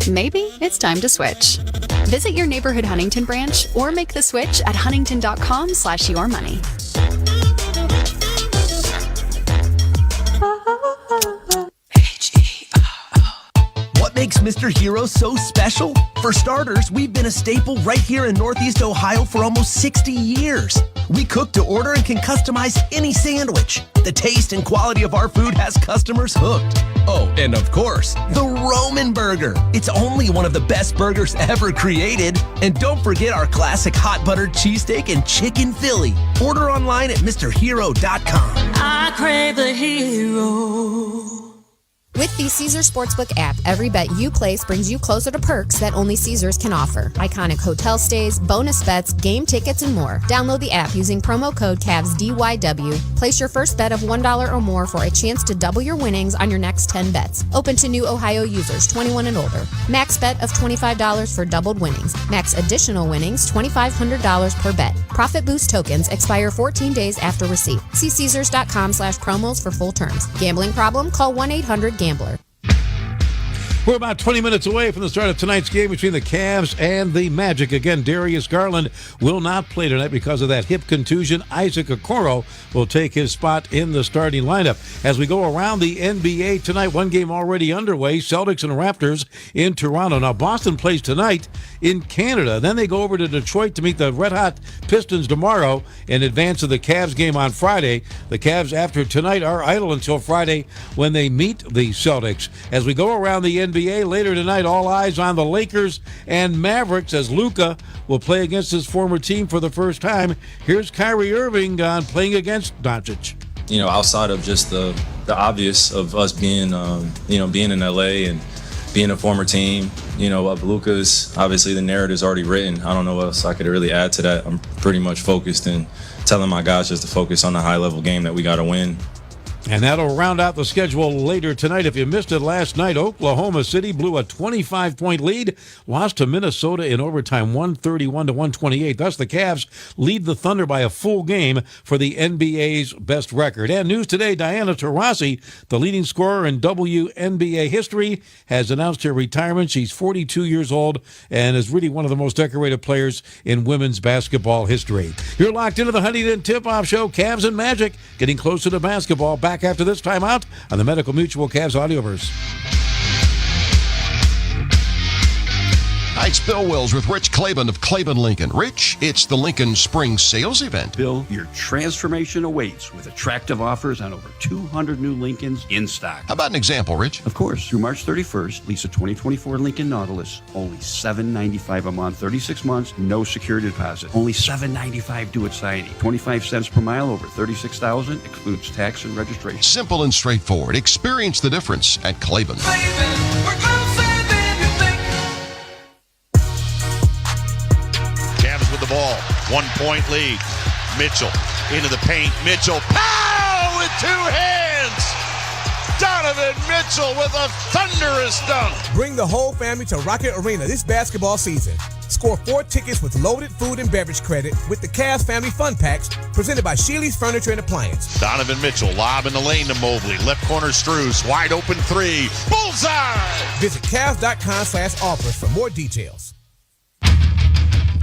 Maybe it's time to switch. Visit your neighborhood Huntington branch or make the switch at huntington.com/yourmoney. What makes Mr. Hero so special? For starters, we've been a staple right here in Northeast Ohio for almost 60 years. We cook to order and can customize any sandwich. The taste and quality of our food has customers hooked. Oh, and of course, the Roman Burger. It's only one of the best burgers ever created. And don't forget our classic hot buttered cheesesteak and chicken Philly. Order online at MrHero.com. I crave the hero. With the Caesars Sportsbook app, every bet you place brings you closer to perks that only Caesars can offer. Iconic hotel stays, bonus bets, game tickets, and more. Download the app using promo code CAVSDYW. Place your first bet of $1 or more for a chance to double your winnings on your next 10 bets. Open to new Ohio users 21 and older. Max bet of $25 for doubled winnings. Max additional winnings $2,500 per bet. Profit Boost tokens expire 14 days after receipt. See Caesars.com/promos for full terms. Gambling problem? Call 1-800-GAMBLER. We're about 20 minutes away from the start of tonight's game between the Cavs and the Magic. Again, Darius Garland will not play tonight because of that hip contusion. Isaac Okoro will take his spot in the starting lineup. As we go around the NBA tonight, one game already underway, Celtics and Raptors in Toronto. Now, Boston plays tonight in Canada. Then they go over to Detroit to meet the red-hot Pistons tomorrow in advance of the Cavs game on Friday. The Cavs, after tonight, are idle until Friday when they meet the Celtics. As we go around the NBA later tonight, all eyes on the Lakers and Mavericks as Luka will play against his former team for the first time. Here's Kyrie Irving playing against Doncic. You know, outside of just the obvious of us being, being in LA and being a former team, of Luka's, obviously the narrative's already written. I don't know what else I could really add to that. I'm pretty much focused and telling my guys just to focus on the high-level game that we got to win. And that'll round out the schedule later tonight. If you missed it last night, Oklahoma City blew a 25-point lead, lost to Minnesota in overtime 131-128. Thus, the Cavs lead the Thunder by a full game for the NBA's best record. And news today, Diana Taurasi, the leading scorer in WNBA history, has announced her retirement. She's 42 years old and is really one of the most decorated players in women's basketball history. You're locked into the Huntington Tip-Off Show. Cavs and Magic getting closer to basketball. Back after this timeout on the Medical Mutual Cavs Audioverse. Hi, it's Bill Wills with Rich Claiborne of Claiborne Lincoln. Rich, it's the Lincoln Spring Sales Event. Bill, your transformation awaits with attractive offers on over 200 new Lincolns in stock. How about an example, Rich? Of course, through March 31st, lease a 2024 Lincoln Nautilus, only $795 a month, 36 months, no security deposit. Only $795 due at signing. 25 cents per mile over 36,000, excludes tax and registration. Simple and straightforward. Experience the difference at Claiborne. With the ball, 1-point lead. Mitchell into the paint. Mitchell, pow, with two hands. Donovan Mitchell with a thunderous dunk. Bring the whole family to Rocket Arena this basketball season. Score 4 tickets with loaded food and beverage credit with the Cavs Family Fun Packs presented by Sheely's Furniture and Appliance. Donovan Mitchell, lob in the lane to Mobley. Left corner Strus, wide open three. Bullseye! Visit Cavs.com/offers for more details.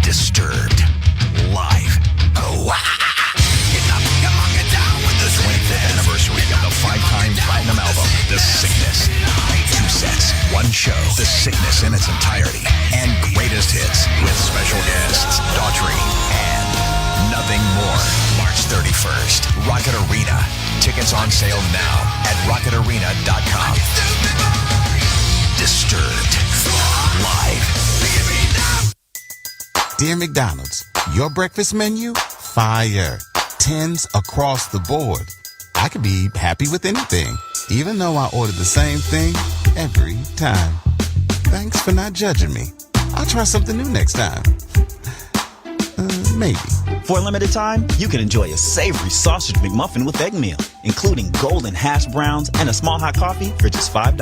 Disturbed live. Oh, get down with the 25th anniversary of the 5-time platinum album, The Sickness. 2 sets, 1 show, The Sickness in its entirety, and greatest hits with special guests, Daughtry, and Nothing More. March 31st, Rocket Arena. Tickets on sale now at rocketarena.com. Disturbed live. Dear McDonald's, your breakfast menu, fire. 10s across the board. I could be happy with anything, even though I ordered the same thing every time. Thanks for not judging me. I'll try something new next time. Maybe. For a limited time, you can enjoy a savory sausage McMuffin with egg meal, including golden hash browns and a small hot coffee for just $5.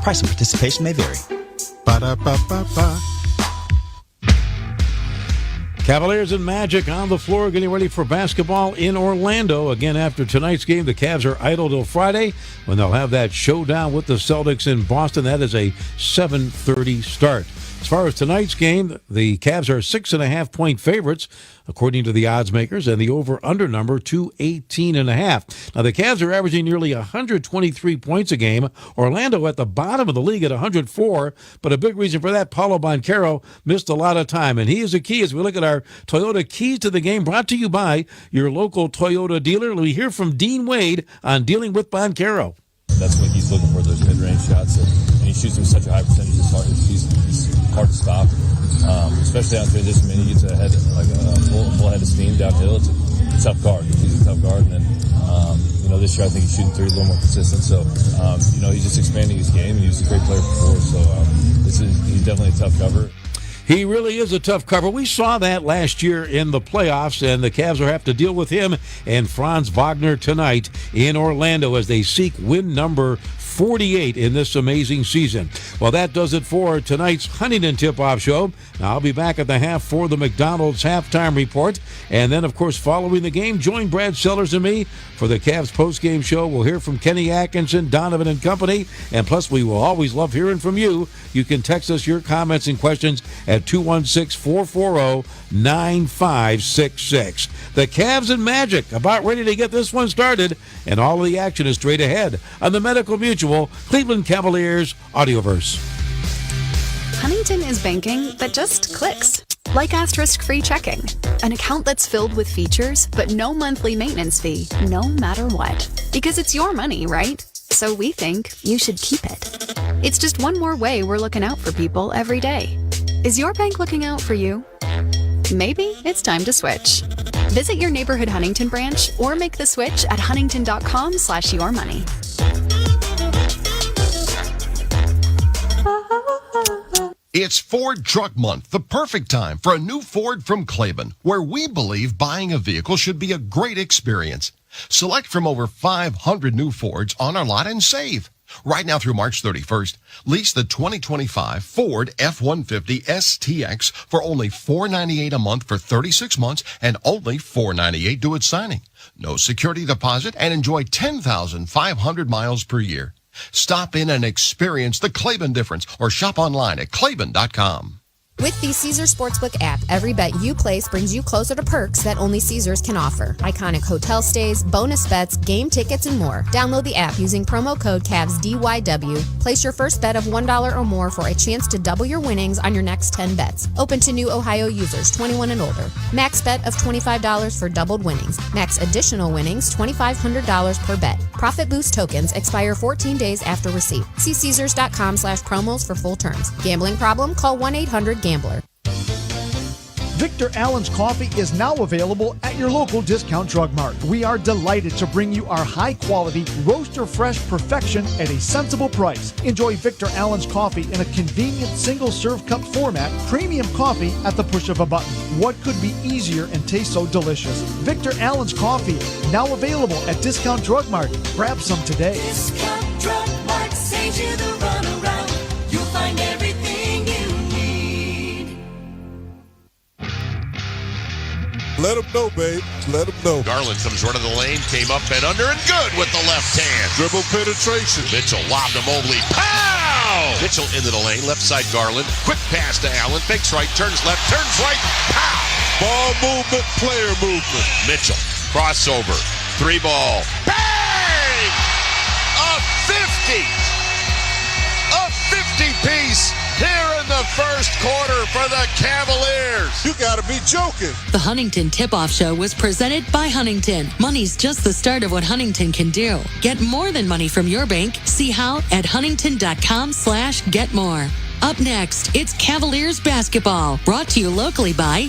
Price and participation may vary. Ba-da-ba-ba-ba. Cavaliers and Magic on the floor getting ready for basketball in Orlando. Again, after tonight's game, the Cavs are idle till Friday when they'll have that showdown with the Celtics in Boston. That is a 7:30 start. As far as tonight's game, the Cavs are 6.5-point favorites, according to the odds makers, and the over-under number 218.5. Now, the Cavs are averaging nearly 123 points a game. Orlando at the bottom of the league at 104, but a big reason for that, Paulo Banchero missed a lot of time, and he is the key as we look at our Toyota Keys to the Game, brought to you by your local Toyota dealer. We hear from Dean Wade on dealing with Banchero. That's what he's looking for, those mid-range shots, and he shoots them such a high percentage. He's hard to stop, especially out there this minute. He gets ahead, like a full head of steam downhill. It's a tough guard. He's a tough guard, and then this year I think he's shooting three a little more consistent. So he's just expanding his game, and he was a great player before. So he's definitely a tough cover. He really is a tough cover. We saw that last year in the playoffs, and the Cavs will have to deal with him and Franz Wagner tonight in Orlando as they seek win number 48 in this amazing season. Well, that does it for tonight's Huntington Tip-Off Show. Now, I'll be back at the half for the McDonald's halftime report. And then, of course, following the game, join Brad Sellers and me for the Cavs postgame show. We'll hear from Kenny Atkinson, Donovan and company. And plus, we will always love hearing from you. You can text us your comments and questions at 216-440-9566. The Cavs and Magic about ready to get this one started. And all of the action is straight ahead on the Medical Mutual Cleveland Cavaliers Audioverse. Huntington is banking that just clicks. Like asterisk-free checking. An account that's filled with features, but no monthly maintenance fee, no matter what. Because it's your money, right? So we think you should keep it. It's just one more way we're looking out for people every day. Is your bank looking out for you? Maybe it's time to switch. Visit your neighborhood Huntington branch or make the switch at huntington.com/yourmoney. It's Ford Truck Month, the perfect time for a new Ford from Claiborne, where we believe buying a vehicle should be a great experience. Select from over 500 new Fords on our lot and save. Right now through March 31st, lease the 2025 Ford F-150 STX for only $498 a month for 36 months and only $498 due at signing. No security deposit and enjoy 10,500 miles per year. Stop in and experience the Claiborne difference or shop online at claiborne.com. With the Caesars Sportsbook app, every bet you place brings you closer to perks that only Caesars can offer. Iconic hotel stays, bonus bets, game tickets, and more. Download the app using promo code CAVSDYW. Place your first bet of $1 or more for a chance to double your winnings on your next 10 bets. Open to new Ohio users 21 and older. Max bet of $25 for doubled winnings. Max additional winnings $2,500 per bet. Profit Boost tokens expire 14 days after receipt. See Caesars.com/promos for full terms. Gambling problem? Call 1-800-GAMBLER. Victor Allen's Coffee is now available at your local discount drug mart. We are delighted to bring you our high-quality, roaster-fresh perfection at a sensible price. Enjoy Victor Allen's Coffee in a convenient single-serve cup format, premium coffee at the push of a button. What could be easier and taste so delicious? Victor Allen's Coffee, now available at Discount Drug Mart. Grab some today. Discount Drug Mart saves you the runaround. You'll find everything you need. Let him know, babe. Let him know. Garland comes running the lane, came up and under and good with the left hand. Dribble penetration. Mitchell lobbed to Mobley. Pow! Mitchell into the lane, left side Garland. Quick pass to Allen. Fakes right, turns left, turns right. Pow! Ball movement, player movement. Mitchell, crossover. 3-ball. Bang! A 50! A 50-piece here in the first quarter for the Cavaliers. You gotta be joking. The Huntington Tip-Off Show was presented by Huntington. Money's just the start of what Huntington can do. Get more than money from your bank. See how at huntington.com/getmore. Up next, it's Cavaliers basketball, brought to you locally by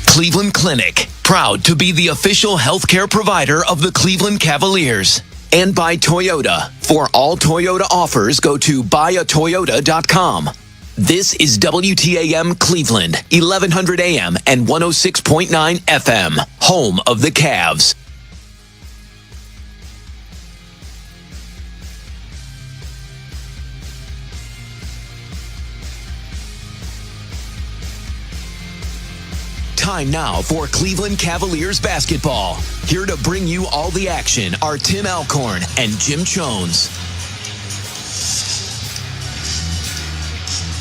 Cleveland Clinic, proud to be the official healthcare provider of the Cleveland Cavaliers. And by Toyota. For all Toyota offers, go to buyatoyota.com. This is WTAM Cleveland, 1100 AM and 106.9 FM, home of the Cavs. Time now for Cleveland Cavaliers basketball. Here to bring you all the action are Tim Alcorn and Jim Jones.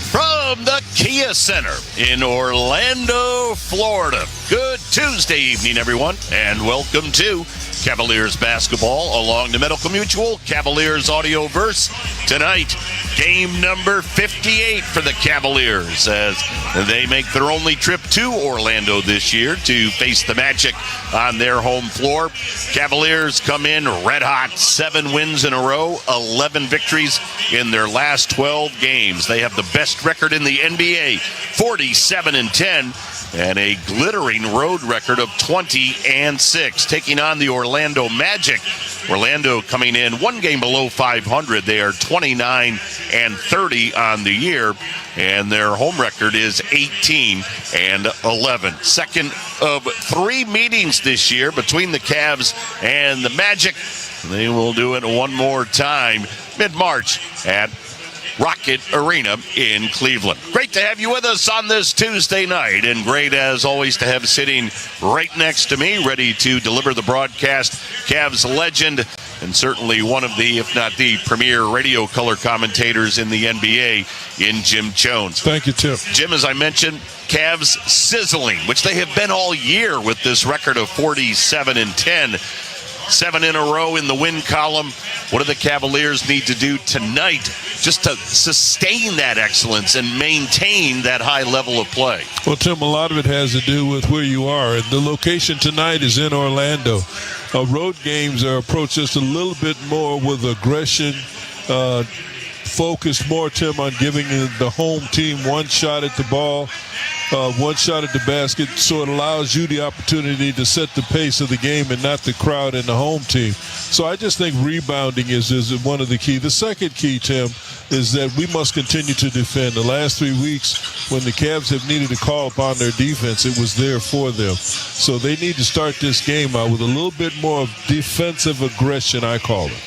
From the Kia Center in Orlando, Florida. Good Tuesday evening, everyone, and welcome to Cavaliers basketball along the Medical Mutual Cavaliers Audioverse. Tonight, game number 58 for the Cavaliers as they make their only trip to Orlando this year to face the Magic on their home floor. Cavaliers come in red hot, 7 wins in a row, 11 victories in their last 12 games. They have the best record in the NBA, 47-10. And a glittering road record of 20-6, taking on the Orlando Magic. Orlando coming in 1 game below 500. They are 29-30 on the year, and their home record is 18-11. Second of 3 meetings this year between the Cavs and the Magic. They will do it one more time mid-March at Rocket Arena in Cleveland. Great to have you with us on this Tuesday night, and great as always to have sitting right next to me, ready to deliver the broadcast, Cavs legend, and certainly one of the, if not the premier radio color commentators in the NBA, in Jim Jones. Thank you, Tim. Jim, as I mentioned, Cavs sizzling, which they have been all year with this record of 47-10. 7 in a row in the win column. What do the Cavaliers need to do tonight just to sustain that excellence and maintain that high level of play? Well, Tim, a lot of it has to do with where you are. The location tonight is in Orlando. Road games are approached just a little bit more with aggression, focused more, Tim, on giving the home team one shot at the ball, one shot at the basket, so it allows you the opportunity to set the pace of the game and not the crowd and the home team. So I just think rebounding is one of the key. The second key, Tim, is that we must continue to defend. The last 3 weeks, when the Cavs have needed to call upon their defense, it was there for them. So they need to start this game out with a little bit more of defensive aggression, I call it.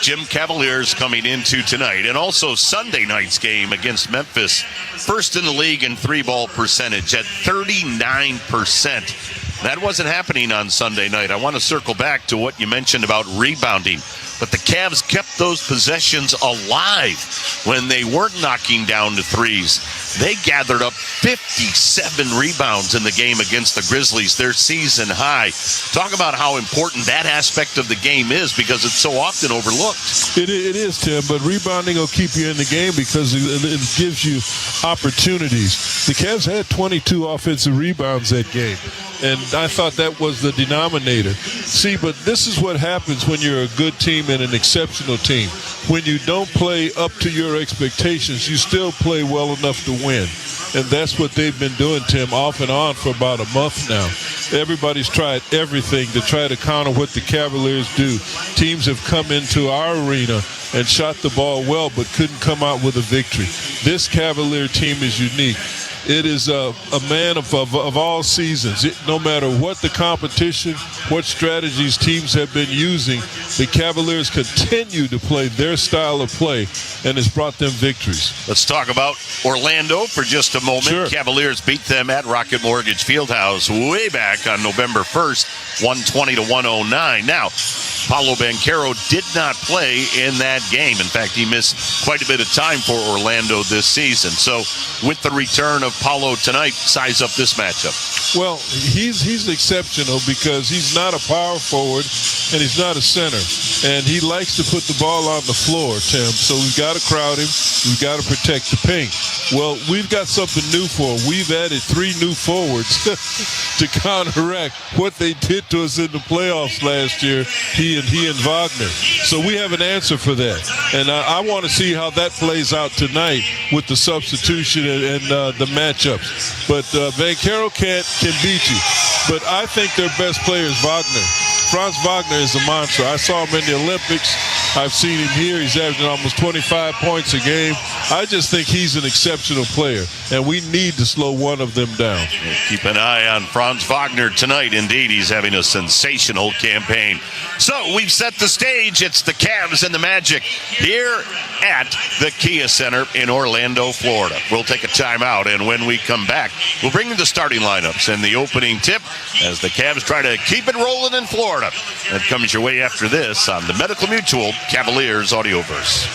Jim, Cavaliers coming into tonight and also Sunday night's game against Memphis. First in the league in 3-ball percentage at 39%. That wasn't happening on Sunday night. I want to circle back to what you mentioned about rebounding. But the Cavs kept those possessions alive when they weren't knocking down the threes. They gathered up 57 rebounds in the game against the Grizzlies, their season high. Talk about how important that aspect of the game is because it's so often overlooked. It is, Tim, but rebounding will keep you in the game because it gives you opportunities. The Cavs had 22 offensive rebounds that game, and I thought that was the denominator. See, but this is what happens when you're a good team and an exceptional team. When you don't play up to your expectations, you still play well enough to win. And that's what they've been doing, Tim, off and on for about a month now. Everybody's tried everything to try to counter what the Cavaliers do. Teams have come into our arena and shot the ball well, but couldn't come out with a victory. This Cavalier team is unique. It is a man of all seasons. No matter what the competition, what strategies teams have been using, the Cavaliers continue to play their style of play, and it's brought them victories. Let's talk about Orlando for just a moment. Sure. Cavaliers beat them at Rocket Mortgage Fieldhouse way back on November 1st, 120-109. Now, Paolo Banchero did not play in that game. In fact, he missed quite a bit of time for Orlando this season. So with the return of Paolo tonight, size up this matchup. Well, he's exceptional because he's not a power forward and he's not a center. And he likes to put the ball on the floor, Tim. So we've got to crowd him. We've got to protect the paint. Well, we've got something new for him. We've added 3 new forwards to counteract what they did to us in the playoffs last year, he and Wagner. So we have an answer for that. And I want to see how that plays out tonight with the substitution and the matchups. But Banchero can beat you. But I think their best player is Wagner. Franz Wagner is a monster. I saw him in the Olympics. I've seen him here. He's averaging almost 25 points a game. I just think he's an exceptional player, and we need to slow one of them down. We'll keep an eye on Franz Wagner tonight. Indeed, he's having a sensational campaign. So we've set the stage. It's the Cavs and the Magic here at the Kia Center in Orlando, Florida. We'll take a timeout, and when we come back, we'll bring you the starting lineups and the opening tip as the Cavs try to keep it rolling in Florida. That comes your way after this on the Medical Mutual Cavaliers Audioverse.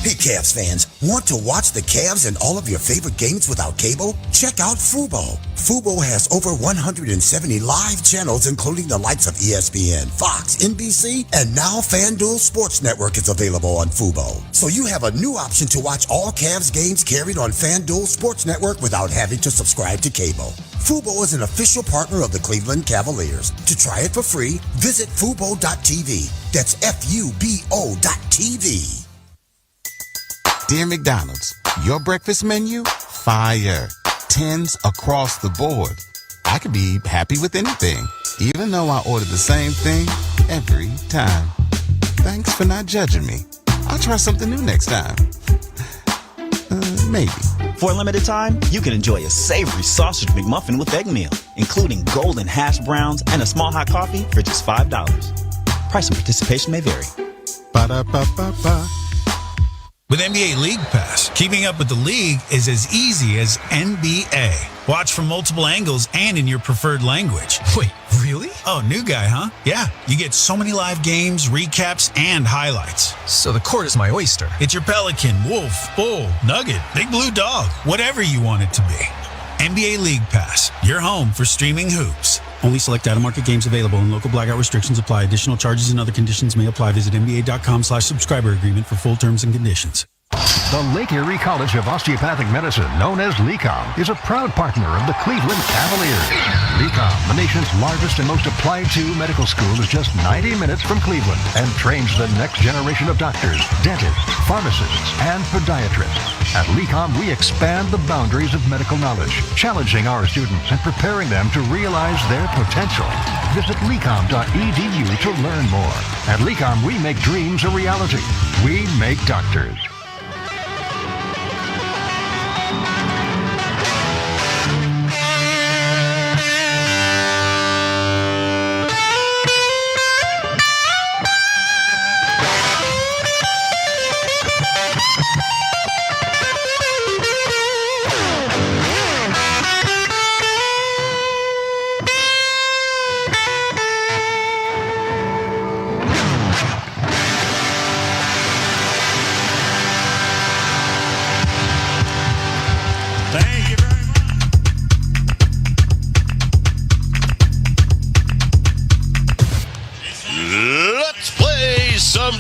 Hey, Cavs fans, want to watch the Cavs and all of your favorite games without cable? Check out Fubo. Fubo has over 170 live channels, including the likes of ESPN, Fox, NBC, and now FanDuel Sports Network is available on Fubo. So you have a new option to watch all Cavs games carried on FanDuel Sports Network without having to subscribe to cable. Fubo is an official partner of the Cleveland Cavaliers. To try it for free, visit Fubo.tv. That's FUBO.tv. Dear McDonald's, your breakfast menu? Fire. 10s across the board. I could be happy with anything, even though I ordered the same thing every time. Thanks for not judging me. I'll try something new next time. Maybe. For a limited time, you can enjoy a savory sausage McMuffin with egg meal, including golden hash browns and a small hot coffee for just $5. Price and participation may vary. Ba-da-ba-ba-ba. With NBA League Pass, keeping up with the league is as easy as NBA. Watch from multiple angles and in your preferred language. Wait, really? Oh, new guy, huh? Yeah, you get so many live games, recaps, and highlights. So the court is my oyster. It's your Pelican, Wolf, Bull, Nugget, Big Blue Dog, whatever you want it to be. NBA League Pass, your home for streaming hoops. Only select out-of-market games available and local blackout restrictions apply. Additional charges and other conditions may apply. Visit NBA.com/subscriber agreement for full terms and conditions. The Lake Erie College of Osteopathic Medicine, known as LECOM, is a proud partner of the Cleveland Cavaliers. LECOM, the nation's largest and most applied-to medical school, is just 90 minutes from Cleveland and trains the next generation of doctors, dentists, pharmacists, and podiatrists. At LECOM, we expand the boundaries of medical knowledge, challenging our students and preparing them to realize their potential. Visit lecom.edu to learn more. At LECOM, we make dreams a reality. We make doctors.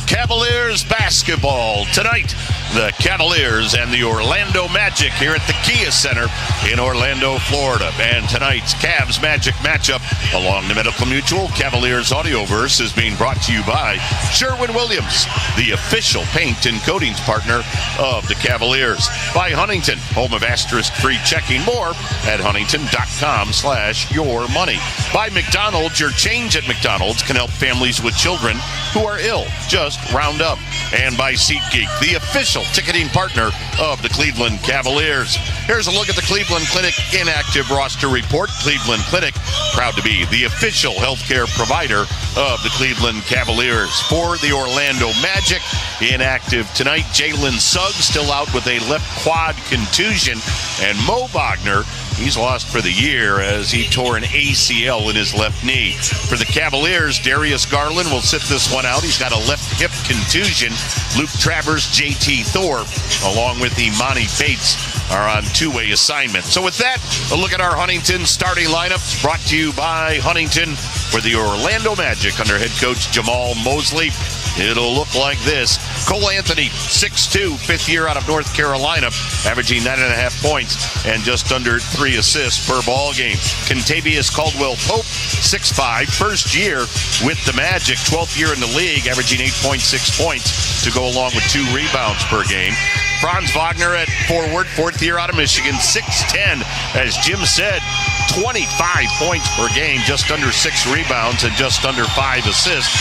Cavaliers basketball tonight. The Cavaliers and the Orlando Magic here at the Kia Center in Orlando, Florida. And tonight's Cavs Magic matchup along the Medical Mutual Cavaliers Audioverse is being brought to you by Sherwin-Williams, the official paint and coatings partner of the Cavaliers. By Huntington, home of asterisk-free checking. More at huntington.com/yourmoney. By McDonald's, your change at McDonald's can help families with children who are ill. Just round up. And by SeatGeek, the official ticketing partner of the Cleveland Cavaliers. Here's a look at the Cleveland Clinic inactive roster report. Cleveland Clinic, proud to be the official healthcare provider of the Cleveland Cavaliers. For the Orlando Magic, inactive tonight, Jalen Suggs still out with a left quad contusion, and Mo Wagner, he's lost for the year as he tore an ACL in his left knee. For the Cavaliers, Darius Garland will sit this one out. He's got a left hip contusion. Luke Travers, JT Thorpe, along with Imani Bates, are on two-way assignment. So with that, a look at our Huntington starting lineups brought to you by Huntington for the Orlando Magic under head coach Jamal Mosley. It'll look like this. Cole Anthony, 6'2", fifth year out of North Carolina, averaging 9.5 points and just under 3 assists per ball game. Kentavious Caldwell-Pope, 6'5", first year with the Magic, 12th year in the league, averaging 8.6 points to go along with 2 rebounds per game. Franz Wagner at forward, 4th year out of Michigan, 6'10", as Jim said, 25 points per game, just under 6 rebounds and just under 5 assists.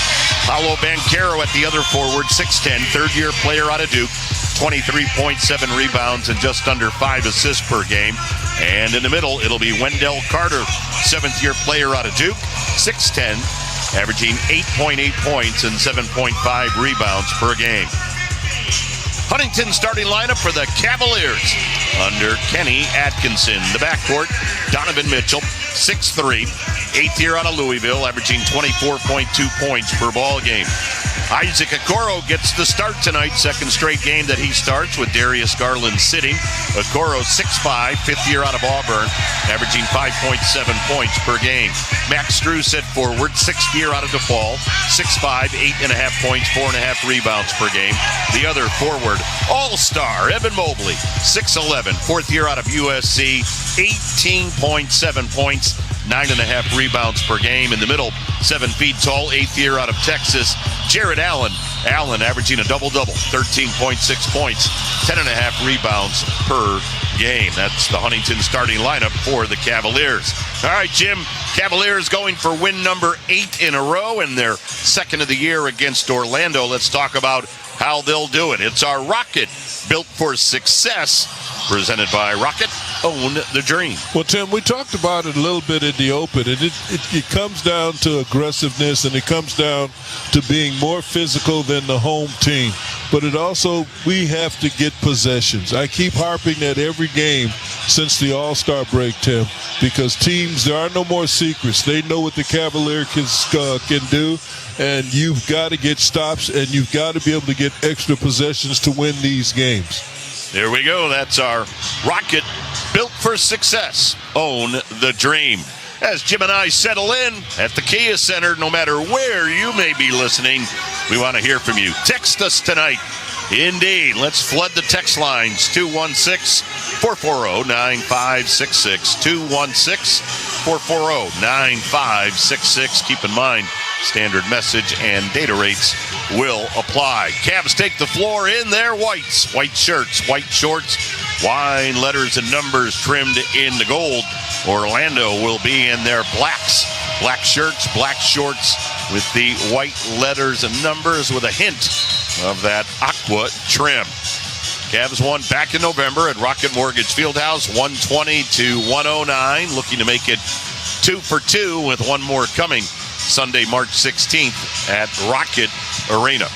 Paolo Banchero at the other forward, 6'10", third-year player out of Duke, 23.7 rebounds and just under 5 assists per game. And in the middle, it'll be Wendell Carter, 7th-year player out of Duke, 6'10", averaging 8.8 points and 7.5 rebounds per game. Huntington starting lineup for the Cavaliers under Kenny Atkinson. The backcourt, Donovan Mitchell, 6'3", 8th year out of Louisville, averaging 24.2 points per ball game. Isaac Okoro gets the start tonight, second straight game that he starts with Darius Garland sitting. Okoro 6'5", 5th year out of Auburn, averaging 5.7 points per game. Max Strus at forward, 6th year out of DePaul, 6'5", 8.5 points, 4.5 rebounds per game. The other forward, all-star Evan Mobley, 6'11", 4th year out of USC, 18.7 points, 9.5 rebounds per game. In the middle, 7 feet tall, 8th year out of Texas, Jared Allen. Allen averaging a double-double, 13.6 points, 10.5 rebounds per game. That's the Huntington starting lineup for the Cavaliers. All right, Jim, Cavaliers going for win number 8 in a row in their second of the year against Orlando. Let's talk about how they'll do it. It's our Rocket, built for success, presented by Rocket. Own the dream. Well, Tim, we talked about it a little bit in the open, and it comes down to aggressiveness, and it comes down to being more physical than the home team. But it also, we have to get possessions. I keep harping that every game since the All-Star break, Tim, because teams, there are no more secrets. They know what the Cavaliers can do, and you've got to get stops, and you've got to be able to get extra possessions to win these games. There we go. That's our Rocket, built for success. Own the dream. As Jim and I settle in at the Kia Center, no matter where you may be listening, we want to hear from you. Text us tonight. Indeed. Let's flood the text lines. 216-440-9566. 216-440-9566. Keep in mind, standard message and data rates will apply. Cavs take the floor in their whites. White shirts, white shorts, wine letters and numbers trimmed in the gold. Orlando will be in their blacks. Black shirts, black shorts with the white letters and numbers with a hint of that aqua trim. Cavs won back in November at Rocket Mortgage Fieldhouse, 120-109. Looking to make it 2 for 2 with one more coming Sunday, March 16th at Rocket Arena.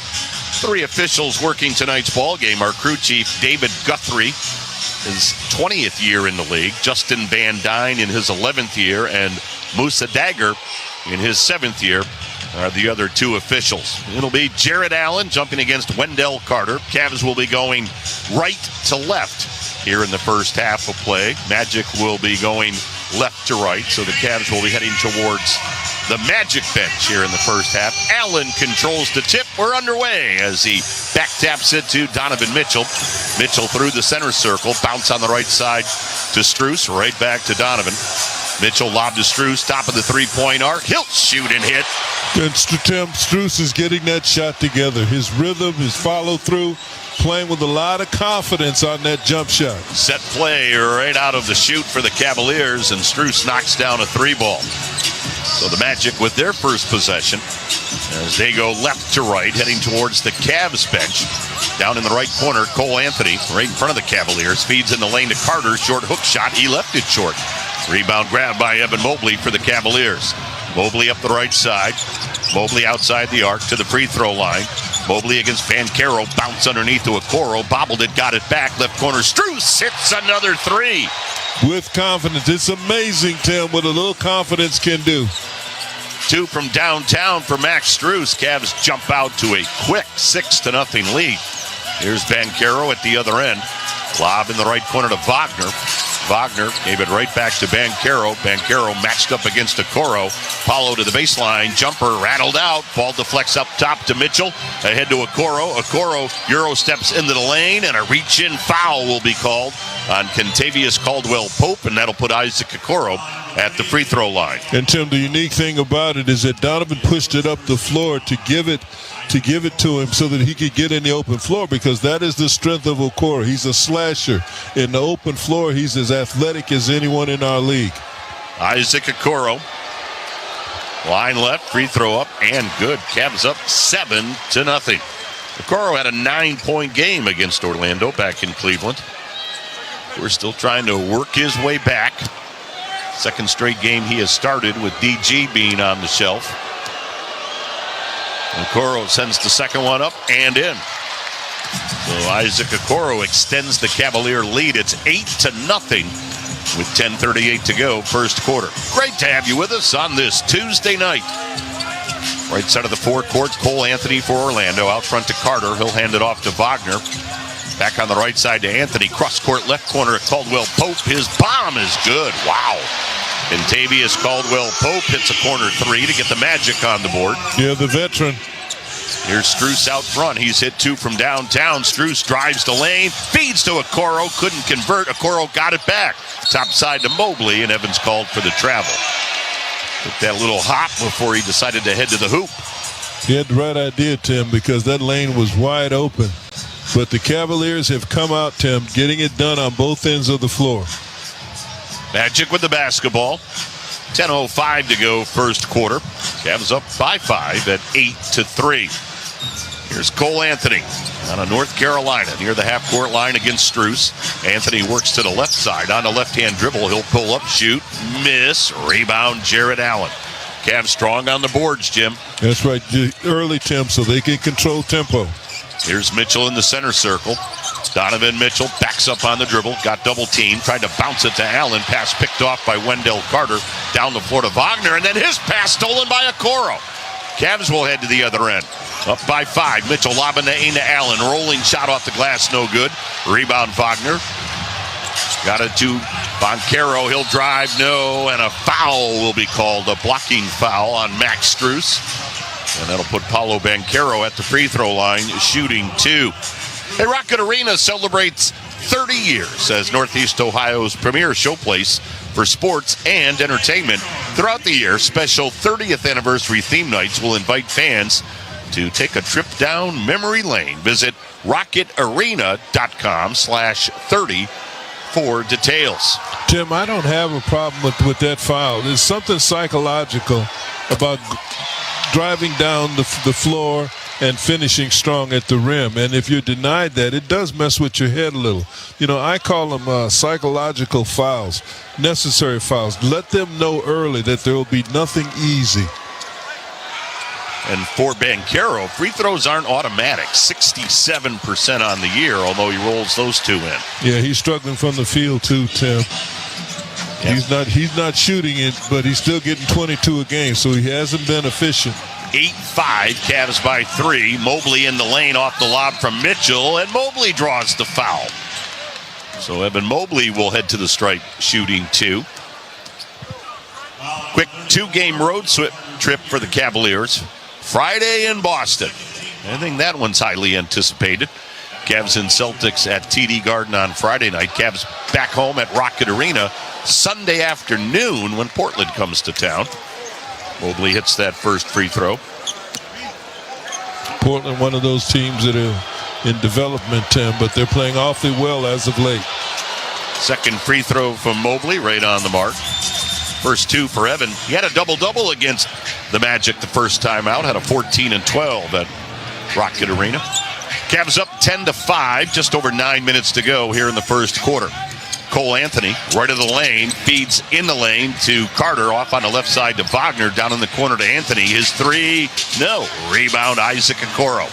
3 officials working tonight's ball game. Our crew chief, David Guthrie, his 20th year in the league. Justin Van Dyne in his 11th year. And Musa Dagger in his 7th year are the other 2 officials. It'll be Jared Allen jumping against Wendell Carter. Cavs will be going right to left here in the first half of play. Magic will be going left to right, so the Cavs will be heading towards the Magic bench here in the first half. Allen controls the tip. We're underway as he back taps it to Donovan Mitchell. Mitchell through the center circle. Bounce on the right side to Strus. Right back to Donovan. Mitchell lob to Strus. Top of the three-point arc. He'll shoot and hit. And Tim, Strus is getting that shot together. His rhythm, his follow-through, playing with a lot of confidence on that jump shot. Set play right out of the chute for the Cavaliers, and Strus knocks down a 3-ball. So the Magic with their first possession as they go left to right, heading towards the Cavs bench. Down in the right corner, Cole Anthony, right in front of the Cavaliers, feeds in the lane to Carter. Short hook shot. He left it short. Rebound grab by Evan Mobley for the Cavaliers. Mobley up the right side. Mobley outside the arc to the free throw line. Mobley against Banchero. Bounce underneath to Okoro. Bobbled it, got it back. Left corner. Strus hits another 3. With confidence. It's amazing, Tim, what a little confidence can do. 2 from downtown for Max Strus. Cavs jump out to a quick 6-0 lead. Here's Banchero at the other end. Lob in the right corner to Wagner. Wagner gave it right back to Banchero. Banchero matched up against Okoro. Paulo to the baseline. Jumper rattled out. Ball deflects up top to Mitchell. Ahead to Okoro. Okoro Euro steps into the lane, and a reach-in foul will be called on Kentavious Caldwell-Pope, and that'll put Isaac Okoro at the free throw line. And Tim, the unique thing about it is that Donovan pushed it up the floor to give it to him so that he could get in the open floor, because that is the strength of Okoro. He's a slasher. In the open floor, he's as athletic as anyone in our league. Isaac Okoro. Line left, free throw up, and good. Cavs up 7-0. Okoro had a 9-point game against Orlando back in Cleveland. We're still trying to work his way back. Second straight game he has started with DG being on the shelf. Okoro sends the second one up and in. So Isaac Okoro extends the Cavalier lead. It's 8-0 with 10:38 to go, first quarter. Great to have you with us on this Tuesday night. Right side of the forecourt, Cole Anthony for Orlando. Out front to Carter. He'll hand it off to Wagner. Back on the right side to Anthony. Cross-court left corner at Caldwell Pope. His bomb is good. Wow. Contavious Caldwell Pope hits a corner three to get the Magic on the board. Yeah, the veteran. Here's Strus out front. He's hit two from downtown. Strus drives the lane, feeds to Okoro, couldn't convert. Okoro got it back. Top side to Mobley, and Evans called for the travel. Took that little hop before he decided to head to the hoop. He had the right idea, Tim, because that lane was wide open. But the Cavaliers have come out, Tim, getting it done on both ends of the floor. Magic with the basketball. 10:05 to go, first quarter. Cavs up by 5 at 8-3. Here's Cole Anthony out of North Carolina near the half-court line against Strus. Anthony works to the left side on the left-hand dribble. He'll pull up, shoot, miss, rebound, Jarrett Allen. Cavs strong on the boards, Jim. That's right, early, Tim, so they can control tempo. Here's Mitchell in the center circle. Donovan Mitchell backs up on the dribble, got double teamed, tried to bounce it to Allen. Pass picked off by Wendell Carter. Down the floor to Wagner, and then his pass stolen by Okoro. Cavs will head to the other end. Up by 5. Mitchell lobbing the aim to Allen. Rolling shot off the glass, no good. Rebound Wagner. Got it to Banchero. He'll drive, no, and a foul will be called. A blocking foul on Max Strus. And that'll put Paolo Banchero at the free throw line, shooting 2. Hey, Rocket Arena celebrates 30 years as Northeast Ohio's premier showplace for sports and entertainment. Throughout the year, special 30th anniversary theme nights will invite fans to take a trip down memory lane. Visit rocketarena.com/30 for details. Tim, I don't have a problem with that foul. There's something psychological about driving down the floor and finishing strong at the rim. And if you're denied that, it does mess with your head a little. You know, I call them psychological fouls, necessary fouls. Let them know early that there will be nothing easy. And for Banchero, free throws aren't automatic. 67% on the year, although he rolls those two in. Yeah, he's struggling from the field too, Tim. Yep. He's not shooting it, but he's still getting 22 a game, so he hasn't been efficient. 8-5, Cavs by 3. Mobley in the lane off the lob from Mitchell, and Mobley draws the foul. So Evan Mobley will head to the stripe, shooting 2. Quick 2-game road trip for the Cavaliers. Friday in Boston. I think that one's highly anticipated. Cavs and Celtics at TD Garden on Friday night. Cavs back home at Rocket Arena Sunday afternoon when Portland comes to town. Mobley hits that first free throw. Portland, one of those teams that are in development, Tim, but they're playing awfully well as of late. Second free throw from Mobley, right on the mark. First 2 for Evan. He had a double-double against the Magic the first time out. Had a 14 and 12 at Rocket Arena. Cavs up 10-5, just over 9 minutes to go here in the first quarter. Cole Anthony, right of the lane, feeds in the lane to Carter, off on the left side to Wagner, down in the corner to Anthony. His 3, no. Rebound, Isaac Okoro.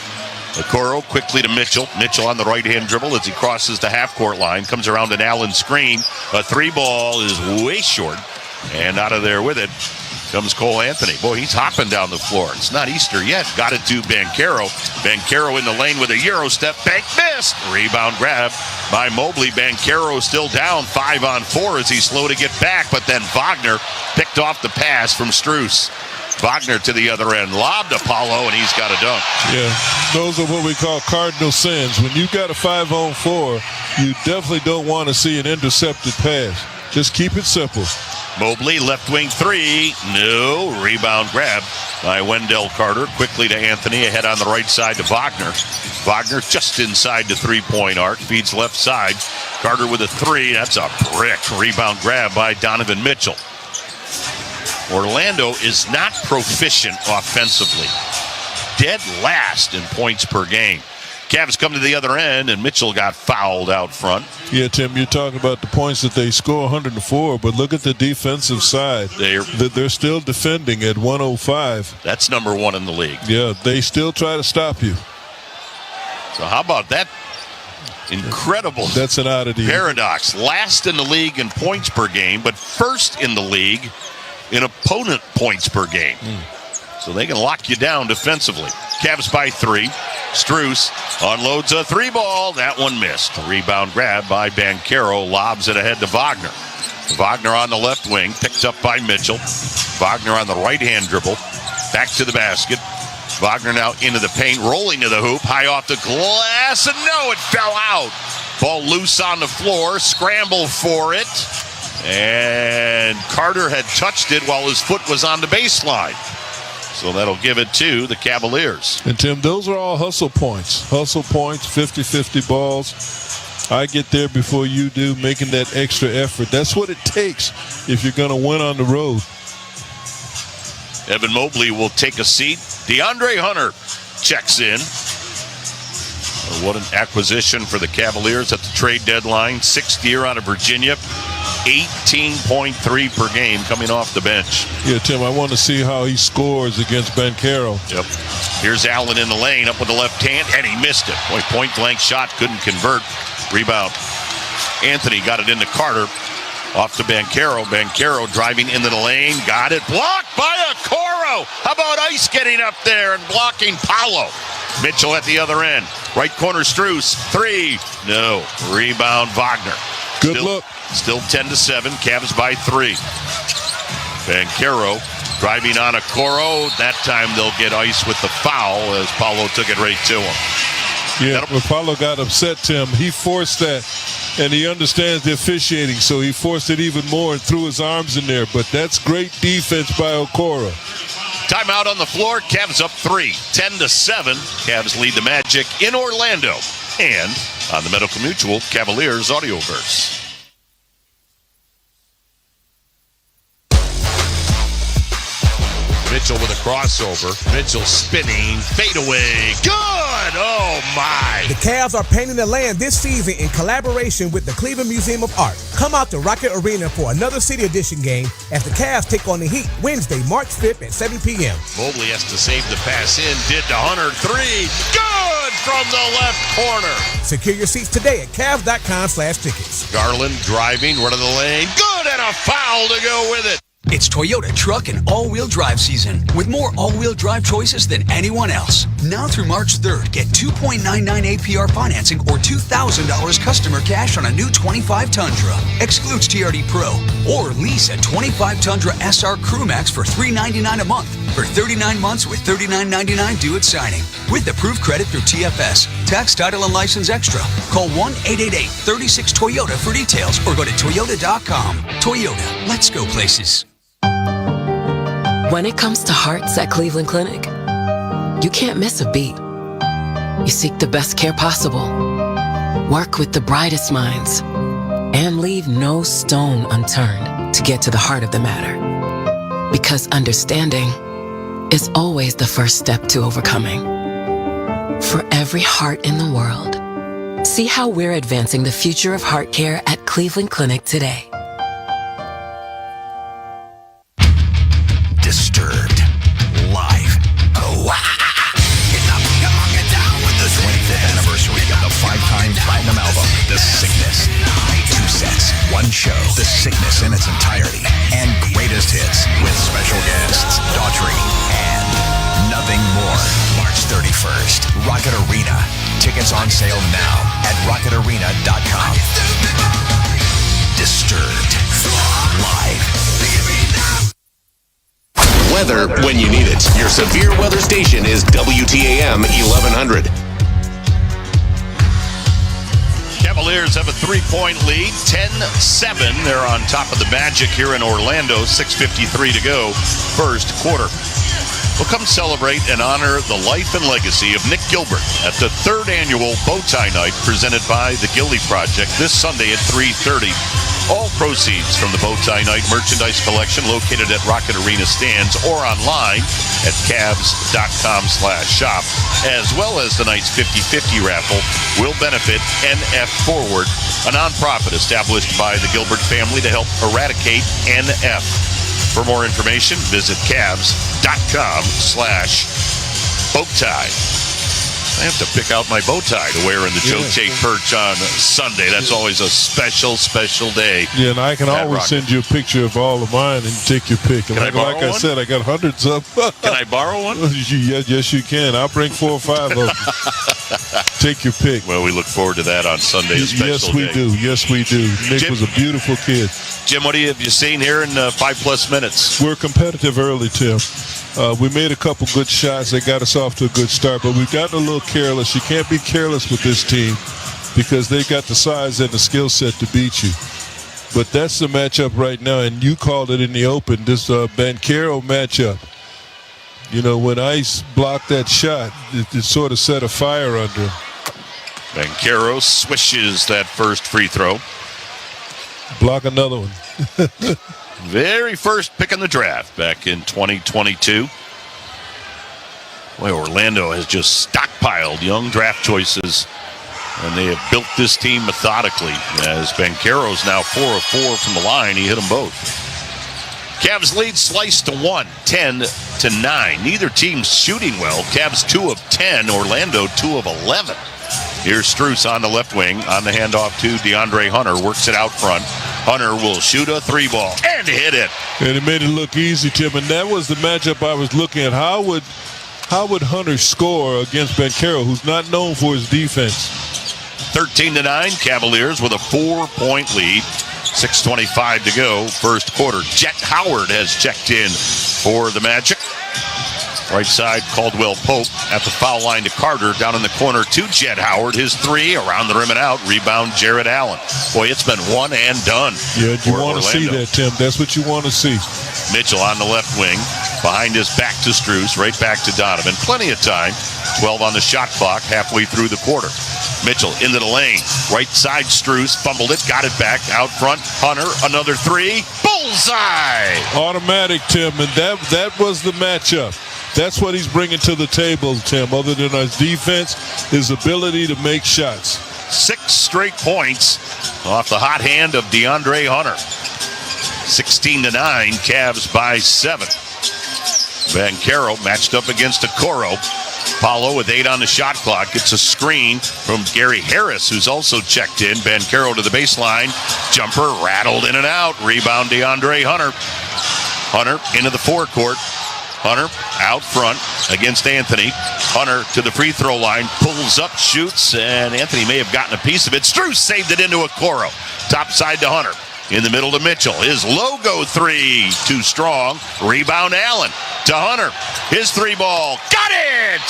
Okoro quickly to Mitchell. Mitchell on the right-hand dribble as he crosses the half-court line. Comes around an Allen screen. A 3-ball is way short. And out of there with it comes Cole Anthony. Boy, he's hopping down the floor. It's not Easter yet. Got it to Banchero. Banchero in the lane with a Euro step. Bank missed. Rebound grab by Mobley. Banchero still down 5-on-4 as he's slow to get back. But then Wagner picked off the pass from Strus. Wagner to the other end. Lobbed Apollo, and he's got a dunk. Yeah, those are what we call cardinal sins. When you've got a 5-on-4, you definitely don't want to see an intercepted pass. Just keep it simple. Mobley, left wing 3. No. Rebound grab by Wendell Carter. Quickly to Anthony. Ahead on the right side to Wagner. Wagner just inside the three-point arc. Feeds left side. Carter with a 3. That's a brick. Rebound grab by Donovan Mitchell. Orlando is not proficient offensively. Dead last in points per game. Cavs come to the other end, and Mitchell got fouled out front. Yeah, Tim, you're talking about the points that they score 104, but look at the defensive side. They're still defending at 105. That's number 1 in the league. Yeah, they still try to stop you. So how about that incredible That's an oddity. paradox? Last in the league in points per game, but first in the league in opponent points per game. So they can lock you down defensively. Cavs by 3. Strus unloads a 3-ball. That one missed. Rebound grab by Banchero. Lobs it ahead to Wagner. Wagner on the left wing, picked up by Mitchell. Wagner on the right-hand dribble. Back to the basket. Wagner now into the paint, rolling to the hoop. High off the glass, and no, it fell out. Ball loose on the floor. Scramble for it. And Carter had touched it while his foot was on the baseline. So that'll give it to the Cavaliers. And, Tim, those are all hustle points. Hustle points, 50-50 balls. I get there before you do, making that extra effort. That's what it takes if you're going to win on the road. Evan Mobley will take a seat. DeAndre Hunter checks in. What an acquisition for the Cavaliers at the trade deadline. 6th year out of Virginia. 18.3 per game coming off the bench. Yeah, Tim, I want to see how he scores against Banchero. Yep. Here's Allen in the lane, up with the left hand, and he missed it. Boy, point-blank shot, couldn't convert. Rebound. Anthony got it into Carter. Off to Banchero. Banchero driving into the lane. Got it. Blocked by Okoro. How about Ice getting up there and blocking Paolo? Mitchell at the other end. Right corner, Strus. 3. No. Rebound, Wagner. Good look. Still 10-7. Cavs by 3. Banchero driving on Okoro. That time they'll get Ice with the foul as Paolo took it right to him. Yeah, when Paolo got upset, Tim, he forced that, and he understands the officiating, so he forced it even more and threw his arms in there. But that's great defense by Okoro. Timeout on the floor. Cavs up 3. 10-7. Cavs lead the Magic in Orlando. And on the Medical Mutual Cavaliers Audioverse. Mitchell with a crossover. Mitchell spinning. Fadeaway. Good! Oh, my. The Cavs are painting the land this season in collaboration with the Cleveland Museum of Art. Come out to Rocket Arena for another City Edition game as the Cavs take on the Heat Wednesday, March 5th at 7 p.m. Mobley has to save the pass in. Did to Hunter. 3. Good from the left corner. Secure your seats today at Cavs.com/tickets. Garland driving. Run of the lane. Good, and a foul to go with it. It's Toyota truck and all-wheel drive season with more all-wheel drive choices than anyone else. Now through March 3rd, get 2.99 APR financing or $2,000 customer cash on a new 25 Tundra. Excludes TRD Pro. Or lease a 25 Tundra SR Crewmax for $399 a month for 39 months with $39.99 due at signing. With approved credit through TFS. Tax, title, and license extra. Call 1-888-36-TOYOTA for details or go to Toyota.com. Toyota, let's go places. When it comes to hearts at Cleveland Clinic, you can't miss a beat. You seek the best care possible, work with the brightest minds, and leave no stone unturned to get to the heart of the matter. Because understanding is always the first step to overcoming. For every heart in the world, see how we're advancing the future of heart care at Cleveland Clinic today. Disturbed. Live. Oh, get up, come on, get down with the 25th anniversary of the 5-time platinum album, The Sickness. 2 sets, 1 show, The Sickness in its entirety, and greatest hits with special guests, Daughtry, and nothing more. March 31st, Rocket Arena. Tickets on sale now at rocketarena.com. Disturbed. Live. Weather when you need it. Your severe weather station is WTAM 1100. Cavaliers have a 3-point lead, 10-7. They're on top of the Magic here in Orlando, 6:53 to go, first quarter. We'll come celebrate and honor the life and legacy of Nick Gilbert at the 3rd annual Bowtie Night presented by the Gildy Project this Sunday at 3:30. All proceeds from the Bowtie Night merchandise collection located at Rocket Arena stands or online at Cavs.com/shop, as well as the night's 50-50 raffle, will benefit NF Forward, a nonprofit established by the Gilbert family to help eradicate NF. For more information, visit Cavs.com/Bowtie. I have to pick out my bow tie to wear in the Joe Take Perch on Sunday. That's always a special, special day. Yeah, and I can always send you a picture of all of mine and take your pick. And Can I borrow like I one? said, I got hundreds of them. Can I borrow one? Yes, you can. I'll bring 4 or 5 of them. Take your pick. Well, we look forward to that on Sunday. Yes, we do. Yes, we do. Nick Jim, was a beautiful kid. Jim, what have you seen here in 5+ minutes? We're competitive early, Tim. We made a couple good shots that got us off to a good start, but we've gotten a little careless. You can't be careless with this team because they got the size and the skill set to beat you. But that's the matchup right now, and you called it in the open, this Banchero matchup. You know, when Ice blocked that shot, it sort of set a fire under him. Banchero swishes that first free throw. Block another one. Very first pick in the draft back in 2022. Boy, Orlando has just stockpiled young draft choices, and they have built this team methodically. As Banchero's now 4 of 4 from the line, he hit them both. Cavs lead sliced to 1, 10-9. Neither team's shooting well. Cavs 2 of 10, Orlando 2 of 11. Here's Strus on the left wing on the handoff to DeAndre Hunter. Works it out front. Hunter will shoot a 3-ball and hit it. And it made it look easy, Tim. And that was the matchup I was looking at. How would Hunter score against Banchero, who's not known for his defense? 13-9, Cavaliers with a 4-point lead. 6:25 to go, first quarter. Jet Howard has checked in for the Magic. Right side, Caldwell Pope at the foul line to Carter. Down in the corner to Jet Howard. His 3 around the rim and out. Rebound, Jared Allen. Boy, it's been one and done. Yeah, you want to see that, Tim. That's what you want to see. Mitchell on the left wing. Behind his back to Strus. Right back to Donovan. Plenty of time. 12 on the shot clock halfway through the quarter. Mitchell into the lane. Right side, Strus. Fumbled it. Got it back. Out front, Hunter. Another 3. Bullseye! Automatic, Tim. And that was the matchup. That's what he's bringing to the table, Tim, other than his defense, his ability to make shots. 6 straight points off the hot hand of DeAndre Hunter. 16-9, Cavs by 7. Banchero matched up against Okoro. Paulo with 8 on the shot clock gets a screen from Gary Harris, who's also checked in. Banchero to the baseline. Jumper rattled in and out. Rebound DeAndre Hunter. Hunter into the forecourt. Hunter out front against Anthony. Hunter to the free throw line, pulls up, shoots, and Anthony may have gotten a piece of it. Strus saved it into Okoro. Top side to Hunter. In the middle to Mitchell. His logo 3, too strong. Rebound Allen to Hunter. His 3-ball. Got it!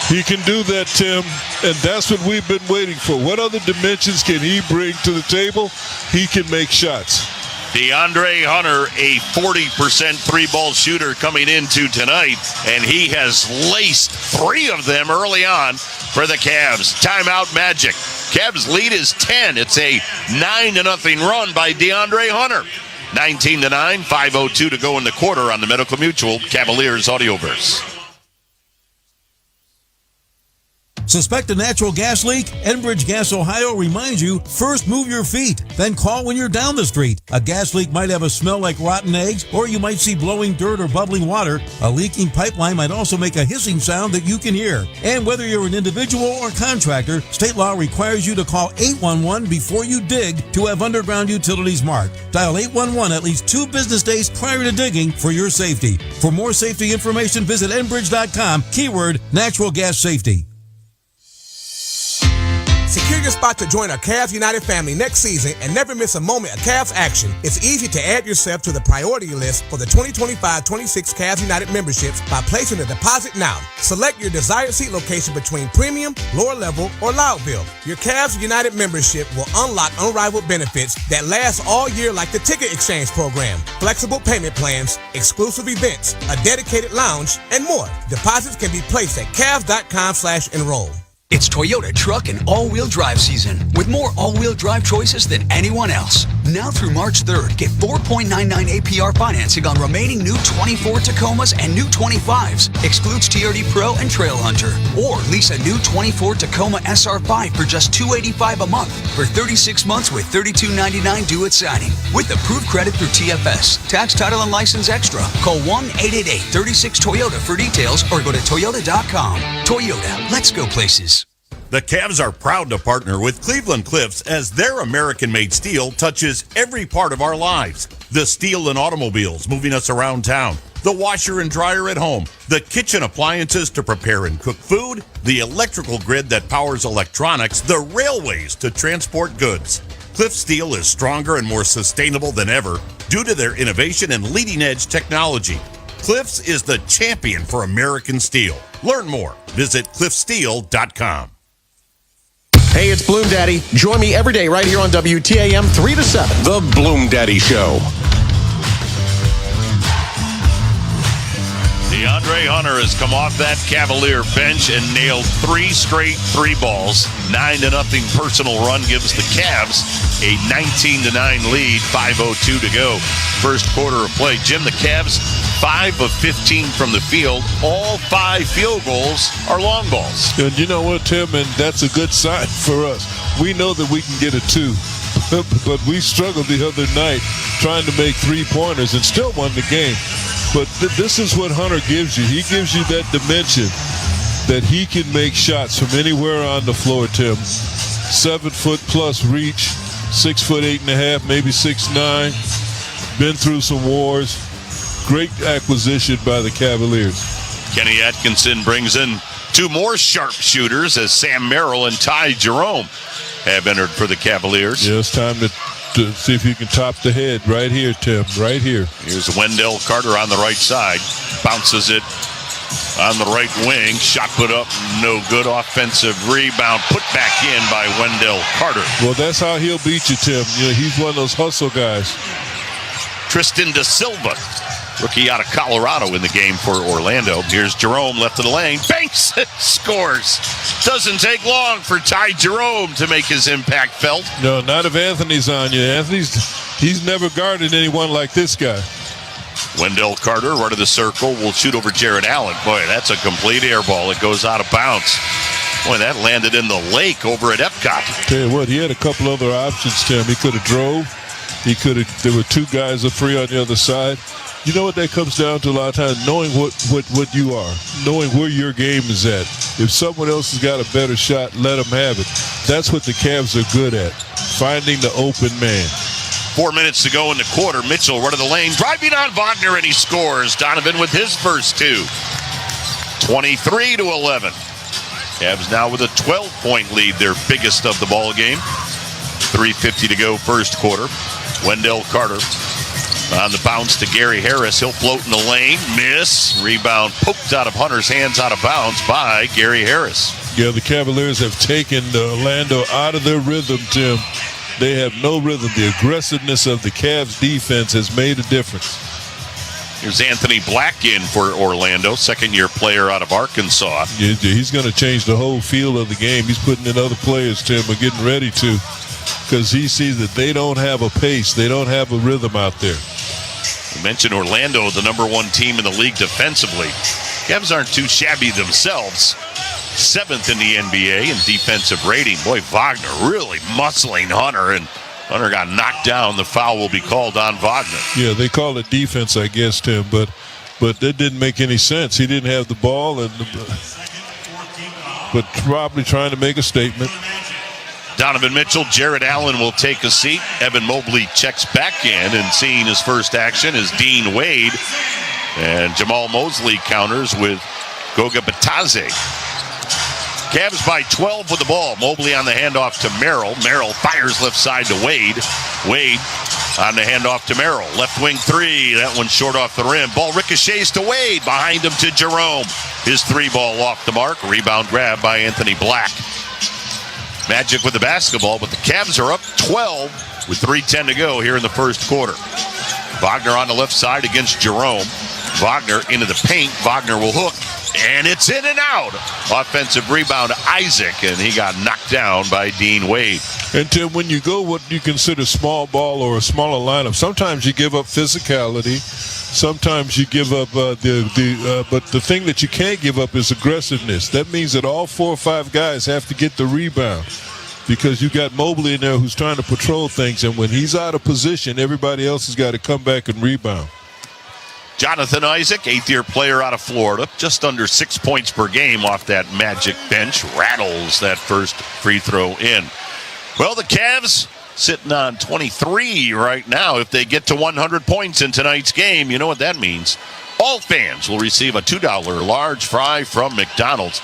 He can do that, Tim, and that's what we've been waiting for. What other dimensions can he bring to the table? He can make shots. DeAndre Hunter, a 40% 3-ball shooter coming into tonight, and he has laced 3 of them early on for the Cavs. Timeout Magic. Cavs lead is 10. It's a 9-0 run by DeAndre Hunter. 19-9, 5:02 to go in the quarter on the Medical Mutual Cavaliers Audioverse. Suspect a natural gas leak? Enbridge Gas Ohio reminds you, first move your feet, then call when you're down the street. A gas leak might have a smell like rotten eggs, or you might see blowing dirt or bubbling water. A leaking pipeline might also make a hissing sound that you can hear. And whether you're an individual or contractor, state law requires you to call 811 before you dig to have underground utilities marked. Dial 811 at least 2 business days prior to digging for your safety. For more safety information, visit enbridge.com, keyword natural gas safety. Secure your spot to join our Cavs United family next season and never miss a moment of Cavs action. It's easy to add yourself to the priority list for the 2025-26 Cavs United memberships by placing a deposit now. Select your desired seat location between premium, lower level, or Loudville. Your Cavs United membership will unlock unrivaled benefits that last all year, like the ticket exchange program, flexible payment plans, exclusive events, a dedicated lounge, and more. Deposits can be placed at Cavs.com/enroll. It's Toyota truck and all-wheel drive season with more all-wheel drive choices than anyone else. Now through March 3rd, get 4.99 APR financing on remaining new 24 Tacomas and new 25s. Excludes TRD Pro and Trail Hunter. Or lease a new 24 Tacoma SR5 for just $285 a month for 36 months with $32.99 due at signing. With approved credit through TFS. Tax, title, and license extra. Call 1-888-36-TOYOTA for details or go to Toyota.com. Toyota, let's go places. The Cavs are proud to partner with Cleveland Cliffs as their American-made steel touches every part of our lives. The steel in automobiles moving us around town, the washer and dryer at home, the kitchen appliances to prepare and cook food, the electrical grid that powers electronics, the railways to transport goods. Cliff Steel is stronger and more sustainable than ever due to their innovation and leading-edge technology. Cliffs is the champion for American steel. Learn more. Visit cliffsteel.com. Hey, it's Bloom Daddy. Join me every day right here on WTAM 3 to 7. The Bloom Daddy Show. DeAndre Hunter has come off that Cavalier bench and nailed 3 straight 3 balls. 9-0 personal run gives the Cavs a 19-9 lead. 5:02 to go. First quarter of play. Jim, the Cavs 5 of 15 from the field. All 5 field goals are long balls. And you know what, Tim? And that's a good sign for us. We know that we can get a 2. But we struggled the other night trying to make 3-pointers and still won the game. But this is what Hunter gives you. He gives you that dimension that he can make shots from anywhere on the floor, Tim. 7-foot plus reach, 6'8.5", maybe 6'9". Been through some wars. Great acquisition by the Cavaliers. Kenny Atkinson brings in 2 more sharpshooters as Sam Merrill and Ty Jerome have entered for the Cavaliers. Yeah, it's time to see if you can top the head right here, Tim, right here. Here's Wendell Carter on the right side. Bounces it on the right wing. Shot put up, no good. Offensive rebound put back in by Wendell Carter. Well, that's how he'll beat you, Tim. You know, he's one of those hustle guys. Tristan Da Silva, rookie out of Colorado in the game for Orlando. Here's Jerome, left of the lane. Banks it, scores. Doesn't take long for Ty Jerome to make his impact felt. No, not if Anthony's on you. He's never guarded anyone like this guy. Wendell Carter, right of the circle, will shoot over Jared Allen. Boy, that's a complete air ball. It goes out of bounds. Boy, that landed in the lake over at Epcot. Tell you what, he had a couple other options, Tim. He could have drove. There were 2 guys up free on the other side. You know what that comes down to a lot of times? Knowing what you are. Knowing where your game is at. If someone else has got a better shot, let them have it. That's what the Cavs are good at. Finding the open man. 4 minutes to go in the quarter. Mitchell, right of the lane, driving on Wagner, and he scores. Donovan with his first 2. 23-11. Cavs now with a 12-point lead, their biggest of the ball game. 3:50 to go first quarter. Wendell Carter on the bounce to Gary Harris. He'll float in the lane. Miss. Rebound poked out of Hunter's hands, out of bounds by Gary Harris. Yeah, the Cavaliers have taken Orlando out of their rhythm, Tim. They have no rhythm. The aggressiveness of the Cavs defense has made a difference. Here's Anthony Black in for Orlando, second-year player out of Arkansas. Yeah, he's going to change the whole feel of the game. He's putting in other players, Tim, are getting ready to, because he sees that they don't have a pace. They don't have a rhythm out there. You mentioned Orlando, the number 1 team in the league defensively. Cavs aren't too shabby themselves. 7th in the NBA in defensive rating. Boy, Wagner really muscling Hunter, and Hunter got knocked down. The foul will be called on Wagner. Yeah, they call it defense, I guess, Tim, but that didn't make any sense. He didn't have the ball, but probably trying to make a statement. Donovan Mitchell, Jared Allen will take a seat. Evan Mobley checks back in, and seeing his first action is Dean Wade. And Jamal Mosley counters with Goga Bitadze. Cavs by 12 with the ball. Mobley on the handoff to Merrill. Merrill fires left side to Wade. Wade on the handoff to Merrill. Left wing 3. That one short off the rim. Ball ricochets to Wade. Behind him to Jerome. His 3 ball off the mark. Rebound grab by Anthony Black. Magic with the basketball, but the Cavs are up 12 with 3:10 to go here in the first quarter. Wagner on the left side against Jerome. Wagner into the paint. Wagner will hook, and it's in and out. Offensive rebound, Isaac, and he got knocked down by Dean Wade. And Tim, when you go what you consider small ball or a smaller lineup, sometimes you give up physicality. Sometimes you give up but the thing that you can't give up is aggressiveness. That means that all 4 or 5 guys have to get the rebound, because you got Mobley in there who's trying to patrol things, and when he's out of position, everybody else has got to come back and rebound. Jonathan Isaac, 8th-year player out of Florida, just under 6 points per game off that Magic bench, rattles that first free throw in. Well, the Cavs sitting on 23 right now. If they get to 100 points in tonight's game, you know what that means. All fans will receive a $2 large fry from McDonald's.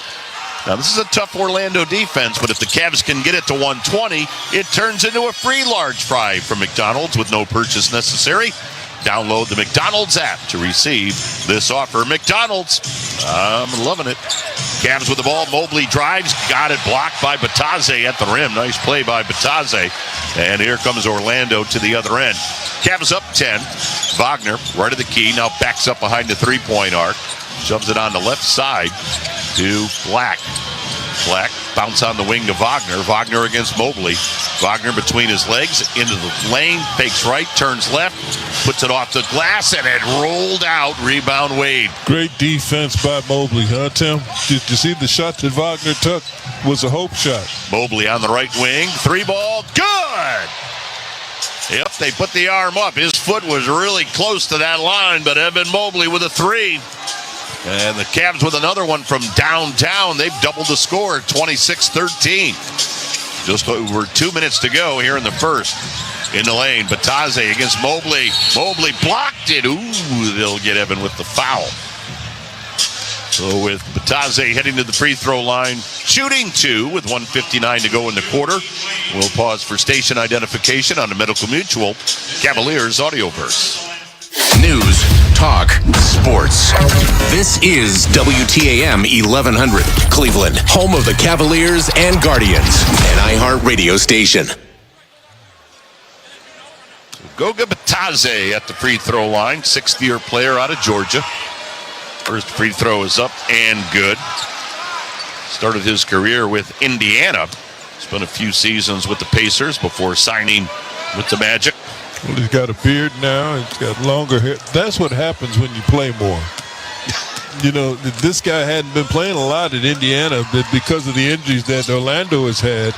Now, this is a tough Orlando defense, but if the Cavs can get it to 120, it turns into a free large fry from McDonald's with no purchase necessary. Download the McDonald's app to receive this offer. McDonald's, I'm loving it. Cavs with the ball. Mobley drives, got it blocked by Batadze at the rim. Nice play by Batadze. And here comes Orlando to the other end. Cavs up 10. Wagner, right of the key, now backs up behind the three-point arc. Shoves it on the left side to Black. Black bounce on the wing to Wagner. Wagner against Mobley. Wagner between his legs, into the lane, fakes right, turns left, puts it off the glass, and it rolled out. Rebound Wade. Great defense by Mobley, huh, Tim? Did you see the shot that Wagner took? Was a hope shot. Mobley on the right wing. 3-ball, good! Yep, they put the arm up. His foot was really close to that line, but Evan Mobley with a 3. And the Cavs with another one from downtown. They've doubled the score, 26-13. Just over 2 minutes to go here in the first. In the lane, Batadze against Mobley. Mobley blocked it. Ooh, they'll get Evan with the foul. So with Batadze heading to the free throw line, shooting 2 with 1:59 to go in the quarter. We'll pause for station identification on the Medical Mutual Cavaliers Audioverse. News, talk, sports. This is WTAM 1100, Cleveland, home of the Cavaliers and Guardians, an iHeartRadio station. Goga Batadze at the free throw line, 6th-year player out of Georgia. First free throw is up and good. Started his career with Indiana. Spent a few seasons with the Pacers before signing with the Magic. Well, he's got a beard now. He's got longer hair. That's what happens when you play more. You know, this guy hadn't been playing a lot in Indiana, but because of the injuries that Orlando has had,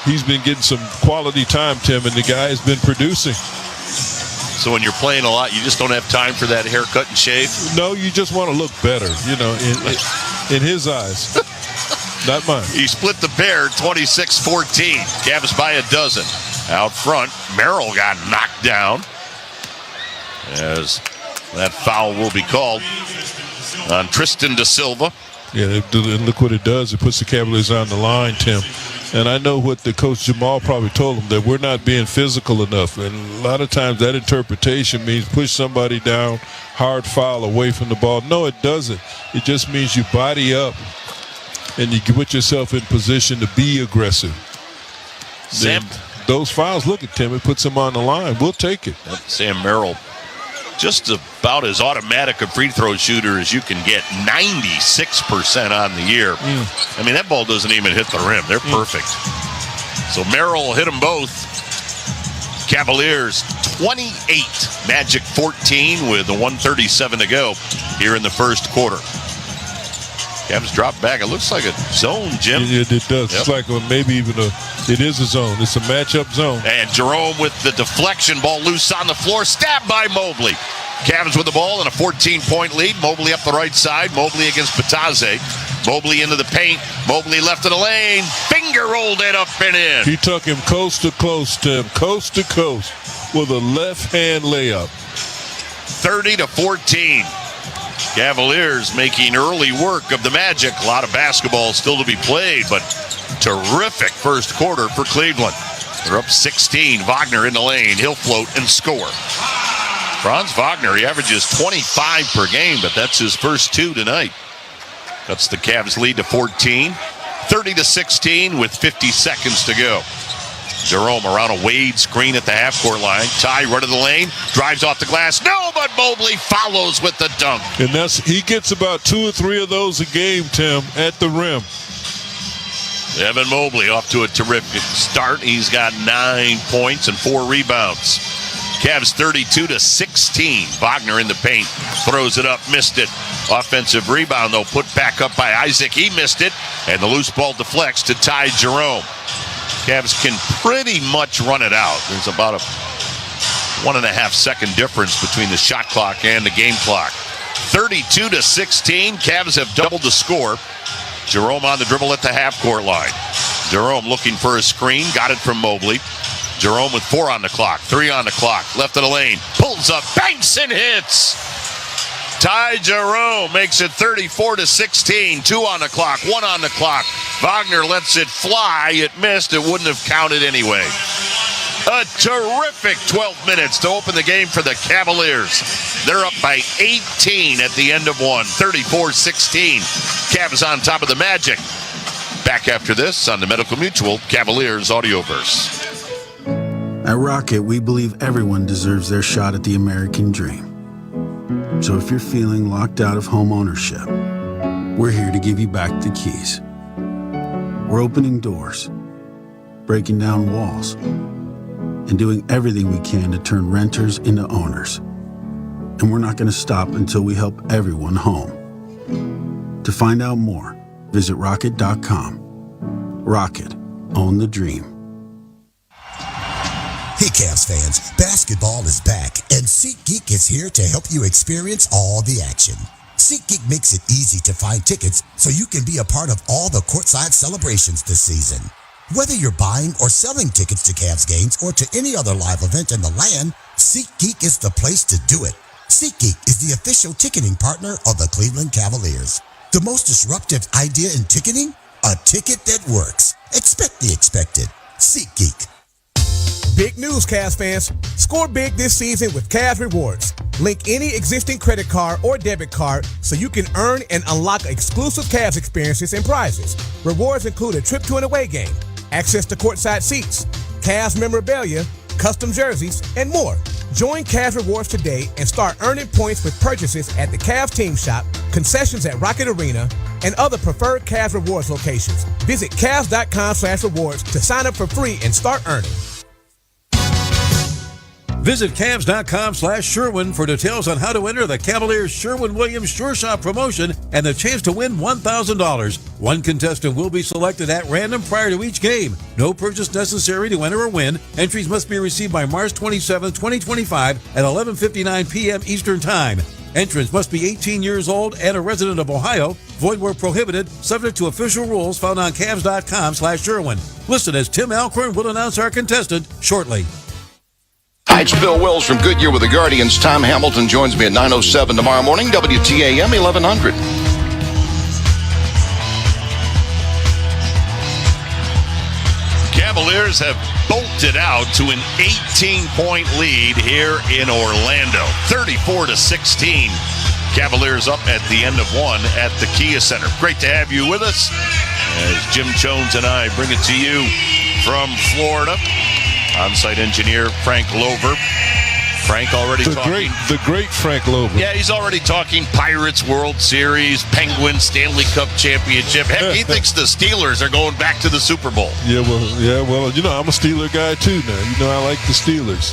he's been getting some quality time, Tim, and the guy has been producing. So when you're playing a lot, you just don't have time for that haircut and shave? No, you just want to look better, you know, in his eyes. Not mine. He split the pair, 26-14. Cavs by a dozen. Out front, Merrill got knocked down as that foul will be called on Tristan da Silva. Yeah, and look what it does. It puts the Cavaliers on the line, Tim. And I know what the coach Jamal probably told them, that we're not being physical enough. And a lot of times that interpretation means push somebody down, hard foul away from the ball. No, it doesn't. It just means you body up and you put yourself in position to be aggressive. Sam. Those fouls, look at Tim, it puts him on the line. We'll take it. Sam Merrill, just about as automatic a free throw shooter as you can get, 96% on the year. I mean, that ball doesn't even hit the rim. They're perfect. So Merrill hit them both. Cavaliers 28, Magic 14 with 1:37 to go here in the first quarter. Cavs drop back. It looks like a zone, Jim. It does. Yep. It's like maybe even it is a zone. It's a matchup zone. And Jerome with the deflection, ball loose on the floor, stabbed by Mobley. Cavs with the ball and a 14-point lead. Mobley up the right side. Mobley against Batadze. Mobley into the paint. Mobley left of the lane. Finger rolled it up and in. He took him coast to coast, Tim. Coast to coast with a left-hand layup. 30-14. Cavaliers making early work of the Magic. A lot of basketball still to be played, but terrific first quarter for Cleveland. They're up 16. Wagner in the lane. He'll float and score. Franz Wagner, he averages 25 per game, but that's his first 2 tonight. That's the Cavs lead to 14. 30-16 with 50 seconds to go. Jerome around a Wade screen at the half-court line. Ty right of the lane. Drives off the glass. No, but Mobley follows with the dunk. And he gets about 2 or 3 of those a game, Tim, at the rim. Evan Mobley off to a terrific start. He's got 9 points and 4 rebounds. Cavs 32-16. Wagner in the paint. Throws it up. Missed it. Offensive rebound, though, put back up by Isaac. He missed it. And the loose ball deflects to Ty Jerome. Cavs can pretty much run it out. There's about a 1.5 second difference between the shot clock and the game clock. 32-16. Cavs have doubled the score. Jerome on the dribble at the half-court line. Jerome looking for a screen. Got it from Mobley. Jerome with 4 on the clock. 3 on the clock. Left of the lane. Pulls up. Banks and hits. Ty Jerome makes it 34-16. 2 on the clock. 1 on the clock. Wagner lets it fly. It missed. It wouldn't have counted anyway. A terrific 12 minutes to open the game for the Cavaliers. They're up by 18 at the end of one. 34-16. Cavs on top of the Magic. Back after this on the Medical Mutual Cavaliers Audioverse. At Rocket, we believe everyone deserves their shot at the American dream. So if you're feeling locked out of home ownership, we're here to give you back the keys. We're opening doors, breaking down walls, and doing everything we can to turn renters into owners. And we're not going to stop until we help everyone home. To find out more, visit rocket.com. Rocket, own the dream. Hey Cavs fans, basketball is back, and SeatGeek is here to help you experience all the action. SeatGeek makes it easy to find tickets so you can be a part of all the courtside celebrations this season. Whether you're buying or selling tickets to Cavs games or to any other live event in the land, SeatGeek is the place to do it. SeatGeek is the official ticketing partner of the Cleveland Cavaliers. The most disruptive idea in ticketing? A ticket that works. Expect the expected. SeatGeek. Big news, Cavs fans. Score big this season with Cavs Rewards. Link any existing credit card or debit card so you can earn and unlock exclusive Cavs experiences and prizes. Rewards include a trip to an away game, access to courtside seats, Cavs memorabilia, custom jerseys, and more. Join Cavs Rewards today and start earning points with purchases at the Cavs Team Shop, concessions at Rocket Arena, and other preferred Cavs Rewards locations. Visit Cavs.com/rewards to sign up for free and start earning. Visit Cavs.com/Sherwin for details on how to enter the Cavaliers Sherwin-Williams Sure Shot promotion and the chance to win $1,000. One contestant will be selected at random prior to each game. No purchase necessary to enter or win. Entries must be received by March 27, 2025 at 11:59 p.m. Eastern Time. Entrants must be 18 years old and a resident of Ohio. Void where prohibited, subject to official rules found on Cavs.com/Sherwin. Listen as Tim Alcorn will announce our contestant shortly. Hi, it's Bill Wills from Goodyear with the Guardians. Tom Hamilton joins me at 9:07 tomorrow morning, WTAM 1100. Cavaliers have bolted out to an 18-point lead here in Orlando. 34-16. Cavaliers up at the end of one at the Kia Center. Great to have you with us as Jim Jones and I bring it to you from Florida. On-site engineer Frank Lover. Frank already talking. The great Frank Lover. Yeah, he's already talking Pirates World Series, Penguins Stanley Cup Championship. Heck, he thinks the Steelers are going back to the Super Bowl. Yeah, well, you know, I'm a Steeler guy too now. You know, I like the Steelers.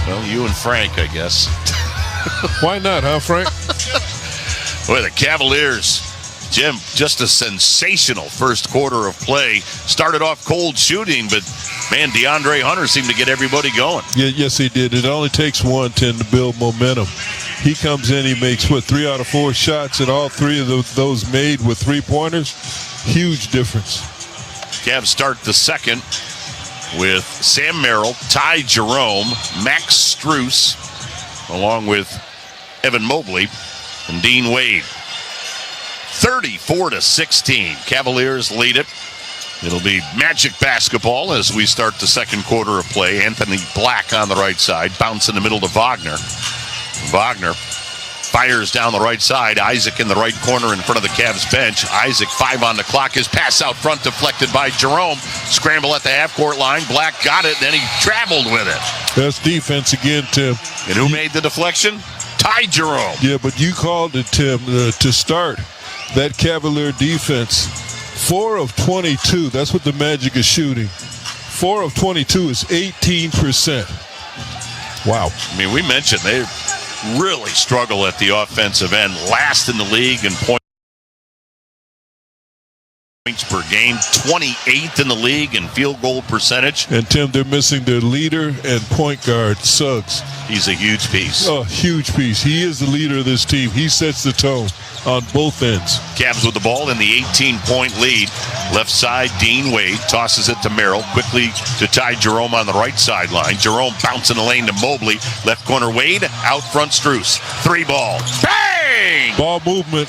Well, you and Frank, I guess. Why not, huh, Frank? Boy, the Cavaliers, Jim, just a sensational first quarter of play. Started off cold shooting, but man, DeAndre Hunter seemed to get everybody going. Yeah, yes, he did. It only takes one to build momentum. He comes in, he makes, 3 out of 4 shots, and all 3 of those made with 3-pointers. Huge difference. Cavs start the second with Sam Merrill, Ty Jerome, Max Strus, along with Evan Mobley and Dean Wade. 34-16. Cavaliers lead it. It'll be Magic basketball as we start the second quarter of play. Anthony Black on the right side. Bounce in the middle to Wagner. Wagner fires down the right side. Isaac in the right corner in front of the Cavs bench. Isaac 5 on the clock. His pass out front deflected by Jerome. Scramble at the half-court line. Black got it, then he traveled with it. That's defense again, Tim. And who made the deflection? Ty Jerome. Yeah, but you called it, Tim, to start. That Cavalier defense 4 of 22. That's what the Magic is shooting. 4 of 22 is 18%. Wow. I mean, we mentioned they really struggle at the offensive end. Last in the league in points per game, 28th in the league in field goal percentage. And Tim, they're missing their leader and point guard, Suggs. He's a huge piece. Oh, huge piece. He is the leader of this team. He sets the tone on both ends. Cavs with the ball in the 18-point lead. Left side, Dean Wade tosses it to Merrill. Quickly to Ty Jerome on the right sideline. Jerome bouncing the lane to Mobley. Left corner, Wade. Out front, Strus. 3-ball. Bang! Ball movement.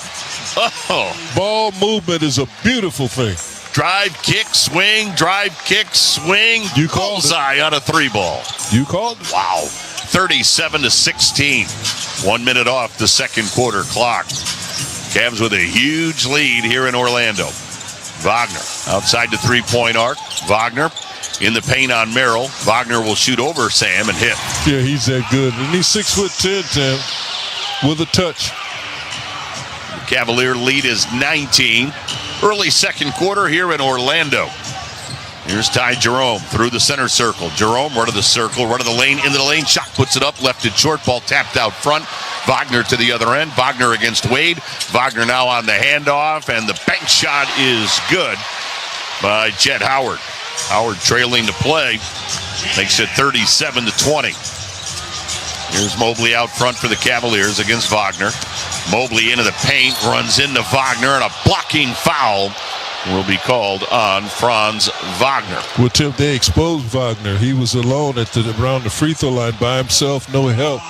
Oh. Ball movement is a beautiful thing. Drive, kick, swing. Drive, kick, swing. You called bullseye on a 3-ball. You called it. Wow. 37-16. 1 minute off the second quarter clock. Cavs with a huge lead here in Orlando. Wagner outside the 3-point arc. Wagner in the paint on Merrill. Wagner will shoot over Sam and hit. Yeah, he's that good. And he's 6'10", Tim, with a touch. The Cavalier lead is 19. Early second quarter here in Orlando. Here's Ty Jerome through the center circle. Jerome, run of the circle, run of the lane, into the lane. Shot puts it up, left it short, ball tapped out front. Wagner to the other end. Wagner against Wade. Wagner now on the handoff, and the bank shot is good by Chet Howard. Howard trailing to play. Makes it 37-20. Here's Mobley out front for the Cavaliers against Wagner. Mobley into the paint, runs into Wagner, and a blocking foul will be called on Franz Wagner. Well, Tim, they exposed Wagner. He was alone around the free throw line by himself, no help.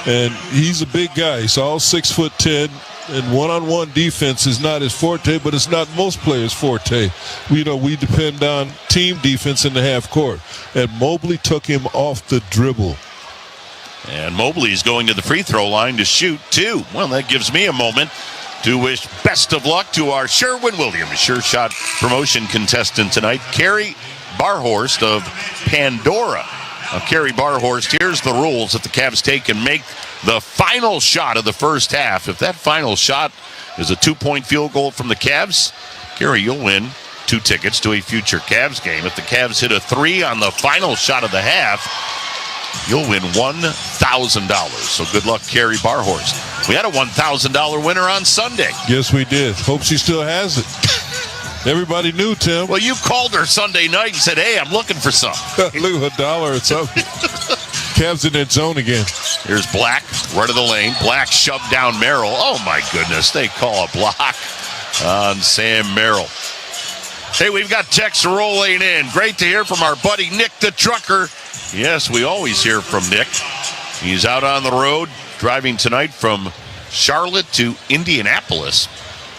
And he's a big guy. He's all 6'10", and one-on-one defense is not his forte, but it's not most players' forte. We depend on team defense in the half court. And Mobley took him off the dribble. And Mobley's going to the free throw line to shoot two. Well, that gives me a moment to wish best of luck to our Sherwin-Williams Sure Shot promotion contestant tonight, Carrie Barhorst of Pandora. Now, Carrie Barhorst, here's the rules. If the Cavs take and make the final shot of the first half, if that final shot is a 2-point field goal from the Cavs, Carrie, you'll win 2 tickets to a future Cavs game. If the Cavs hit a 3 on the final shot of the half, you'll win $1,000. So good luck, Carrie Barhorst. We had a $1,000 winner on Sunday. Yes, we did. Hope she still has it. Everybody knew, Tim. Well, you called her Sunday night and said, hey, I'm looking for some. Look, $1 or something. Cavs in that zone again. Here's Black, right of the lane. Black shoved down Merrill. Oh, my goodness. They call a block on Sam Merrill. Hey, we've got texts rolling in. Great to hear from our buddy Nick the Trucker. Yes, we always hear from Nick. He's out on the road driving tonight from Charlotte to Indianapolis.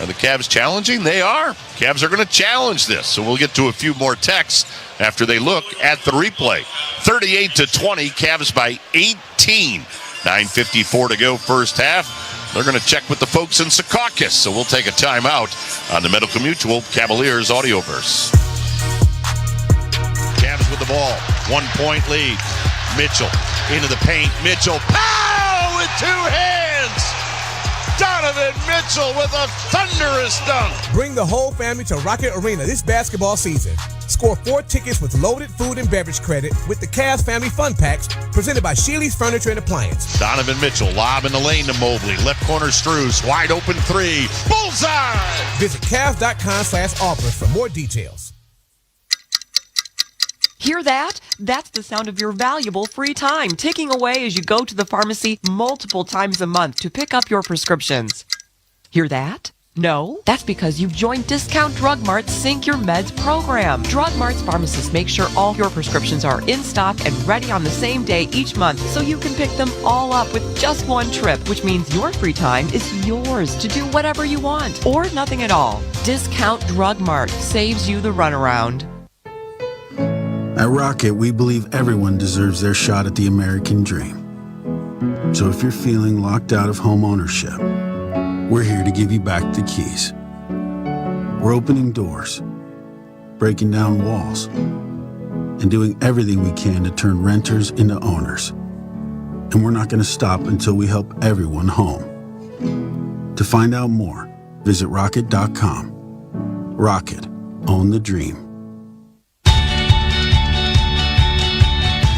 Are the Cavs challenging? They are. Cavs are going to challenge this. So we'll get to a few more texts after they look at the replay. 38-20, Cavs by 18. 9:54 to go first half. They're going to check with the folks in Secaucus. So we'll take a timeout on the Medical Mutual Cavaliers Audioverse. Cavs with the ball. 1-point lead. Mitchell into the paint. Mitchell, pow, with 2 hands. Donovan Mitchell with a thunderous dunk. Bring the whole family to Rocket Arena this basketball season. Score 4 tickets with loaded food and beverage credit with the Cavs Family Fun Packs presented by Sheely's Furniture and Appliance. Donovan Mitchell, lob in the lane to Mobley. Left corner, Strus, wide open 3. Bullseye! Visit Cavs.com/offers for more details. Hear that? That's the sound of your valuable free time ticking away as you go to the pharmacy multiple times a month to pick up your prescriptions. Hear that? No? That's because you've joined Discount Drug Mart's Sync Your Meds program. Drug Mart's pharmacists make sure all your prescriptions are in stock and ready on the same day each month so you can pick them all up with just one trip, which means your free time is yours to do whatever you want or nothing at all. Discount Drug Mart saves you the runaround. At Rocket, we believe everyone deserves their shot at the American dream. So if you're feeling locked out of home ownership, we're here to give you back the keys. We're opening doors, breaking down walls, and doing everything we can to turn renters into owners. And we're not going to stop until we help everyone home. To find out more, visit rocket.com. Rocket. Own the dream.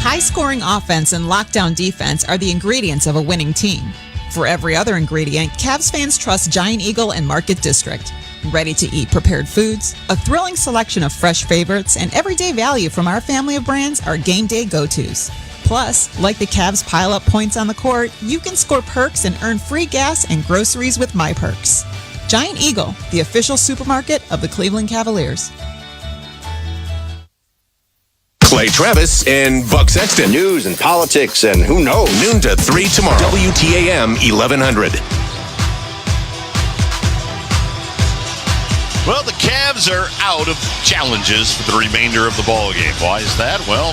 High-scoring offense and lockdown defense are the ingredients of a winning team. For every other ingredient, Cavs fans trust Giant Eagle and Market District. Ready-to-eat prepared foods, a thrilling selection of fresh favorites, and everyday value from our family of brands are game day go-tos. Plus, like the Cavs pile up points on the court, you can score perks and earn free gas and groceries with My Perks. Giant Eagle, the official supermarket of the Cleveland Cavaliers. Clay Travis and Buck Sexton. News and politics and who knows. Noon to 3 tomorrow. WTAM 1100. Well, the Cavs are out of challenges for the remainder of the ball game. Why is that? Well,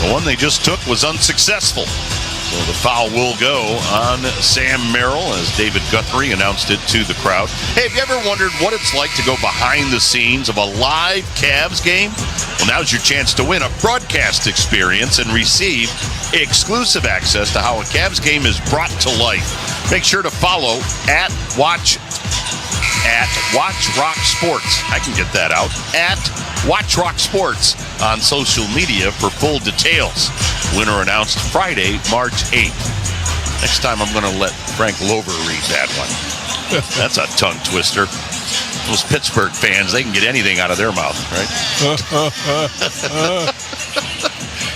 the one they just took was unsuccessful. So the foul will go on Sam Merrill, as David Guthrie announced it to the crowd. Hey, have you ever wondered what it's like to go behind the scenes of a live Cavs game? Well, now's your chance to win a broadcast experience and receive exclusive access to how a Cavs game is brought to life. Make sure to follow at Watch Rock Sports. I can get that out. At Watch Rock Sports on social media for full details. Winner announced Friday, March 8th. Next time I'm going to let Frank Lover read that one. That's a tongue twister. Those Pittsburgh fans, they can get anything out of their mouth, right?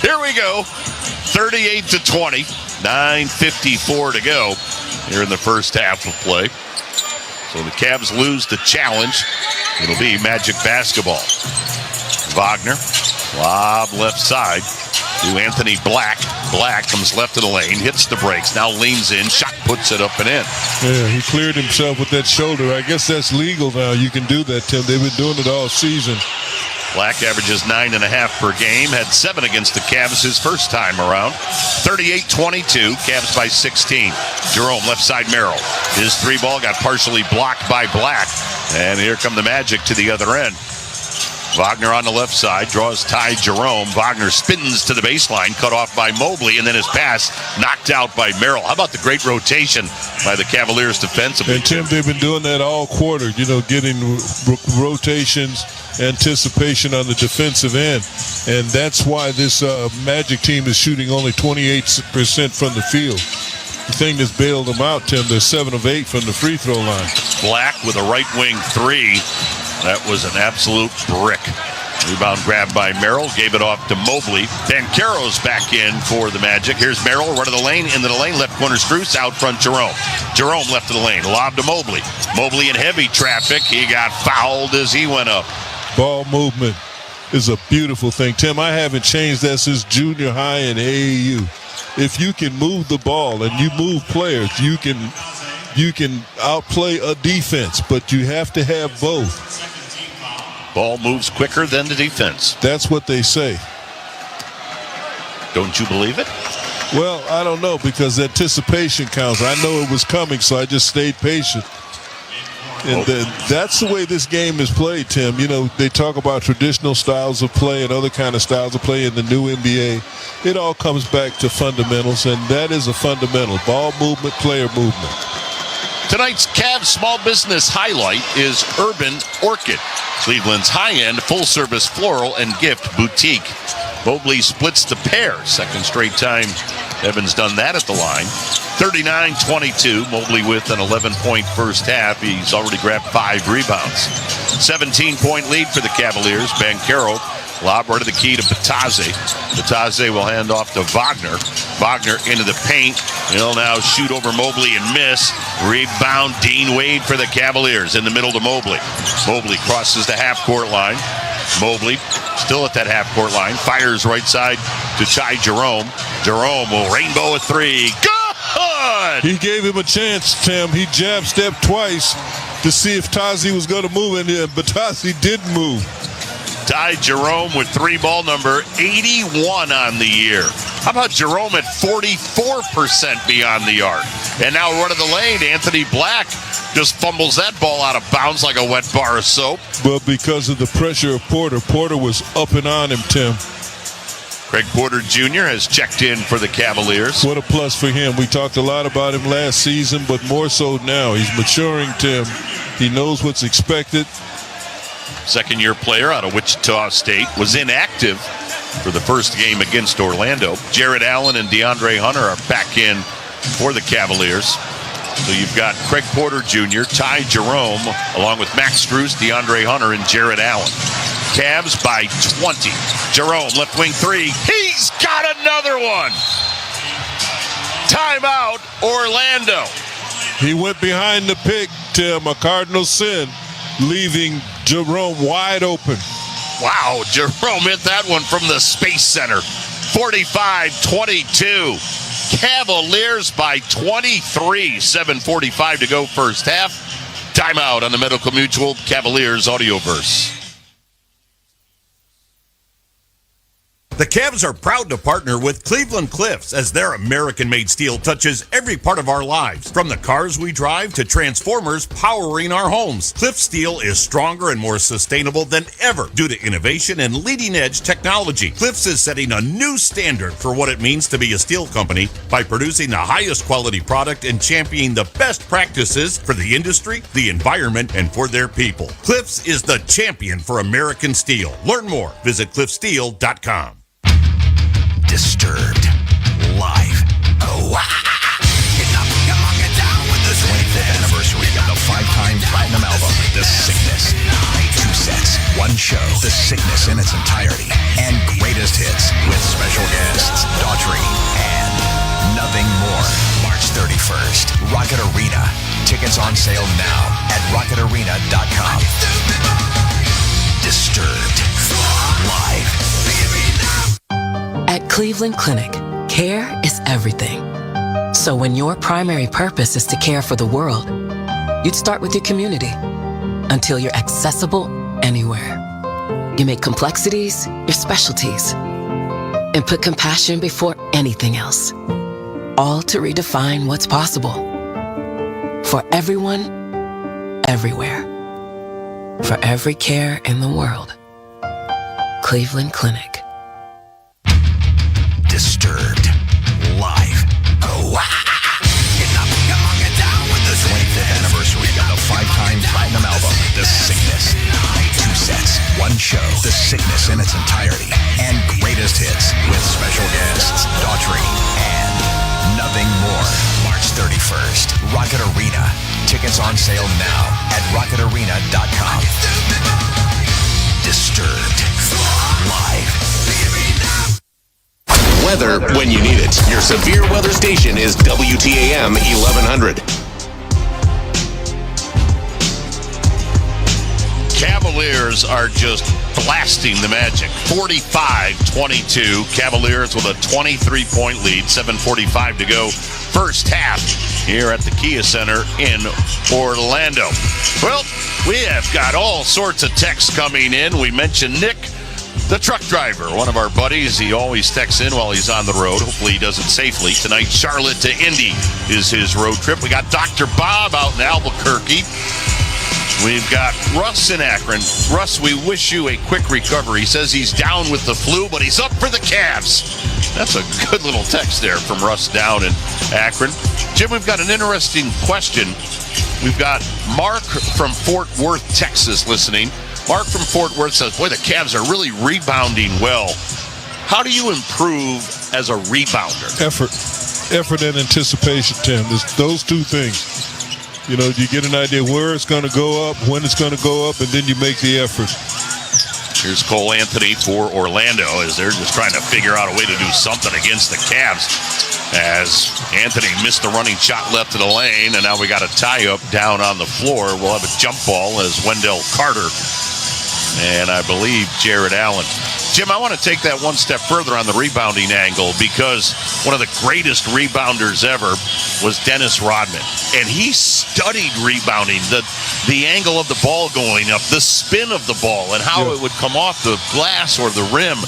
Here we go. 38-20. 9:54 to go here in the first half of play. So the Cavs lose the challenge. It'll be Magic basketball. Wagner, lob left side to Anthony Black. Black comes left of the lane, hits the brakes, now leans in, shot puts it up and in. Yeah, he cleared himself with that shoulder. I guess that's legal now. You can do that, Tim. They've been doing it all season. Black averages 9.5 per game, had 7 against the Cavs his first time around. 38-22, Cavs by 16. Jerome, left side Merrill. His three ball got partially blocked by Black. And here come the Magic to the other end. Wagner on the left side, draws Ty Jerome. Wagner spins to the baseline, cut off by Mobley, and then his pass knocked out by Merrill. How about the great rotation by the Cavaliers defensively? And Tim, they've been doing that all quarter, getting rotations, anticipation on the defensive end. And that's why this Magic team is shooting only 28% from the field. The thing that's bailed them out, Tim, they're 7 of 8 from the free throw line. Black with a right wing three. That was an absolute brick. Rebound grabbed by Merrill, gave it off to Mobley. Banchero's back in for the Magic. Here's Merrill, run of the lane, into the lane, left corner Strus, out front Jerome. Jerome left of the lane, lob to Mobley. Mobley in heavy traffic. He got fouled as he went up. Ball movement is a beautiful thing. Tim, I haven't changed that since junior high and AAU. If you can move the ball and you move players, you can outplay a defense, but you have to have both. Ball moves quicker than the defense. That's what they say. Don't you believe it? Well, I don't know, because anticipation counts. I know it was coming, so I just stayed patient. And that's the way this game is played, Tim. They talk about traditional styles of play and other kind of styles of play in the new NBA. It all comes back to fundamentals, and that is a fundamental. Ball movement, player movement. Tonight's Cavs small business highlight is Urban Orchid, Cleveland's high-end full-service floral and gift boutique. Mobley splits the pair. Second straight time Evan's done that at the line. 39-22. Mobley with an 11-point first half. He's already grabbed 5 rebounds. 17-point lead for the Cavaliers. Banchero lob right to the key to Batase. Batase will hand off to Wagner. Wagner into the paint. He'll now shoot over Mobley and miss. Rebound, Dean Wade for the Cavaliers in the middle to Mobley. Mobley crosses the half-court line. Mobley still at that half-court line. Fires right side to Ty Jerome. Jerome will rainbow a three. Good! He gave him a chance, Tim. He jab stepped twice to see if Tazi was going to move, and Batase did move. Ty Jerome with three-ball number 81 on the year. How about Jerome at 44% beyond the arc? And now run of the lane, Anthony Black just fumbles that ball out of bounds like a wet bar of soap. But because of the pressure of Porter, Porter was up and on him, Tim. Craig Porter Jr. has checked in for the Cavaliers. What a plus for him. We talked a lot about him last season, but more so now. He's maturing, Tim. He knows what's expected. second-year player out of Wichita State, was inactive for the first game against Orlando. Jared Allen and DeAndre Hunter are back in for the Cavaliers. So you've got Craig Porter Jr., Ty Jerome, along with Max Strus, DeAndre Hunter, and Jared Allen. Cavs by 20. Jerome, left wing three. He's got another one. Timeout, Orlando. He went behind the pick, Tim, a cardinal sin, leaving Jerome wide open. Wow, Jerome hit that one from the Space Center. 45-22. Cavaliers by 23. 7:45 to go first half. Timeout on the Medical Mutual Cavaliers Audioverse. The Cavs are proud to partner with Cleveland Cliffs as their American-made steel touches every part of our lives. From the cars we drive to transformers powering our homes, Cliff Steel is stronger and more sustainable than ever due to innovation and leading-edge technology. Cliffs is setting a new standard for what it means to be a steel company by producing the highest quality product and championing the best practices for the industry, the environment, and for their people. Cliffs is the champion for American steel. Learn more. Visit cliffsteel.com. Disturbed. Live. Oh, 25th anniversary of the 5-time platinum album, The Sickness. 2 sets, 1 show, The Sickness in its entirety, and greatest hits with special guests, Daughtry, and nothing more. March 31st, Rocket Arena. Tickets on sale now at rocketarena.com. Disturbed. Live. At Cleveland Clinic, care is everything. So when your primary purpose is to care for the world, you'd start with your community until you're accessible anywhere. You make complexities your specialties and put compassion before anything else, all to redefine what's possible for everyone, everywhere, for every care in the world. Cleveland Clinic. Disturbed. Live. Oh, 25th anniversary of the 5-time platinum album, The Sickness. 2 sets, 1 show, The Sickness in its entirety, and greatest hits with special guests, Daughtry, and nothing more. March 31st, Rocket Arena. Tickets on sale now at rocketarena.com. Disturbed. Live. Weather when you need it. Your severe weather station is WTAM 1100. Cavaliers are just blasting the Magic. 45-22. Cavaliers with a 23-point lead. 7:45 to go. First half here at the Kia Center in Orlando. Well, we have got all sorts of texts coming in. We mentioned Nick, the truck driver, one of our buddies. He always texts in while he's on the road. Hopefully he does it safely. Tonight, Charlotte to Indy is his road trip. We got Dr. Bob out in Albuquerque. We've got Russ in Akron. Russ, we wish you a quick recovery. He says he's down with the flu, but he's up for the Cavs. That's a good little text there from Russ down in Akron. Jim, we've got an interesting question. We've got Mark from Fort Worth, Texas, listening. Mark from Fort Worth says, boy, the Cavs are really rebounding well. How do you improve as a rebounder? Effort and anticipation, Tim. There's those 2 things. You know, you get an idea where it's going to go up, when it's going to go up, and then you make the effort. Here's Cole Anthony for Orlando as they're just trying to figure out a way to do something against the Cavs. As Anthony missed the running shot left of the lane, and now we got a tie-up down on the floor. We'll have a jump ball as Wendell Carter and I believe Jared Allen. Jim, I want to take that one step further on the rebounding angle because one of the greatest rebounders ever was Dennis Rodman. And he studied rebounding, the angle of the ball going up, the spin of the ball, and how it would come off the glass or the rim.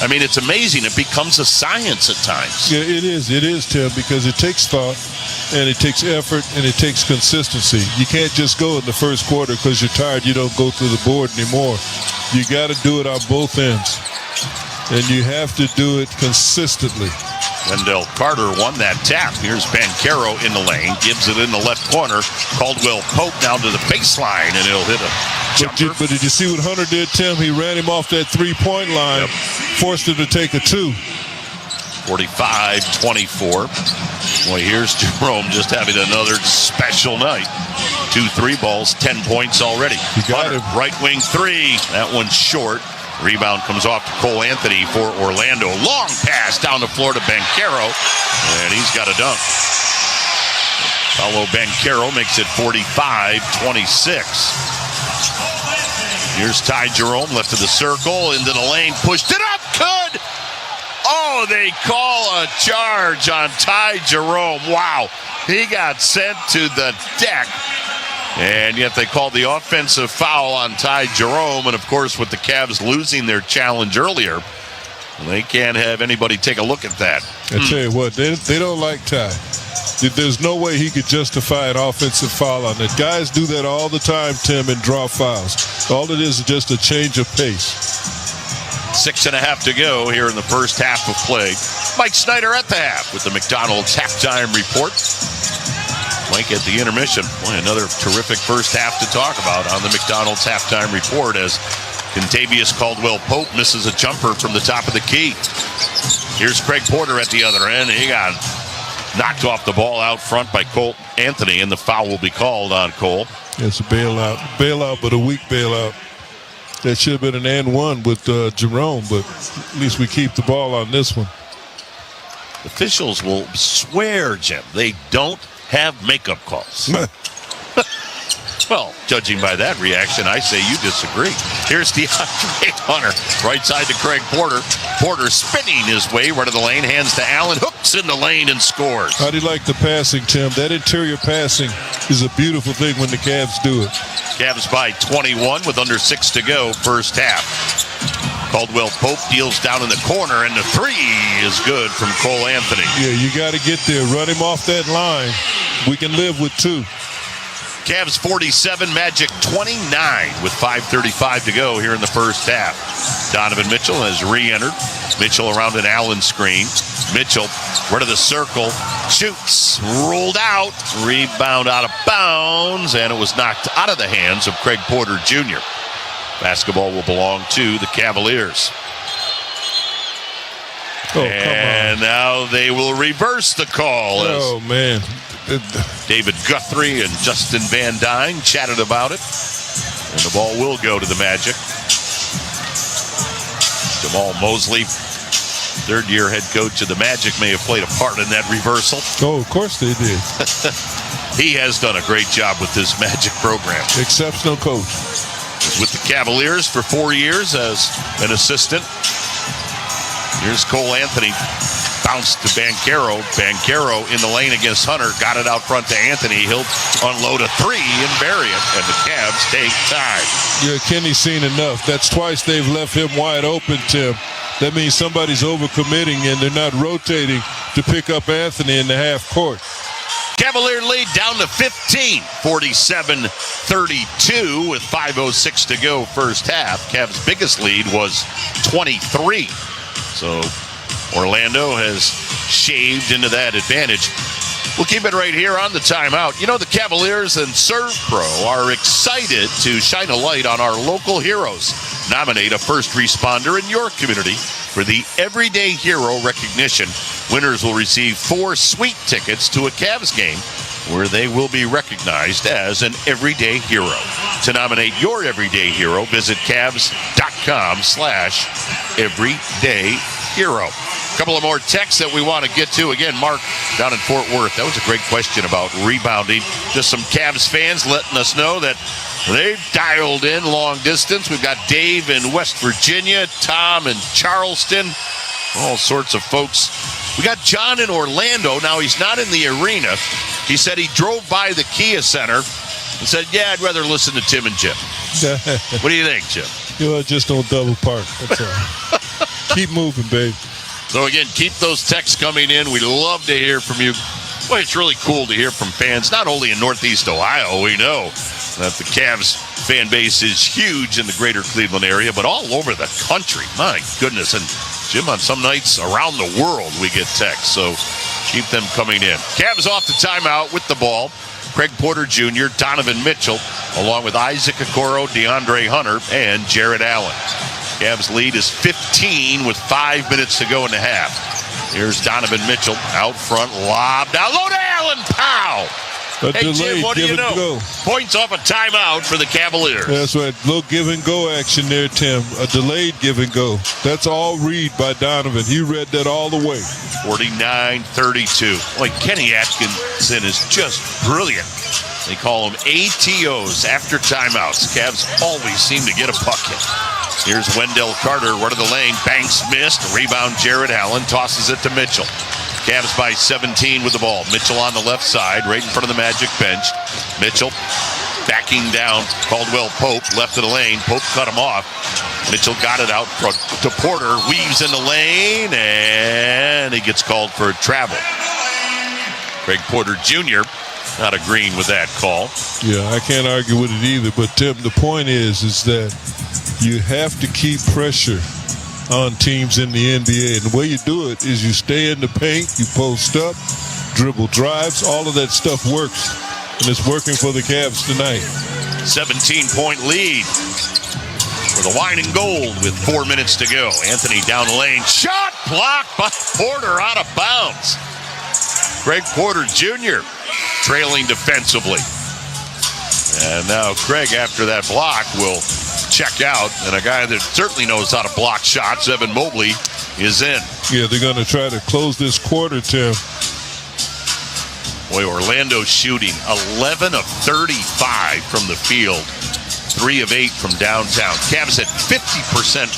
I mean, it's amazing. It becomes a science at times. Yeah, it is. It is, Tim, because it takes thought, and it takes effort, and it takes consistency. You can't just go in the first quarter because you're tired. You don't go to the board anymore. You got to do it on both ends, and you have to do it consistently. Wendell Carter won that tap. Here's Banchero in the lane. Gives it in the left corner. Caldwell Pope down to the baseline, and he'll hit a jumper. But did you see what Hunter did, Tim? He ran him off that three-point line, forced him to take a two. 45-24. Boy, here's Jerome just having another special night. 2 3 balls, 10 points already. You got it. Right wing three. That one's short. Rebound comes off to Cole Anthony for Orlando. Long pass down the floor to Banchero, and he's got a dunk. Paulo Banchero makes it 45-26. Here's Ty Jerome, left of the circle, into the lane, pushed it up, good! Oh, they call a charge on Ty Jerome. Wow, he got sent to the deck. And yet they called the offensive foul on Ty Jerome. And, of course, with the Cavs losing their challenge earlier, they can't have anybody take a look at that. I tell you what, they don't like Ty. There's no way he could justify an offensive foul on it. Guys do that all the time, Tim, and draw fouls. All it is just a change of pace. 6.5 to go here in the first half of play. Mike Snyder at the half with the McDonald's halftime report. Mike at the intermission. Boy, another terrific first half to talk about on the McDonald's halftime report as Contavious Caldwell-Pope misses a jumper from the top of the key. Here's Craig Porter at the other end. He got knocked off the ball out front by Cole Anthony, and the foul will be called on Cole. It's a bailout. Bailout, but a weak bailout. That should have been an and one with Jerome, but at least we keep the ball on this one. Officials will swear, Jim, they don't have makeup calls. Well, judging by that reaction, I say you disagree. Here's DeAndre Hunter, right side to Craig Porter. Porter spinning his way right of the lane, hands to Allen, hooks in the lane and scores. How do you like the passing, Tim? That interior passing is a beautiful thing when the Cavs do it. Cavs by 21 with under 6 to go, first half. Caldwell Pope deals down in the corner, and the three is good from Cole Anthony. Yeah, you got to get there. Run him off that line. We can live with 2. Cavs 47, Magic 29 with 5:35 to go here in the first half. Donovan Mitchell has re-entered. Mitchell around an Allen screen. Mitchell, right of the circle, shoots, ruled out, rebound out of bounds, and it was knocked out of the hands of Craig Porter Jr. Basketball will belong to the Cavaliers. Oh, and now they will reverse the call. Oh, man. David Guthrie and Justin Van Dyne chatted about it. And the ball will go to the Magic. Jamal Mosley, third-year head coach of the Magic, may have played a part in that reversal. Oh, of course they did. He has done a great job with this Magic program. Exceptional coach. Was with the Cavaliers for 4 years as an assistant. Here's Cole Anthony. Bounced to Banchero. Banchero in the lane against Hunter. Got it out front to Anthony. He'll unload a three and bury it. And the Cavs take time. Yeah, Kenny's seen enough. That's twice they've left him wide open, Tim. That means somebody's overcommitting and they're not rotating to pick up Anthony in the half court. Cavalier lead down to 15, 47-32 with 5:06 to go first half. Cavs' biggest lead was 23. So Orlando has shaved into that advantage. We'll keep it right here on the timeout. You know, the Cavaliers and ServPro are excited to shine a light on our local heroes. Nominate a first responder in your community for the Everyday Hero recognition. Winners will receive 4 sweet tickets to a Cavs game where they will be recognized as an everyday hero. To nominate your everyday hero, visit Cavs.com/everydayhero. A couple of more texts that we want to get to. Again, Mark down in Fort Worth. That was a great question about rebounding. Just some Cavs fans letting us know that they've dialed in long distance. We've got Dave in West Virginia, Tom in Charleston, all sorts of folks. We got John in Orlando. Now, he's not in the arena. He said he drove by the Kia Center and said, yeah, I'd rather listen to Tim and Jim. What do you think, Jim? You know, just don't double park. That's all. Keep moving, babe. So, again, keep those texts coming in. We'd love to hear from you. Well, it's really cool to hear from fans, not only in Northeast Ohio, we know, that the Cavs fan base is huge in the greater Cleveland area, but all over the country. My goodness. And Jim, on some nights around the world, we get texts, so keep them coming in. Cavs off the timeout with the ball. Craig Porter Jr., Donovan Mitchell, along with Isaac Okoro, DeAndre Hunter, and Jared Allen. Cavs lead is 15 with 5 minutes to go in the half. Here's Donovan Mitchell out front, lob down low to Allen. Pow! Hey, Jim, what do you know? Points off a timeout for the Cavaliers. That's right. Little give and go action there, Tim. A delayed give and go. That's all read by Donovan. He read that all the way. 49-32. Boy, Kenny Atkinson is just brilliant. They call them ATOs, after timeouts. Cavs always seem to get a puck hit. Here's Wendell Carter, run of the lane. Banks missed. Rebound, Jared Allen tosses it to Mitchell. Cavs by 17 with the ball. Mitchell on the left side, right in front of the Magic bench. Mitchell backing down. Caldwell Pope, left of the lane. Pope cut him off. Mitchell got it out to Porter. Weaves in the lane, and he gets called for travel. Craig Porter Jr. not agreeing with that call. Yeah, I can't argue with it either. But, Tim, the point is that you have to keep pressure on teams in the NBA. And the way you do it is you stay in the paint, you post up, dribble drives, all of that stuff works. And it's working for the Cavs tonight. 17-point lead for the wine and gold with 4 minutes to go. Anthony down the lane. Shot blocked by Porter, out of bounds. Craig Porter Jr. trailing defensively. And now Craig, after that block, will check out, and a guy that certainly knows how to block shots, Evan Mobley, is in. Yeah, they're going to try to close this quarter, Tim. Boy, Orlando shooting 11 of 35 from the field, 3 of 8 from downtown. Cavs at 50%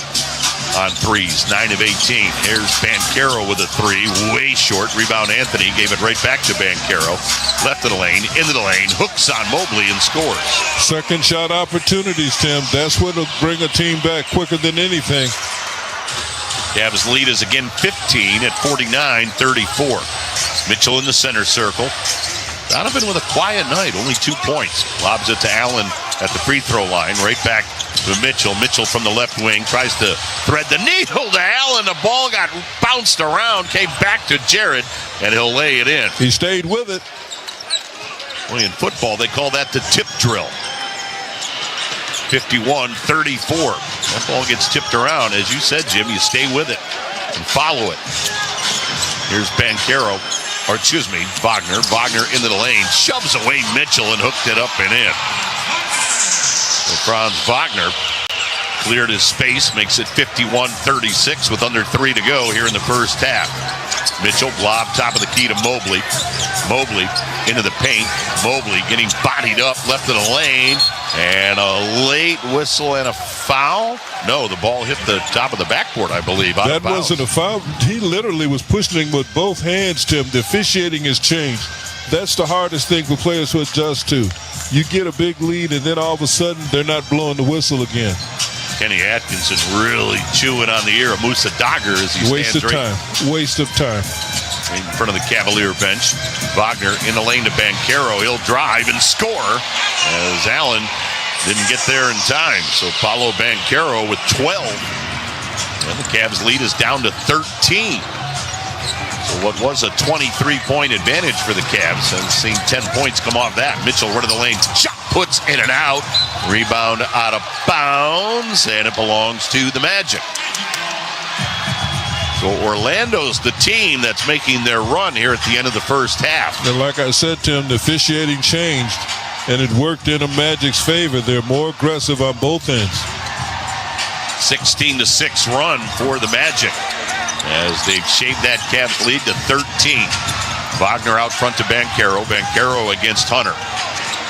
on threes, 9 of 18. Here's Banchero with a 3, way short. Rebound Anthony, gave it right back to Banchero. Left of the lane, into the lane, hooks on Mobley and scores. Second shot opportunities, Tim. That's what'll bring a team back quicker than anything. Cavs lead is again 15 at 49-34. Mitchell in the center circle. Donovan with a quiet night, only 2 points. Lobs it to Allen at the free throw line, right back to Mitchell. Mitchell from the left wing tries to thread the needle to Allen. The ball got bounced around, came back to Jared, and he'll lay it in. He stayed with it. Well, in football, they call that the tip drill. 51-34. That ball gets tipped around. As you said, Jim, you stay with it and follow it. Here's Banchero, or excuse me, Wagner. Wagner into the lane, shoves away Mitchell and hooked it up and in. So Franz Wagner cleared his space, makes it 51-36 with under 3 to go here in the first half. Mitchell, lob top of the key to Mobley. Mobley into the paint. Mobley getting bodied up, left of the lane. And a late whistle and a foul. No, the ball hit the top of the backboard, I believe. That wasn't a foul. He literally was pushing with both hands, Tim. The officiating has changed. That's the hardest thing for players to adjust to. You get a big lead, and then all of a sudden, they're not blowing the whistle again. Kenny Atkinson really chewing on the ear of Musa Dagger as he Waste stands of time. Waste of time. In front of the Cavalier bench. Wagner in the lane to Banchero. He'll drive and score as Allen didn't get there in time. So Paolo Banchero with 12. And the Cavs lead is down to 13. So what was a 23-point advantage for the Cavs has seen 10 points come off that. Mitchell run of the lane. Shot puts in and out. Rebound out of bounds. And it belongs to the Magic. So Orlando's the team that's making their run here at the end of the first half. And like I said, Tim, the officiating changed, and it worked in the Magic's favor. They're more aggressive on both ends. 16-6 run for the Magic as they've shaved that Cavs lead to 13. Wagner out front to Banchero. Banchero against Hunter.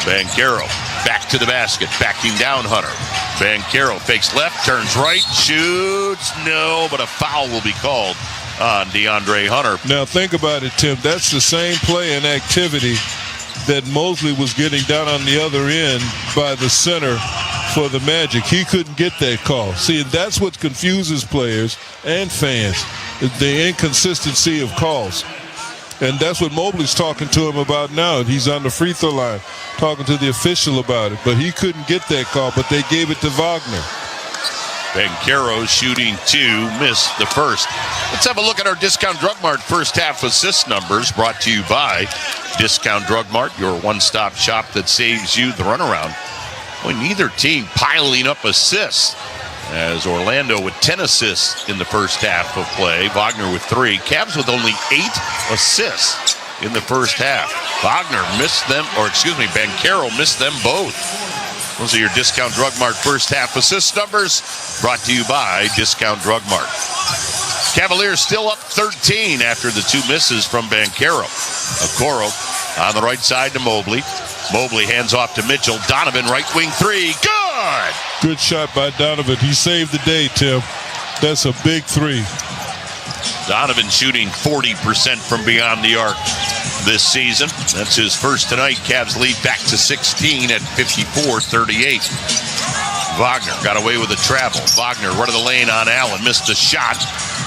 Banchero back to the basket, backing down Hunter. Banchero fakes left, turns right, shoots. No, but a foul will be called on DeAndre Hunter. Now think about it, Tim. That's the same play and activity that Mosley was getting down on the other end by the center for the Magic. He couldn't get that call. See, that's what confuses players and fans, the inconsistency of calls. And that's what Mobley's talking to him about now. He's on the free throw line talking to the official about it. But he couldn't get that call, but they gave it to Wagner. Banchero shooting 2, missed the first. Let's have a look at our Discount Drug Mart first half assist numbers, brought to you by Discount Drug Mart, your one-stop shop that saves you the runaround. Well, neither team piling up assists, as Orlando with 10 assists in the first half of play, Wagner with 3, Cavs with only 8 assists in the first half. Banchero missed them both. Those are your Discount Drug Mart first half assist numbers, brought to you by Discount Drug Mart. Cavaliers still up 13 after the 2 misses from Banchero. Okoro on the right side to Mobley. Mobley hands off to Mitchell. Donovan, right wing 3. Good! Good shot by Donovan. He saved the day, Tim. That's a big 3. Donovan shooting 40% from beyond the arc this season. That's his first tonight. Cavs lead back to 16 at 54-38. Wagner got away with a travel. Wagner, run of the lane on Allen. Missed the shot.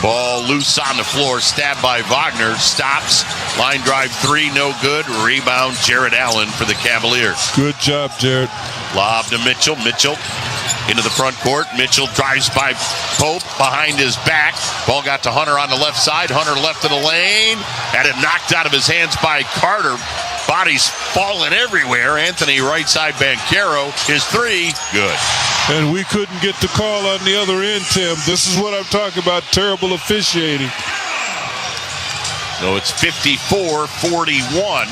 Ball loose on the floor. Stabbed by Wagner. Stops. Line drive 3, no good. Rebound, Jared Allen for the Cavaliers. Good job, Jared. Lob to Mitchell. Mitchell into the front court. Mitchell drives by Pope behind his back. Ball got to Hunter on the left side. Hunter left of the lane. Had it knocked out of his hands by Carter. Bodies falling everywhere. Anthony right side Banchero. His 3, good. And we couldn't get the call on the other end, Tim. This is what I'm talking about, terrible officiating. So it's 54-41.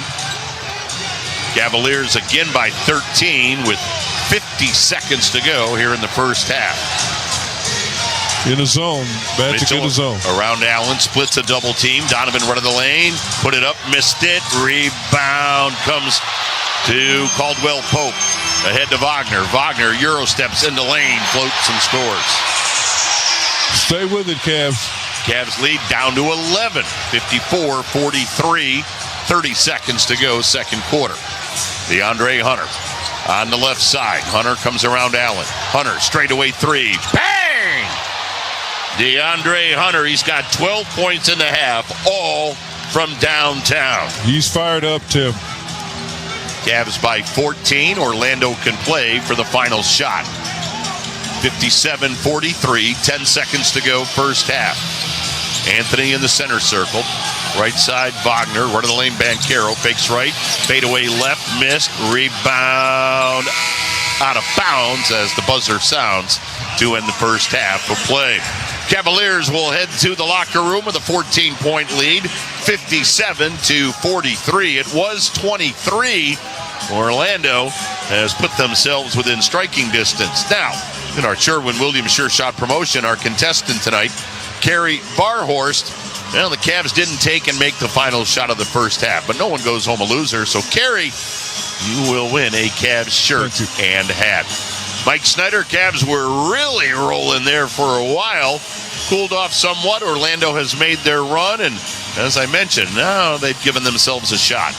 Cavaliers again by 13 with 50 seconds to go here in the first half. In the zone. Magic Mitchell in the zone. Around Allen, splits a double team. Donovan run of the lane, put it up, missed it. Rebound comes to Caldwell Pope. Ahead to Wagner. Wagner Euro steps into lane, floats and scores. Stay with it, Cavs. Cavs lead down to 11. 54-43. 30 seconds to go, second quarter. DeAndre Hunter on the left side. Hunter comes around Allen. Hunter straightaway 3. Bang! DeAndre Hunter, he's got 12 points in the half, all from downtown. He's fired up, Tim. Cavs by 14. Orlando can play for the final shot. 57-43, 10 seconds to go, first half. Anthony in the center circle. Right side, Wagner. Run of the lane, Banchero. Fakes right. Fade away left. Missed. Rebound. Out of bounds as the buzzer sounds to end the first half of play. Cavaliers will head to the locker room with a 14-point lead. 57-43. It was 23. Orlando has put themselves within striking distance. Now, in our Sherwin-Williams Sure Shot promotion, our contestant tonight, Kerry Barhorst. Well, the Cavs didn't take and make the final shot of the first half, but no one goes home a loser. So, Kerry, you will win a Cavs shirt and hat. Mike Snyder, Cavs were really rolling there for a while. Cooled off somewhat. Orlando has made their run, and as I mentioned, now they've given themselves a shot.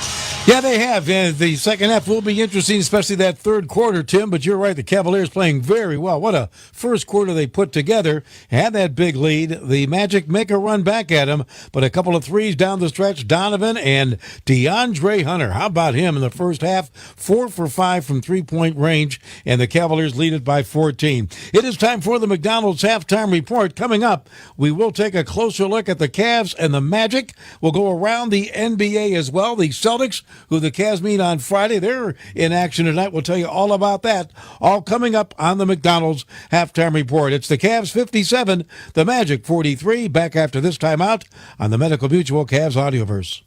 Yeah, they have. And the second half will be interesting, especially that third quarter, Tim. But you're right, the Cavaliers playing very well. What a first quarter they put together. Had that big lead. The Magic make a run back at them, but a couple of threes down the stretch. Donovan and DeAndre Hunter. How about him in the first half? 4 for 5 from three-point range, and the Cavaliers lead it by 14. It is time for the McDonald's halftime report. Coming up, we will take a closer look at the Cavs and the Magic. We'll go around the NBA as well. The Celtics, who the Cavs meet on Friday, they're in action tonight. We'll tell you all about that. All coming up on the McDonald's halftime report. It's the Cavs 57, the Magic 43. Back after this timeout on the Medical Mutual Cavs Audioverse.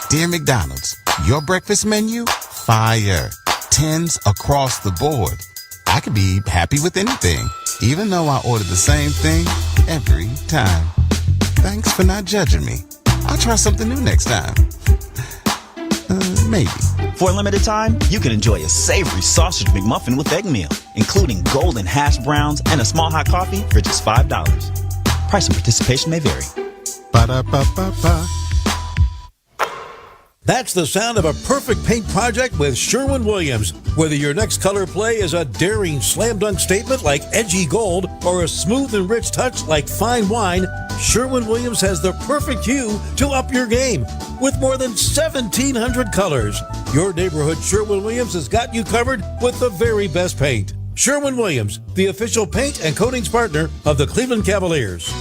Dear McDonald's, your breakfast menu? Fire. 10s across the board. I could be happy with anything, even though I ordered the same thing every time. Thanks for not judging me. I'll try something new next time. Maybe. For a limited time, you can enjoy a savory sausage McMuffin with egg meal, including golden hash browns and a small hot coffee for just $5. Price and participation may vary. Ba-da-ba-ba-ba. That's the sound of a perfect paint project with Sherwin-Williams. Whether your next color play is a daring slam dunk statement like edgy gold or a smooth and rich touch like fine wine, Sherwin-Williams has the perfect hue to up your game. With more than 1,700 colors, your neighborhood Sherwin-Williams has got you covered with the very best paint. Sherwin-Williams, the official paint and coatings partner of the Cleveland Cavaliers.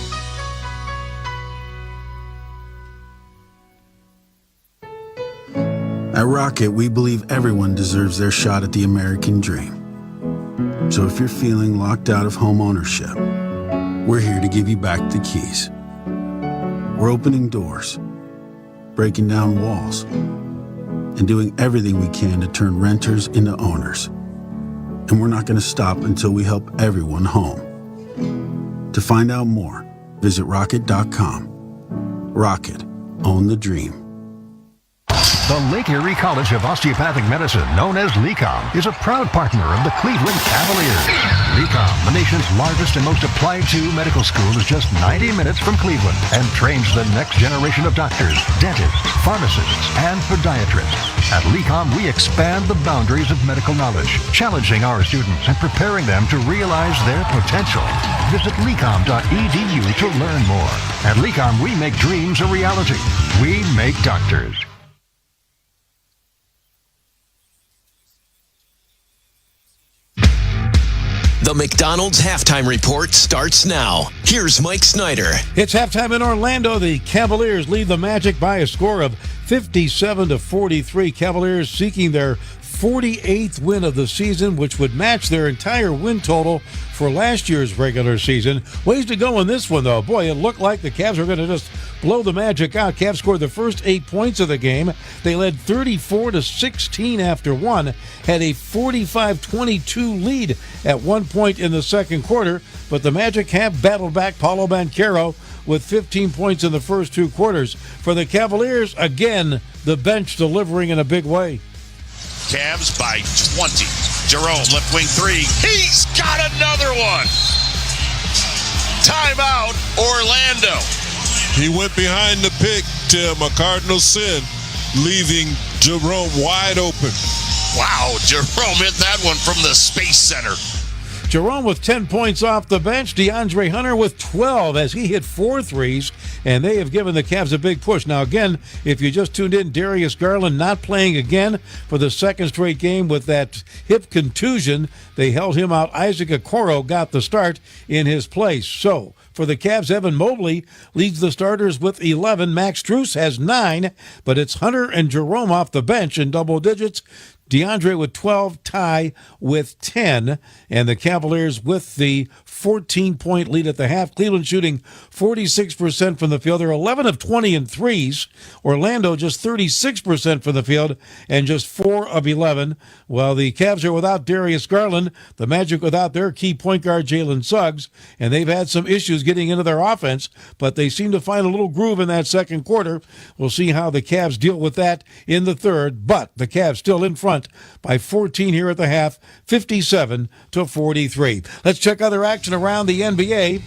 At Rocket, we believe everyone deserves their shot at the American dream. So if you're feeling locked out of home ownership, we're here to give you back the keys. We're opening doors, breaking down walls, and doing everything we can to turn renters into owners. And we're not going to stop until we help everyone home. To find out more, visit rocket.com. Rocket, own the dream. The Lake Erie College of Osteopathic Medicine, known as LECOM, is a proud partner of the Cleveland Cavaliers. LECOM, the nation's largest and most applied to medical school, is just 90 minutes from Cleveland and trains the next generation of doctors, dentists, pharmacists, and podiatrists. At LECOM, we expand the boundaries of medical knowledge, challenging our students and preparing them to realize their potential. Visit lecom.edu to learn more. At LECOM, we make dreams a reality. We make doctors. The McDonald's Halftime Report starts now. Here's Mike Snyder. It's halftime in Orlando. The Cavaliers lead the Magic by a score of 57-43. Cavaliers seeking their 48th win of the season, which would match their entire win total for last year's regular season. Ways to go in this one, though. Boy, it looked like the Cavs were going to just blow the Magic out. Cavs scored the first 8 points of the game. They led 34-16 after one, had a 45-22 lead at one point in the second quarter, but the Magic have battled back. Paolo Banchero with 15 points in the first 2 quarters. For the Cavaliers, again, the bench delivering in a big way. Cavs by 20. Jerome, left wing three. He's got another one. Timeout, Orlando. He went behind the pick, Tim, a cardinal sin, leaving Jerome wide open. Wow, Jerome hit that one from the Space Center. Jerome with 10 points off the bench. DeAndre Hunter with 12 as he hit 4 threes, and they have given the Cavs a big push. Now, again, if you just tuned in, Darius Garland not playing again for the second straight game with that hip contusion. They held him out. Isaac Okoro got the start in his place. So, for the Cavs, Evan Mobley leads the starters with 11. Max Strus has 9, but it's Hunter and Jerome off the bench in double digits. DeAndre with 12, Ty with 10, and the Cavaliers with the 14-point lead at the half. Cleveland shooting 46% from the field. They're 11 of 20 in threes. Orlando just 36% from the field and just 4 of 11. While the Cavs are without Darius Garland, the Magic without their key point guard Jalen Suggs, and they've had some issues getting into their offense, but they seem to find a little groove in that second quarter. We'll see how the Cavs deal with that in the third, but the Cavs still in front by 14 here at the half, 57-43. Let's check other action around the NBA.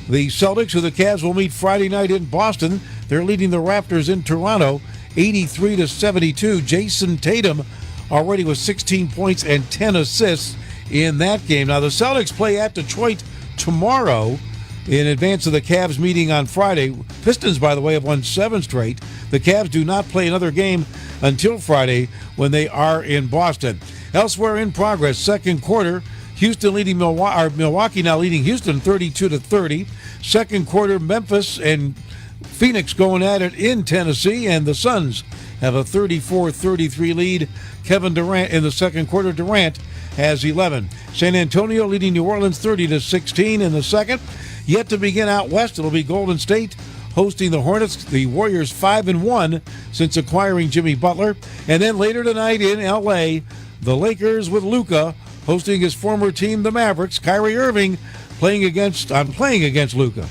The Celtics, who the Cavs will meet Friday night in Boston, they're leading the Raptors in Toronto 83-72. Jason Tatum already with 16 points and 10 assists in that game. Now the Celtics play at Detroit tomorrow in advance of the Cavs meeting on Friday. Pistons, by the way, have won 7 straight. The Cavs do not play another game until Friday when they are in Boston. Elsewhere in progress, second quarter, Houston leading Milwaukee now leading Houston 32-30. Second quarter, Memphis and Phoenix going at it in Tennessee, and the Suns have a 34-33 lead. Kevin Durant in the second quarter. Durant has 11. San Antonio leading New Orleans 30-16 in the second. Yet to begin out west, it'll be Golden State hosting the Hornets. The Warriors 5-1 since acquiring Jimmy Butler. And then later tonight in L.A., the Lakers with Luka hosting his former team, the Mavericks. Kyrie Irving playing against Luka.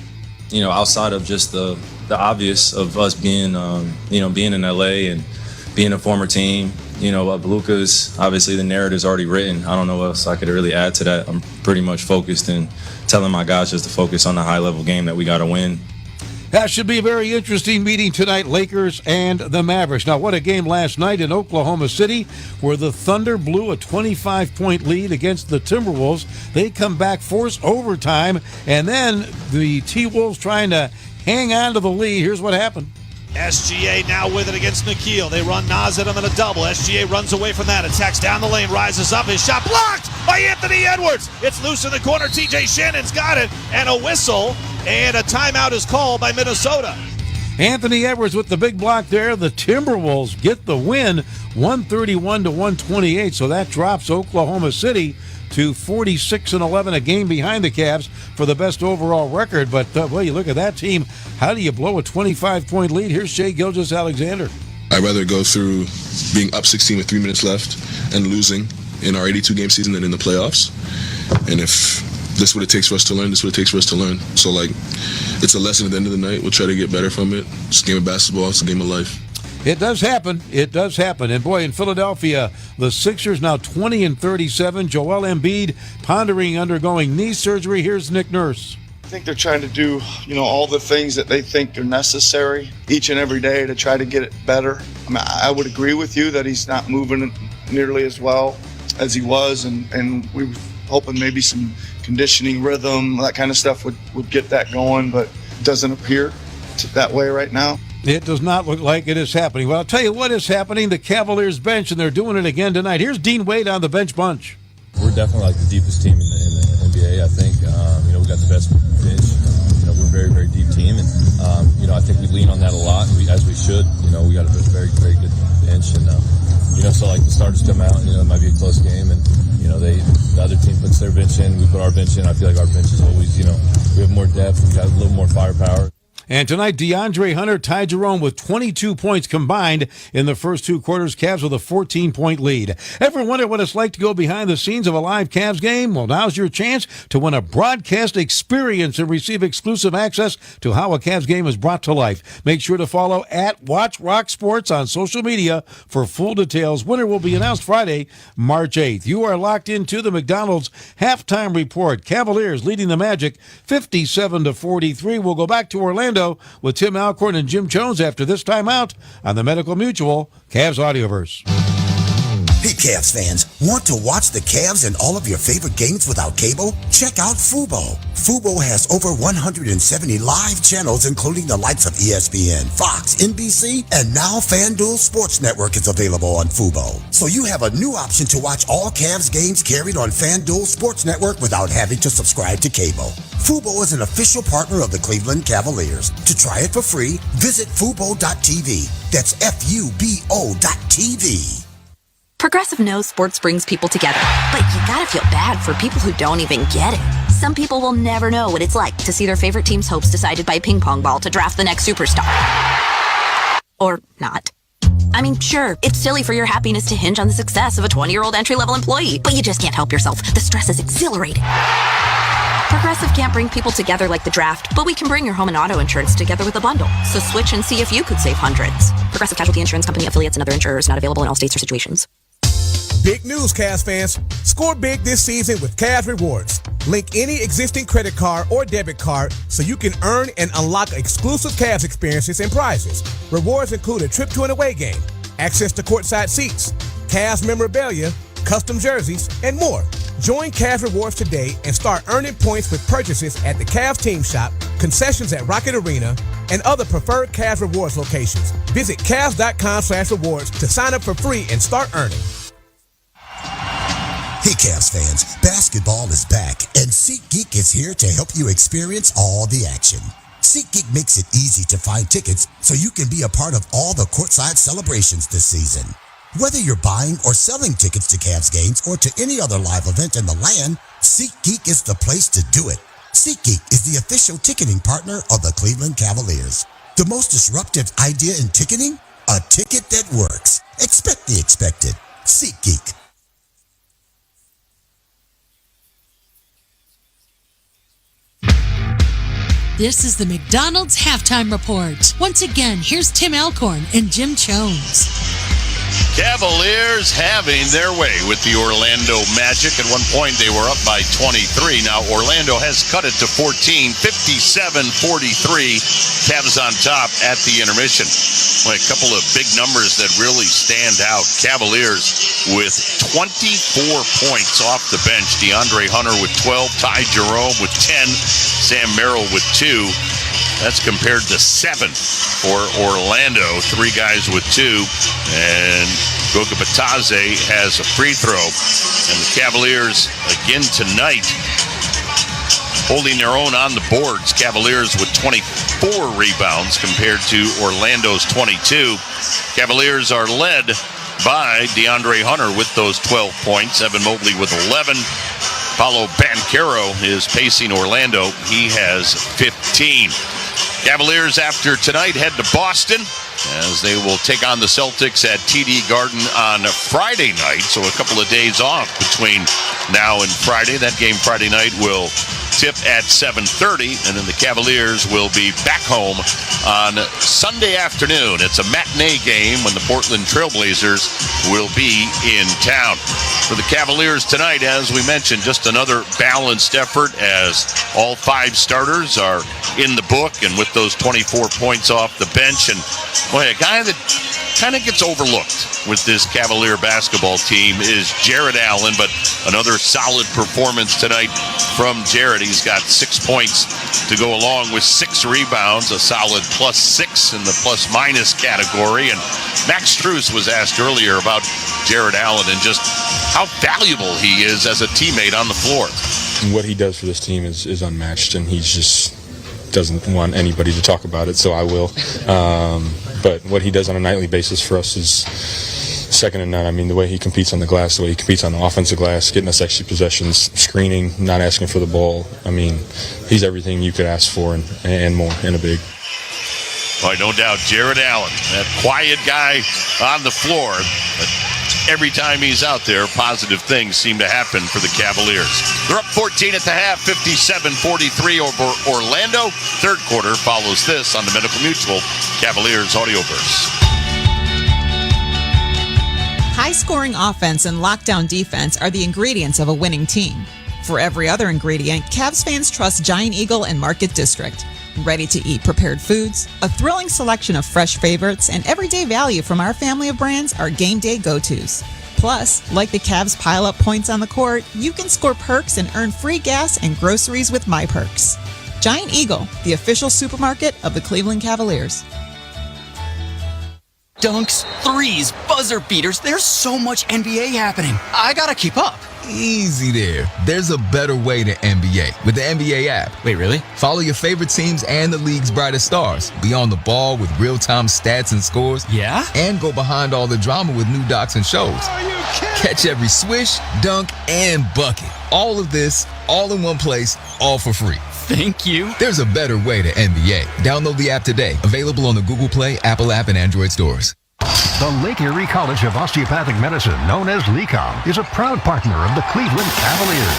You know, outside of just the obvious of us being, being in LA and being a former team, of Luka's, obviously the narrative's already written. I don't know what else I could really add to that. I'm pretty much focused and telling my guys just to focus on the high-level game that we got to win. That should be a very interesting meeting tonight, Lakers and the Mavericks. Now, what a game last night in Oklahoma City where the Thunder blew a 25-point lead against the Timberwolves. They come back, force overtime, and then the T-Wolves trying to hang on to the lead. Here's what happened. SGA now with it against Nikhil. They run Nas at him in a double. SGA runs away from that. Attacks down the lane. Rises up. His shot blocked by Anthony Edwards. It's loose in the corner. TJ Shannon's got it. And a whistle. And a timeout is called by Minnesota. Anthony Edwards with the big block there. The Timberwolves get the win, 131-128. So that drops Oklahoma City to 46-11, a game behind the Cavs for the best overall record. But, well, you look at that team. How do you blow a 25-point lead? Here's Shai Gilgeous-Alexander. I'd rather go through being up 16 with 3 minutes left and losing in our 82-game season than in the playoffs. And if this is what it takes for us to learn, this is what it takes for us to learn. So, it's a lesson at the end of the night. We'll try to get better from it. It's a game of basketball. It's a game of life. It does happen. It does happen. And, boy, in Philadelphia, the Sixers now 20-37. Joel Embiid pondering undergoing knee surgery. Here's Nick Nurse. I think they're trying to do, all the things that they think are necessary each and every day to try to get it better. I mean, I would agree with you that he's not moving nearly as well as he was, and we were hoping maybe some conditioning, rhythm, that kind of stuff would get that going, but it doesn't appear that way right now. It does not look like it is happening. Well, I'll tell you what is happening. The Cavaliers bench, and they're doing it again tonight. Here's Dean Wade on the bench bunch. We're definitely the deepest team in the NBA, I think. We got the best bench. We're a very, very deep team, and I think we lean on that a lot, as we should. We got a very, very good bench, and so the starters come out, and it might be a close game, and the other team puts their bench in, we put our bench in. I feel like our bench is always, we have more depth, we got a little more firepower. And tonight, DeAndre Hunter, Ty Jerome with 22 points combined in the first 2 quarters. Cavs with a 14-point lead. Ever wonder what it's like to go behind the scenes of a live Cavs game? Well, now's your chance to win a broadcast experience and receive exclusive access to how a Cavs game is brought to life. Make sure to follow @WatchRockSports on social media for full details. Winner will be announced Friday, March 8th. You are locked into the McDonald's halftime report. Cavaliers leading the Magic 57-43. We'll go back to Orlando with Tim Alcorn and Jim Jones after this timeout on the Medical Mutual Cavs Audioverse. Hey, Cavs fans, want to watch the Cavs and all of your favorite games without cable? Check out Fubo. Fubo has over 170 live channels, including the likes of ESPN, Fox, NBC, and now FanDuel Sports Network is available on Fubo. So you have a new option to watch all Cavs games carried on FanDuel Sports Network without having to subscribe to cable. Fubo is an official partner of the Cleveland Cavaliers. To try it for free, visit Fubo.tv. That's FUBO.tv. Progressive knows sports brings people together, but you gotta feel bad for people who don't even get it. Some people will never know what it's like to see their favorite team's hopes decided by a ping pong ball to draft the next superstar. Or not. I mean, sure, it's silly for your happiness to hinge on the success of a 20-year-old entry-level employee, but you just can't help yourself. The stress is exhilarating. Progressive can't bring people together like the draft, but we can bring your home and auto insurance together with a bundle. So switch and see if you could save hundreds. Progressive Casualty Insurance Company, affiliates, and other insurers not available in all states or situations. Big news, Cavs fans. Score big this season with Cavs Rewards. Link any existing credit card or debit card so you can earn and unlock exclusive Cavs experiences and prizes. Rewards include a trip to an away game, access to courtside seats, Cavs memorabilia, custom jerseys, and more. Join Cavs Rewards today and start earning points with purchases at the Cavs Team Shop, concessions at Rocket Arena, and other preferred Cavs Rewards locations. Visit Cavs.com/rewards to sign up for free and start earning. Hey, Cavs fans, basketball is back, and SeatGeek is here to help you experience all the action. SeatGeek makes it easy to find tickets so you can be a part of all the courtside celebrations this season. Whether you're buying or selling tickets to Cavs games or to any other live event in the land, SeatGeek is the place to do it. SeatGeek is the official ticketing partner of the Cleveland Cavaliers. The most disruptive idea in ticketing? A ticket that works. Expect the expected. SeatGeek. This is the McDonald's Halftime Report. Once again, here's Tim Alcorn and Jim Jones. Cavaliers having their way with the Orlando Magic. At one point, they were up by 23. Now, Orlando has cut it to 14, 57-43. Cavs on top at the intermission. Well, a couple of big numbers that really stand out. Cavaliers with 24 points off the bench. DeAndre Hunter with 12, Ty Jerome with 10, Sam Merrill with 2. That's compared to 7 for Orlando. 3 guys with 2. And Goga Batadze has a free throw. And the Cavaliers, again tonight, holding their own on the boards. Cavaliers with 24 rebounds compared to Orlando's 22. Cavaliers are led by DeAndre Hunter with those 12 points. Evan Mobley with 11. Paolo Banchero is pacing Orlando. He has 15. Cavaliers, after tonight, head to Boston as they will take on the Celtics at TD Garden on Friday night. So a couple of days off between now and Friday. That game Friday night will tip at 7:30, and then the Cavaliers will be back home on Sunday afternoon. It's a matinee game when the Portland Trailblazers will be in town. For the Cavaliers tonight, as we mentioned, just another balanced effort as all 5 starters are in the book and with those 24 points off the bench. And boy, a guy that kind of gets overlooked with this Cavalier basketball team is Jared Allen, but another solid performance tonight from Jared. He's got 6 points to go along with 6 rebounds, a solid +6 in the plus-minus category. And Max Strus was asked earlier about Jared Allen and just how valuable he is as a teammate on the floor. What he does for this team is unmatched, and he just doesn't want anybody to talk about it, so I will. But what he does on a nightly basis for us is second to none. I mean, the way he competes on the glass, the way he competes on the offensive glass, getting us extra possessions, screening, not asking for the ball. I mean, he's everything you could ask for and more in a big. Boy, no doubt, Jared Allen, that quiet guy on the floor. But every time he's out there, positive things seem to happen for the Cavaliers. They're up 14 at the half, 57-43 over Orlando. Third quarter follows this on the Medical Mutual Cavaliers Audio Burst. High-scoring offense and lockdown defense are the ingredients of a winning team. For every other ingredient, Cavs fans trust Giant Eagle and Market District. Ready-to-eat prepared foods, a thrilling selection of fresh favorites, and everyday value from our family of brands are game day go-tos. Plus, like the Cavs pile up points on the court, you can score perks and earn free gas and groceries with My Perks. Giant Eagle, the official supermarket of the Cleveland Cavaliers. Dunks, threes, buzzer beaters. There's so much NBA happening. I gotta keep up. Easy there. There's a better way to NBA with the NBA app. Wait, really? Follow your favorite teams and the league's brightest stars. Be on the ball with real-time stats and scores. Yeah? And go behind all the drama with new docs and shows. Are you kidding? Catch every swish, dunk, and bucket. All of this, all in one place, all for free. Thank you. There's a better way to NBA. Download the app today. Available on the Google Play, Apple app, and Android stores. The Lake Erie College of Osteopathic Medicine, known as LECOM, is a proud partner of the Cleveland Cavaliers.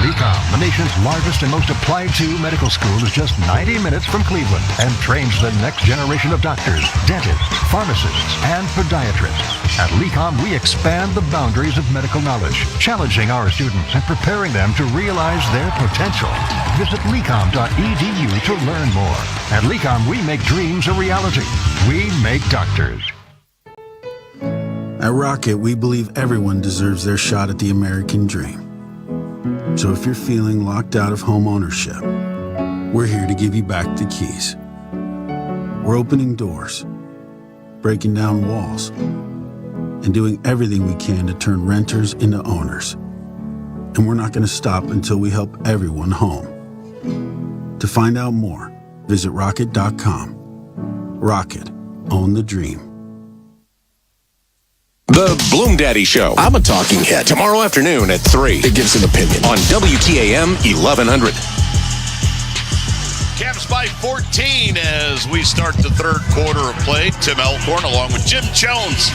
LECOM, the nation's largest and most applied-to medical school, is just 90 minutes from Cleveland and trains the next generation of doctors, dentists, pharmacists, and podiatrists. At LECOM, we expand the boundaries of medical knowledge, challenging our students and preparing them to realize their potential. Visit lecom.edu to learn more. At LECOM, we make dreams a reality. We make doctors. At Rocket, we believe everyone deserves their shot at the American dream. So if you're feeling locked out of home ownership, we're here to give you back the keys. We're opening doors, breaking down walls, and doing everything we can to turn renters into owners. And we're not going to stop until we help everyone home. To find out more, visit rocket.com. Rocket, own the dream. The Bloom Daddy Show. I'm a talking head. Tomorrow afternoon at 3. It gives an opinion. On WTAM 1100. Cavs by 14 as we start the third quarter of play. Tim Elkhorn along with Jim Jones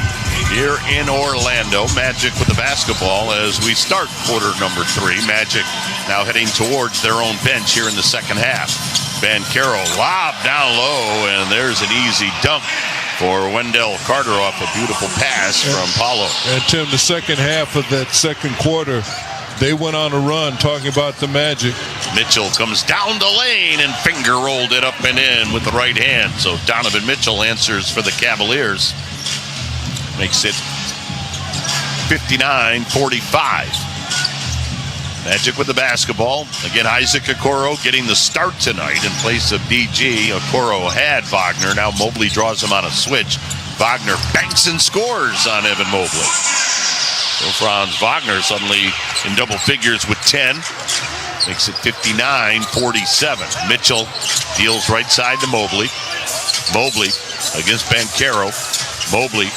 here in Orlando. Magic with the basketball as we start quarter number 3. Magic now heading towards their own bench here in the second half. Banchero lob down low, and there's an easy dunk for Wendell Carter off a beautiful pass from Paulo. And Tim, the second half of that second quarter, they went on a run, talking about the Magic. Mitchell comes down the lane and finger rolled it up and in with the right hand. So Donovan Mitchell answers for the Cavaliers. Makes it 59-45. Magic with the basketball. Again, Isaac Okoro getting the start tonight in place of DG. Okoro had Wagner. Now Mobley draws him on a switch. Wagner banks and scores on Evan Mobley. So Franz Wagner suddenly in double figures with 10. Makes it 59-47. Mitchell deals right side to Mobley. Mobley against Banchero. Mobley.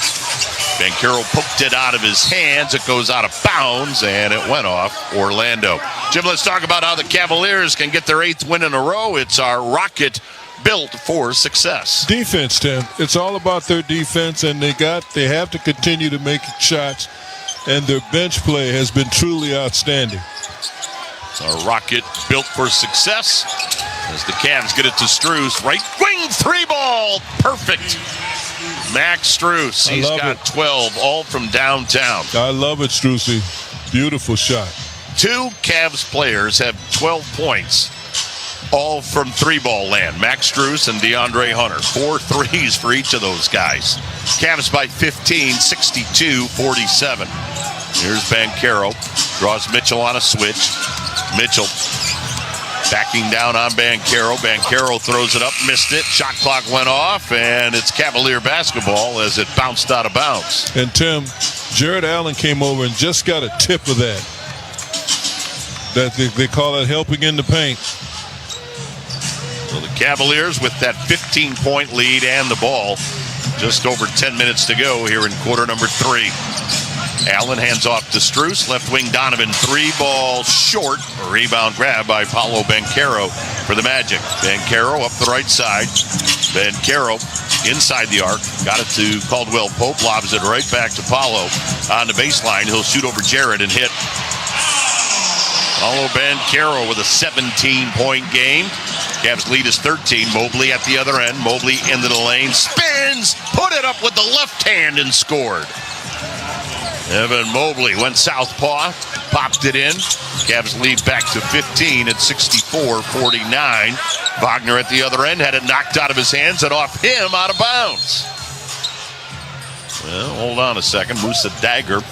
Banchero poked it out of his hands. It goes out of bounds, and it went off Orlando. Jim, let's talk about how the Cavaliers can get their 8th win in a row. It's our rocket built for success. Defense, Tim. It's all about their defense, and they have to continue to make shots, and their bench play has been truly outstanding. It's our rocket built for success as the Cavs get it to Strus. Right wing 3-ball. Perfect. Max Strus, he's got 12, all from downtown. I love it, Strusy. Beautiful shot. 2 Cavs players have 12 points, all from 3-ball land. Max Strus and DeAndre Hunter. 4 threes for each of those guys. Cavs by 15, 62-47. Here's Banchero. Draws Mitchell on a switch. Mitchell backing down on Banchero. Banchero throws it up, missed it. Shot clock went off, and it's Cavalier basketball as it bounced out of bounds. And Tim, Jared Allen came over and just got a tip of that. They call it helping in the paint. So the Cavaliers with that 15-point lead and the ball. Just over 10 minutes to go here in quarter number 3. Allen hands off to Strus. Left wing Donovan. 3-ball short. A rebound grab by Paolo Banchero for the Magic. Banchero up the right side. Banchero inside the arc. Got it to Caldwell Pope. Lobs it right back to Paolo on the baseline. He'll shoot over Jarrett and hit. Paolo Banchero with a 17-point game. Cavs lead is 13. Mobley at the other end. Mobley into the lane. Spins. Put it up with the left hand and scored. Evan Mobley went southpaw, popped it in. Cavs lead back to 15 at 64-49. Wagner at the other end had it knocked out of his hands and off him out of bounds. Well, hold on a second. Musa Dagger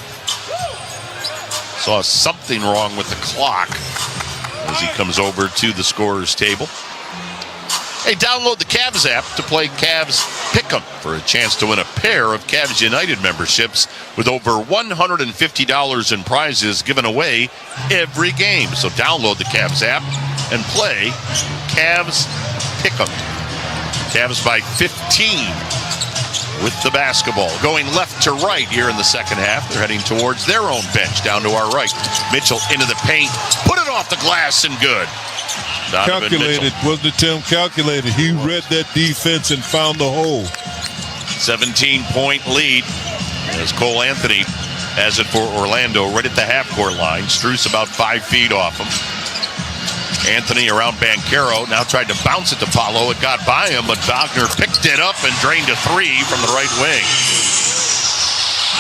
saw something wrong with the clock as he comes over to the scorer's table. Hey, download the Cavs app to play Cavs Pick'em for a chance to win a pair of Cavs United memberships with over $150 in prizes given away every game. So download the Cavs app and play Cavs Pick'em. Cavs by 15 with the basketball. Going left to right here in the second half. They're heading towards their own bench down to our right. Mitchell into the paint. Put it off the glass and good. Donovan Calculated, Mitchell. wasn't it, Tim? Calculated. He read that defense and found the hole. 17-point lead as Cole Anthony has it for Orlando right at the half-court line. Strus about 5 feet off him. Anthony around Banchero. Now tried to bounce it to Paolo. It got by him, but Wagner picked it up and drained a 3 from the right wing.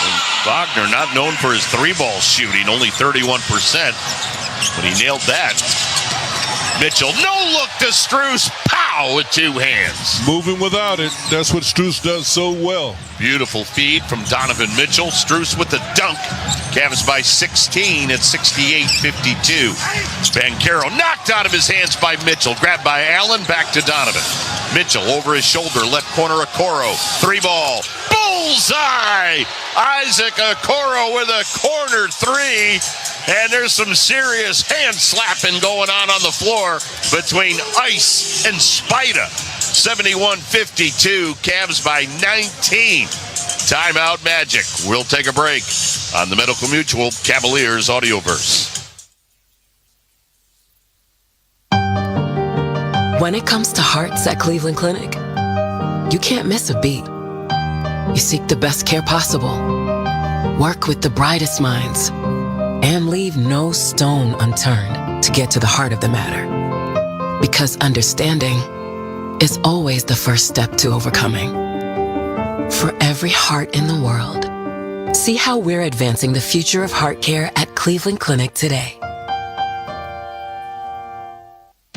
And Wagner not known for his 3-ball shooting, only 31%, but he nailed that. Mitchell, no look to Strus. Pow with 2 hands. Moving without it. That's what Strus does so well. Beautiful feed from Donovan Mitchell. Strus with the dunk. Cavs by 16 at 68-52. Banchero knocked out of his hands by Mitchell. Grabbed by Allen. Back to Donovan. Mitchell over his shoulder. Left corner Okoro. 3-ball. Bullseye! Isaac Okoro with a corner 3. And there's some serious hand slapping going on the floor between Ice and Spida. 71-52, Cavs by 19. Timeout Magic. We'll take a break on the Medical Mutual Cavaliers Audioverse. When it comes to hearts at Cleveland Clinic, you can't miss a beat. You seek the best care possible, work with the brightest minds, and leave no stone unturned to get to the heart of the matter. Because understanding is always the first step to overcoming. for every heart in the world. See how we're advancing the future of heart care at Cleveland Clinic today.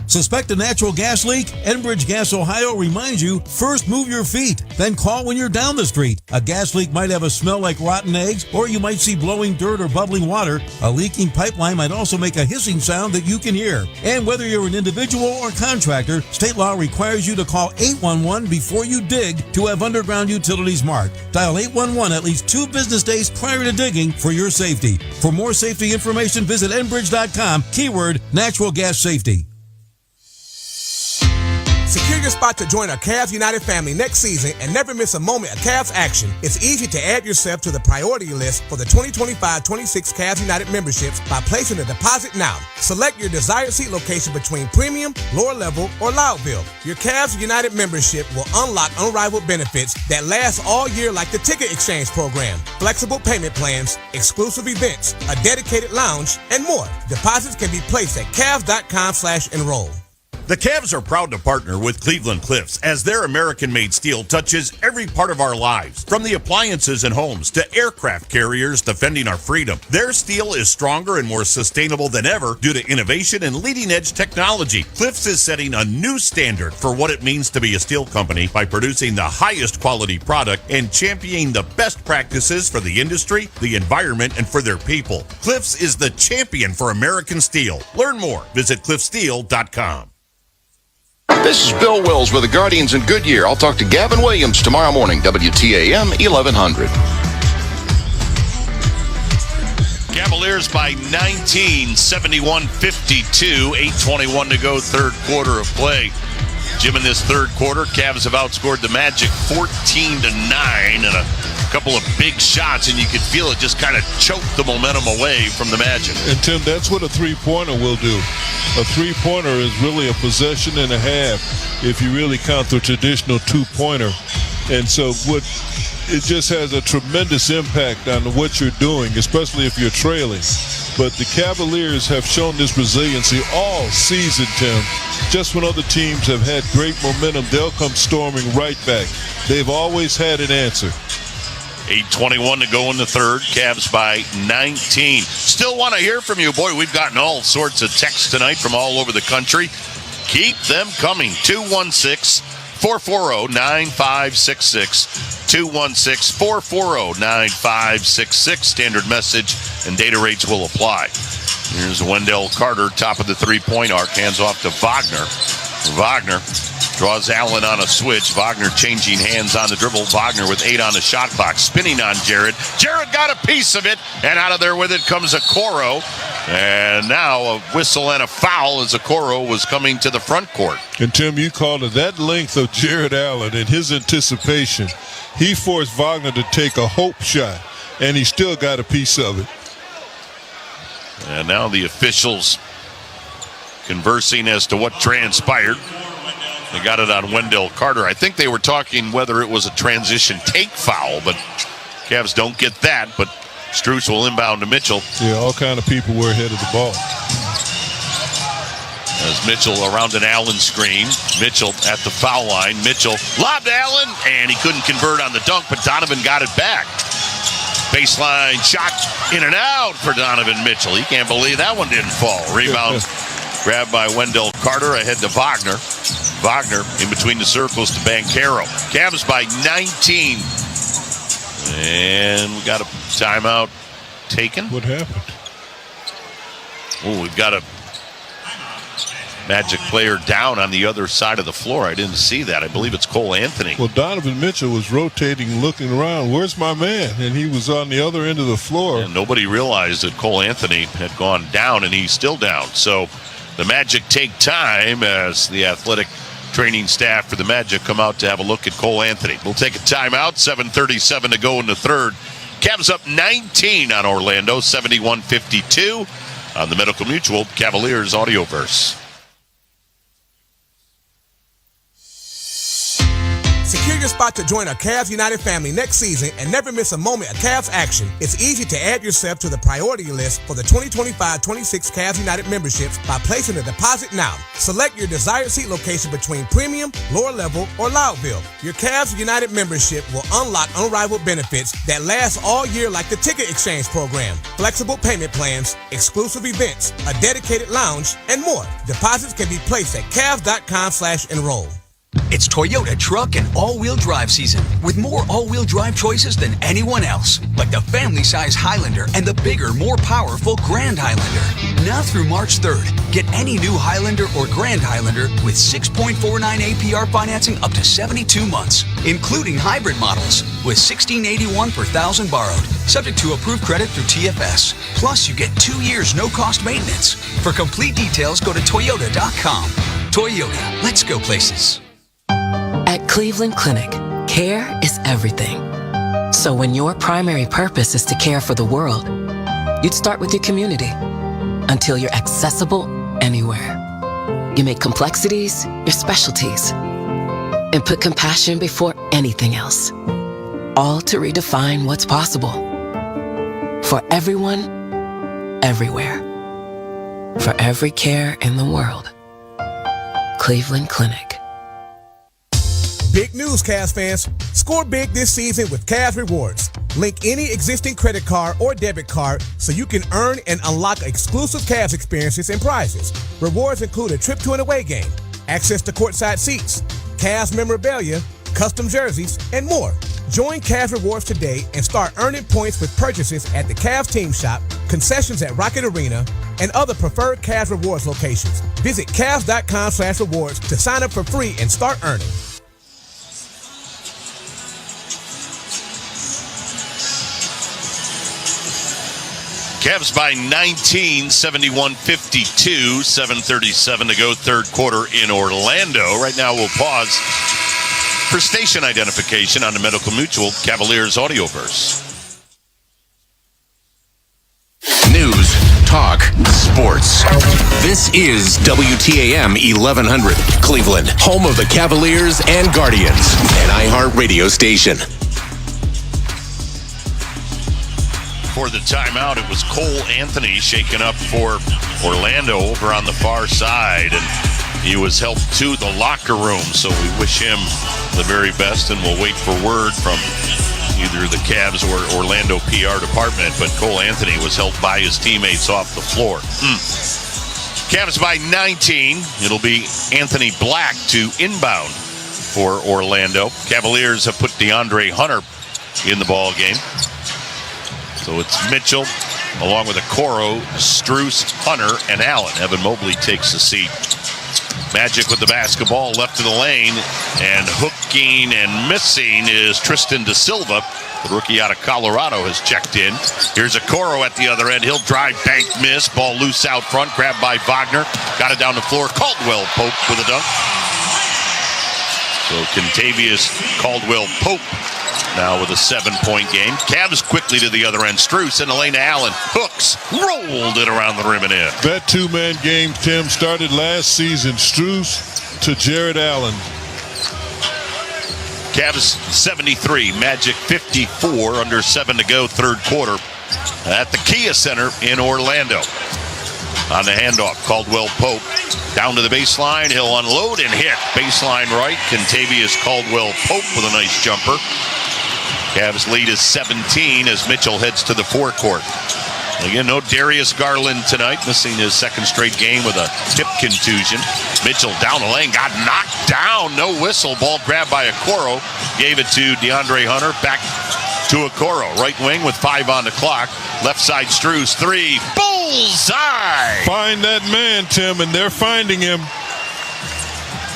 Suspect a natural gas leak? Enbridge Gas Ohio reminds you, first move your feet, then call when you're down the street. A gas leak might have a smell like rotten eggs, or you might see blowing dirt or bubbling water. A leaking pipeline might also make a hissing sound that you can hear. And whether you're an individual or contractor, state law requires you to call 811 before you dig to have underground utilities marked. Dial 811 at least 2 business days prior to digging for your safety. For more safety information, visit enbridge.com, keyword natural gas safety. Secure your spot to join our Cavs United family next season and never miss a moment of Cavs action. It's easy to add yourself to the priority list for the 2025-26 Cavs United memberships by placing a deposit now. Select your desired seat location between premium, lower level, or Loudville. Your Cavs United membership will unlock unrivaled benefits that last all year, like the ticket exchange program, flexible payment plans, exclusive events, a dedicated lounge, and more. Deposits can be placed at Cavs.com/enroll. The Cavs are proud to partner with Cleveland Cliffs as their American-made steel touches every part of our lives. From the appliances and homes to aircraft carriers defending our freedom, their steel is stronger and more sustainable than ever due to innovation and leading-edge technology. Cliffs is setting a new standard for what it means to be a steel company by producing the highest quality product and championing the best practices for the industry, the environment, and for their people. Cliffs is the champion for American steel. Learn more. Visit cliffsteel.com. This is Bill Wills with the Guardians in Goodyear. I'll talk to Gavin Williams tomorrow morning, WTAM 1100. Cavaliers by 19, 71-52, 8:21 to go, third quarter of play. Jim, in this third quarter, Cavs have outscored the Magic 14-9 and a couple of big shots, and you could feel it just kind of choke the momentum away from the Magic. And, Tim, that's what a three-pointer will do. A three-pointer is really a possession and a half if you really count the traditional two-pointer. And so it just has a tremendous impact on what you're doing, especially if you're trailing. But the Cavaliers have shown this resiliency all season, Tim. Just when other teams have had great momentum, they'll come storming right back. They've always had an answer. 8:21 to go in the third. Cavs by 19. Still want to hear from you. Boy, we've gotten all sorts of texts tonight from all over the country. Keep them coming. 216-440-9566. 216-440-9566. Standard message and data rates will apply. Here's Wendell Carter, top of the three-point arc. Hands off to Wagner. Wagner draws Allen on a switch. Wagner changing hands on the dribble. Wagner with 8 on the shot clock. Spinning on Jared. Jared got a piece of it, and out of there with it comes Okoro. And now a whistle and a foul as Okoro was coming to the front court. And, Tim, you called it that length of Jared Allen and his anticipation. He forced Wagner to take a hope shot, and he still got a piece of it. And now the officials conversing as to what transpired. They got it on Wendell Carter. I think they were talking whether it was a transition take foul, but Cavs don't get that. But Strus will inbound to Mitchell. Yeah, all kind of people were ahead of the ball. As Mitchell around an Allen screen. Mitchell at the foul line. Mitchell lobbed Allen, and he couldn't convert on the dunk, but Donovan got it back. Baseline shot in and out for Donovan Mitchell. He can't believe that one didn't fall. Rebound grabbed by Wendell Carter ahead to Wagner. Wagner in between the circles to Banchero. Cavs by 19. And we got a timeout taken. What happened? Oh, we've got a Magic player down on the other side of the floor. I didn't see that. I believe it's Cole Anthony. Well, Donovan Mitchell was rotating, looking around. Where's my man? And he was on the other end of the floor. And nobody realized that Cole Anthony had gone down, and he's still down. So the Magic take time as the athletic training staff for the Magic come out to have a look at Cole Anthony. We'll take a timeout. 7:37 to go in the third. Cavs up 19 on Orlando, 71-52 on the Medical Mutual Cavaliers Audioverse. Secure your your spot to join a Cavs United family next season and never miss a moment of Cavs action, it's easy to add yourself to the priority list for the 2025-26 Cavs United memberships by placing a deposit now. Select your desired seat location between premium, lower level, or Loudville. Your Cavs United membership will unlock unrivaled benefits that last all year, like the ticket exchange program, flexible payment plans, exclusive events, a dedicated lounge, and more. Deposits can be placed at Cavs.com/enroll. It's Toyota truck and all-wheel drive season with more all-wheel drive choices than anyone else, like the family-size Highlander and the bigger, more powerful Grand Highlander. Now through March 3rd, get any new Highlander or Grand Highlander with 6.49 APR financing up to 72 months, including hybrid models with $1,681 per thousand borrowed, subject to approved credit through TFS. Plus, you get 2 years no-cost maintenance. For complete details, go to Toyota.com. Toyota, let's go places. At Cleveland Clinic, care is everything. So when your primary purpose is to care for the world, you'd start with your community until you're accessible anywhere. You make complexities your specialties and put compassion before anything else, all to redefine what's possible. For everyone, everywhere. For every care in the world. Cleveland Clinic. Big news, Cavs fans. Score big this season with Cavs Rewards. Link any existing credit card or debit card so you can earn and unlock exclusive Cavs experiences and prizes. Rewards include a trip to an away game, access to courtside seats, Cavs memorabilia, custom jerseys, and more. Join Cavs Rewards today and start earning points with purchases at the Cavs Team Shop, concessions at Rocket Arena, and other preferred Cavs Rewards locations. Visit Cavs.com/rewards to sign up for free and start earning. Cavs by 19, 71-52, 7:37 to go, third quarter in Orlando. Right now we'll pause for station identification on the Medical Mutual Cavaliers Audioverse. News, talk, sports. This is WTAM 1100, Cleveland, home of the Cavaliers and Guardians, an iHeart radio station. For the timeout, it was Cole Anthony shaken up for Orlando over on the far side, and he was helped to the locker room, so we wish him the very best, and we'll wait for word from either the Cavs or Orlando PR department, but Cole Anthony was helped by his teammates off the floor. Cavs by 19. It'll be Anthony Black to inbound for Orlando. Cavaliers have put DeAndre Hunter in the ball game. So it's Mitchell, along with Okoro, Strus, Hunter, and Allen. Evan Mobley takes the seat. Magic with the basketball left to the lane, and hooking and missing is Tristan Da Silva. The rookie out of Colorado has checked in. Here's Okoro at the other end. He'll drive, bank, miss. Ball loose out front, grabbed by Wagner. Got it down the floor. Caldwell Pope with a dunk. So Kentavious Caldwell-Pope now with a 7-point game. Cavs quickly to the other end. Strus in the lane to Allen. Hooks. Rolled it around the rim and in. That two-man game, Tim, started last season. Strus to Jared Allen. Cavs 73. Magic 54. Under 7 to go, third quarter. At the Kia Center in Orlando. On the handoff, Caldwell-Pope down to the baseline. He'll unload and hit. Baseline right. Kentavious Caldwell-Pope with a nice jumper. Cavs lead is 17 as Mitchell heads to the forecourt. Again, no Darius Garland tonight, missing his second straight game with a hip contusion. Mitchell down the lane, got knocked down. No whistle. Ball grabbed by Okoro. Gave it to DeAndre Hunter. Back to Okoro. Right wing with 5 on the clock. Left side Strus. 3. Bullseye! Find that man, Tim, and they're finding him.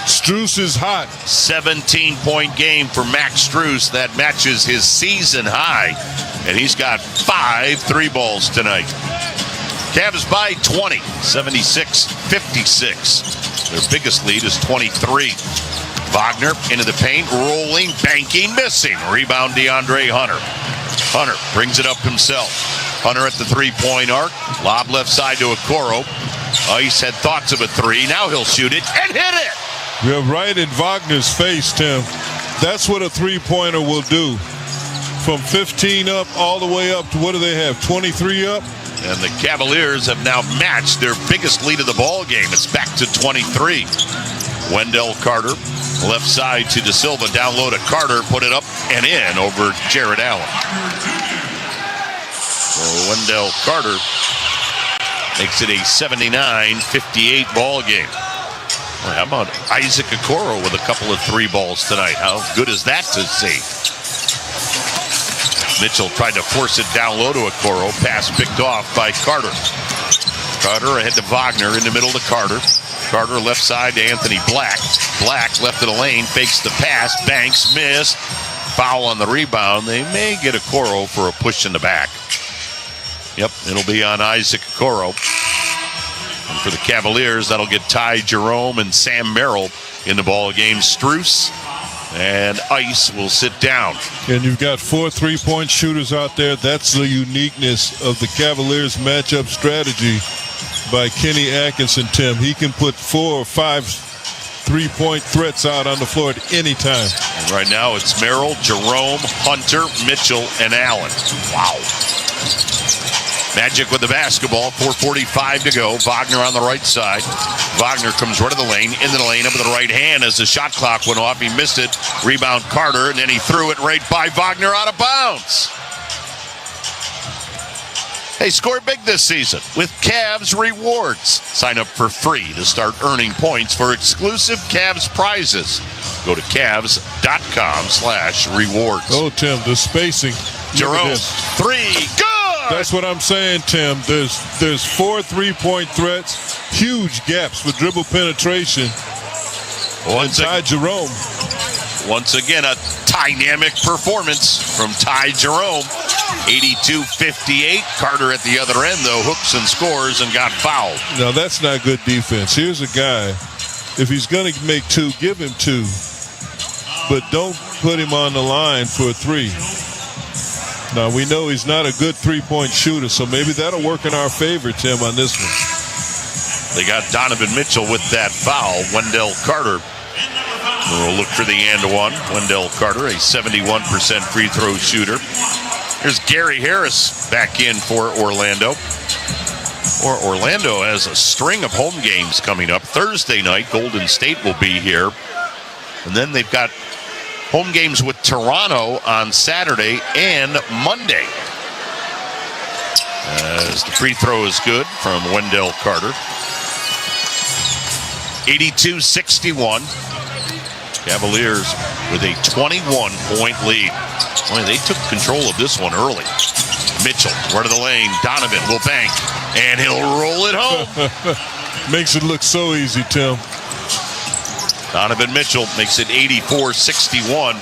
Strus is hot. 17-point game for Max Strus. That matches his season high. And he's got 5 3 balls tonight. Cavs by 20, 76-56. Their biggest lead is 23. Wagner into the paint, rolling, banking, missing. Rebound DeAndre Hunter. Hunter brings it up himself. Hunter at the three-point arc. Lob left side to Okoro. Ice had thoughts of a 3. Now he'll shoot it and hit it. You're right in Wagner's face, Tim. That's what a three-pointer will do. From 15 up all the way up to, what do they have, 23 up? And the Cavaliers have now matched their biggest lead of the ball game. It's back to 23. Wendell Carter, left side to De Silva, down low to Carter, put it up and in over Jared Allen. So Wendell Carter makes it a 79-58 ball game. Well, how about Isaac Okoro with a couple of three balls tonight? How good is that to see? Mitchell tried to force it down low to Okoro. Pass picked off by Carter. Carter ahead to Wagner, in the middle to Carter. Carter left side to Anthony Black. Black left of the lane, fakes the pass. Banks missed. Foul on the rebound. They may get Okoro for a push in the back. Yep, it'll be on Isaac Okoro. And for the Cavaliers, that'll get Ty Jerome and Sam Merrill in the ball game. Strus and Ice will sit down. And you've got 4 3-point shooters out there. That's the uniqueness of the Cavaliers matchup strategy by Kenny Atkinson, Tim. He can put 4 or 5 3-point threats out on the floor at any time. And right now it's Merrill, Jerome, Hunter, Mitchell, and Allen. Wow. Magic with the basketball, 4:45 to go. Wagner on the right side. Wagner comes right to the lane, into the lane, up with the right hand as the shot clock went off. He missed it. Rebound Carter, and then he threw it right by Wagner out of bounds. Hey, score big this season with Cavs Rewards. Sign up for free to start earning points for exclusive Cavs prizes. Go to Cavs.com/rewards. Oh, Tim, the spacing. Jerome, three, good! That's what I'm saying, Tim. There's 4 3-point threats, huge gaps with dribble penetration. Ty Jerome. Once again, a dynamic performance from Ty Jerome. 82-58. Carter at the other end, though, hooks and scores and got fouled. Now, that's not good defense. Here's a guy, if he's going to make 2, give him 2. But don't put him on the line for a 3. Now, we know he's not a good 3-point shooter, so maybe that'll work in our favor, Tim, on this one. They got Donovan Mitchell with that foul. Wendell Carter will look for the and one. Wendell Carter, a 71% free throw shooter. Here's Gary Harris back in for Orlando. Orlando has a string of home games coming up. Thursday night, Golden State will be here. And then they've got home games with Toronto on Saturday and Monday. As the free throw is good from Wendell Carter. 82-61. Cavaliers with a 21-point lead. Boy, they took control of this one early. Mitchell, right of the lane. Donovan will bank, and he'll roll it home. Makes it look so easy, Tim. Donovan Mitchell makes it 84-61.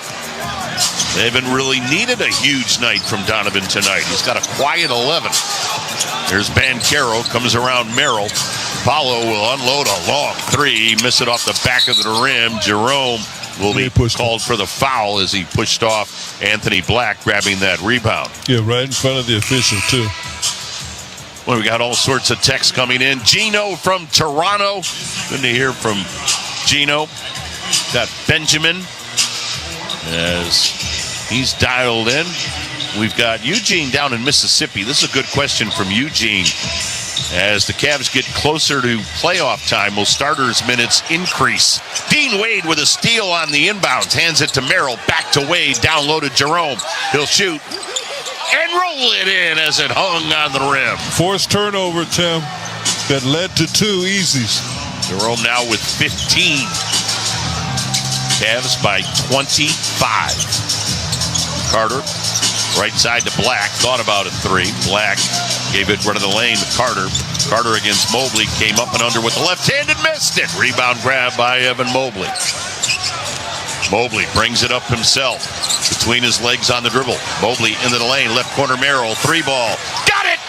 They haven't really needed a huge night from Donovan tonight. He's got a quiet 11. There's Banchero, comes around Merrill. Paulo will unload a long 3. Miss it off the back of the rim. Jerome will be called for the foul as he pushed off Anthony Black, grabbing that rebound. Yeah, right in front of the official, too. Well, we got all sorts of texts coming in. Gino from Toronto. Good to hear from Gino. Got Benjamin as he's dialed in. We've got Eugene down in Mississippi. This is a good question from Eugene. As the Cavs get closer to playoff time, will starters' minutes increase? Dean Wade with a steal on the inbounds. Hands it to Merrill. Back to Wade. Down low to Jerome. He'll shoot and roll it in as it hung on the rim. Forced turnover, Tim, that led to 2 easies. Jerome now with 15. Cavs by 25. Carter, right side to Black. Thought about a 3. Black gave it right of the lane to Carter. Carter against Mobley. Came up and under with the left hand and missed it. Rebound grab by Evan Mobley. Mobley brings it up himself. Between his legs on the dribble. Mobley into the lane. Left corner Merrill. 3-ball. Got it!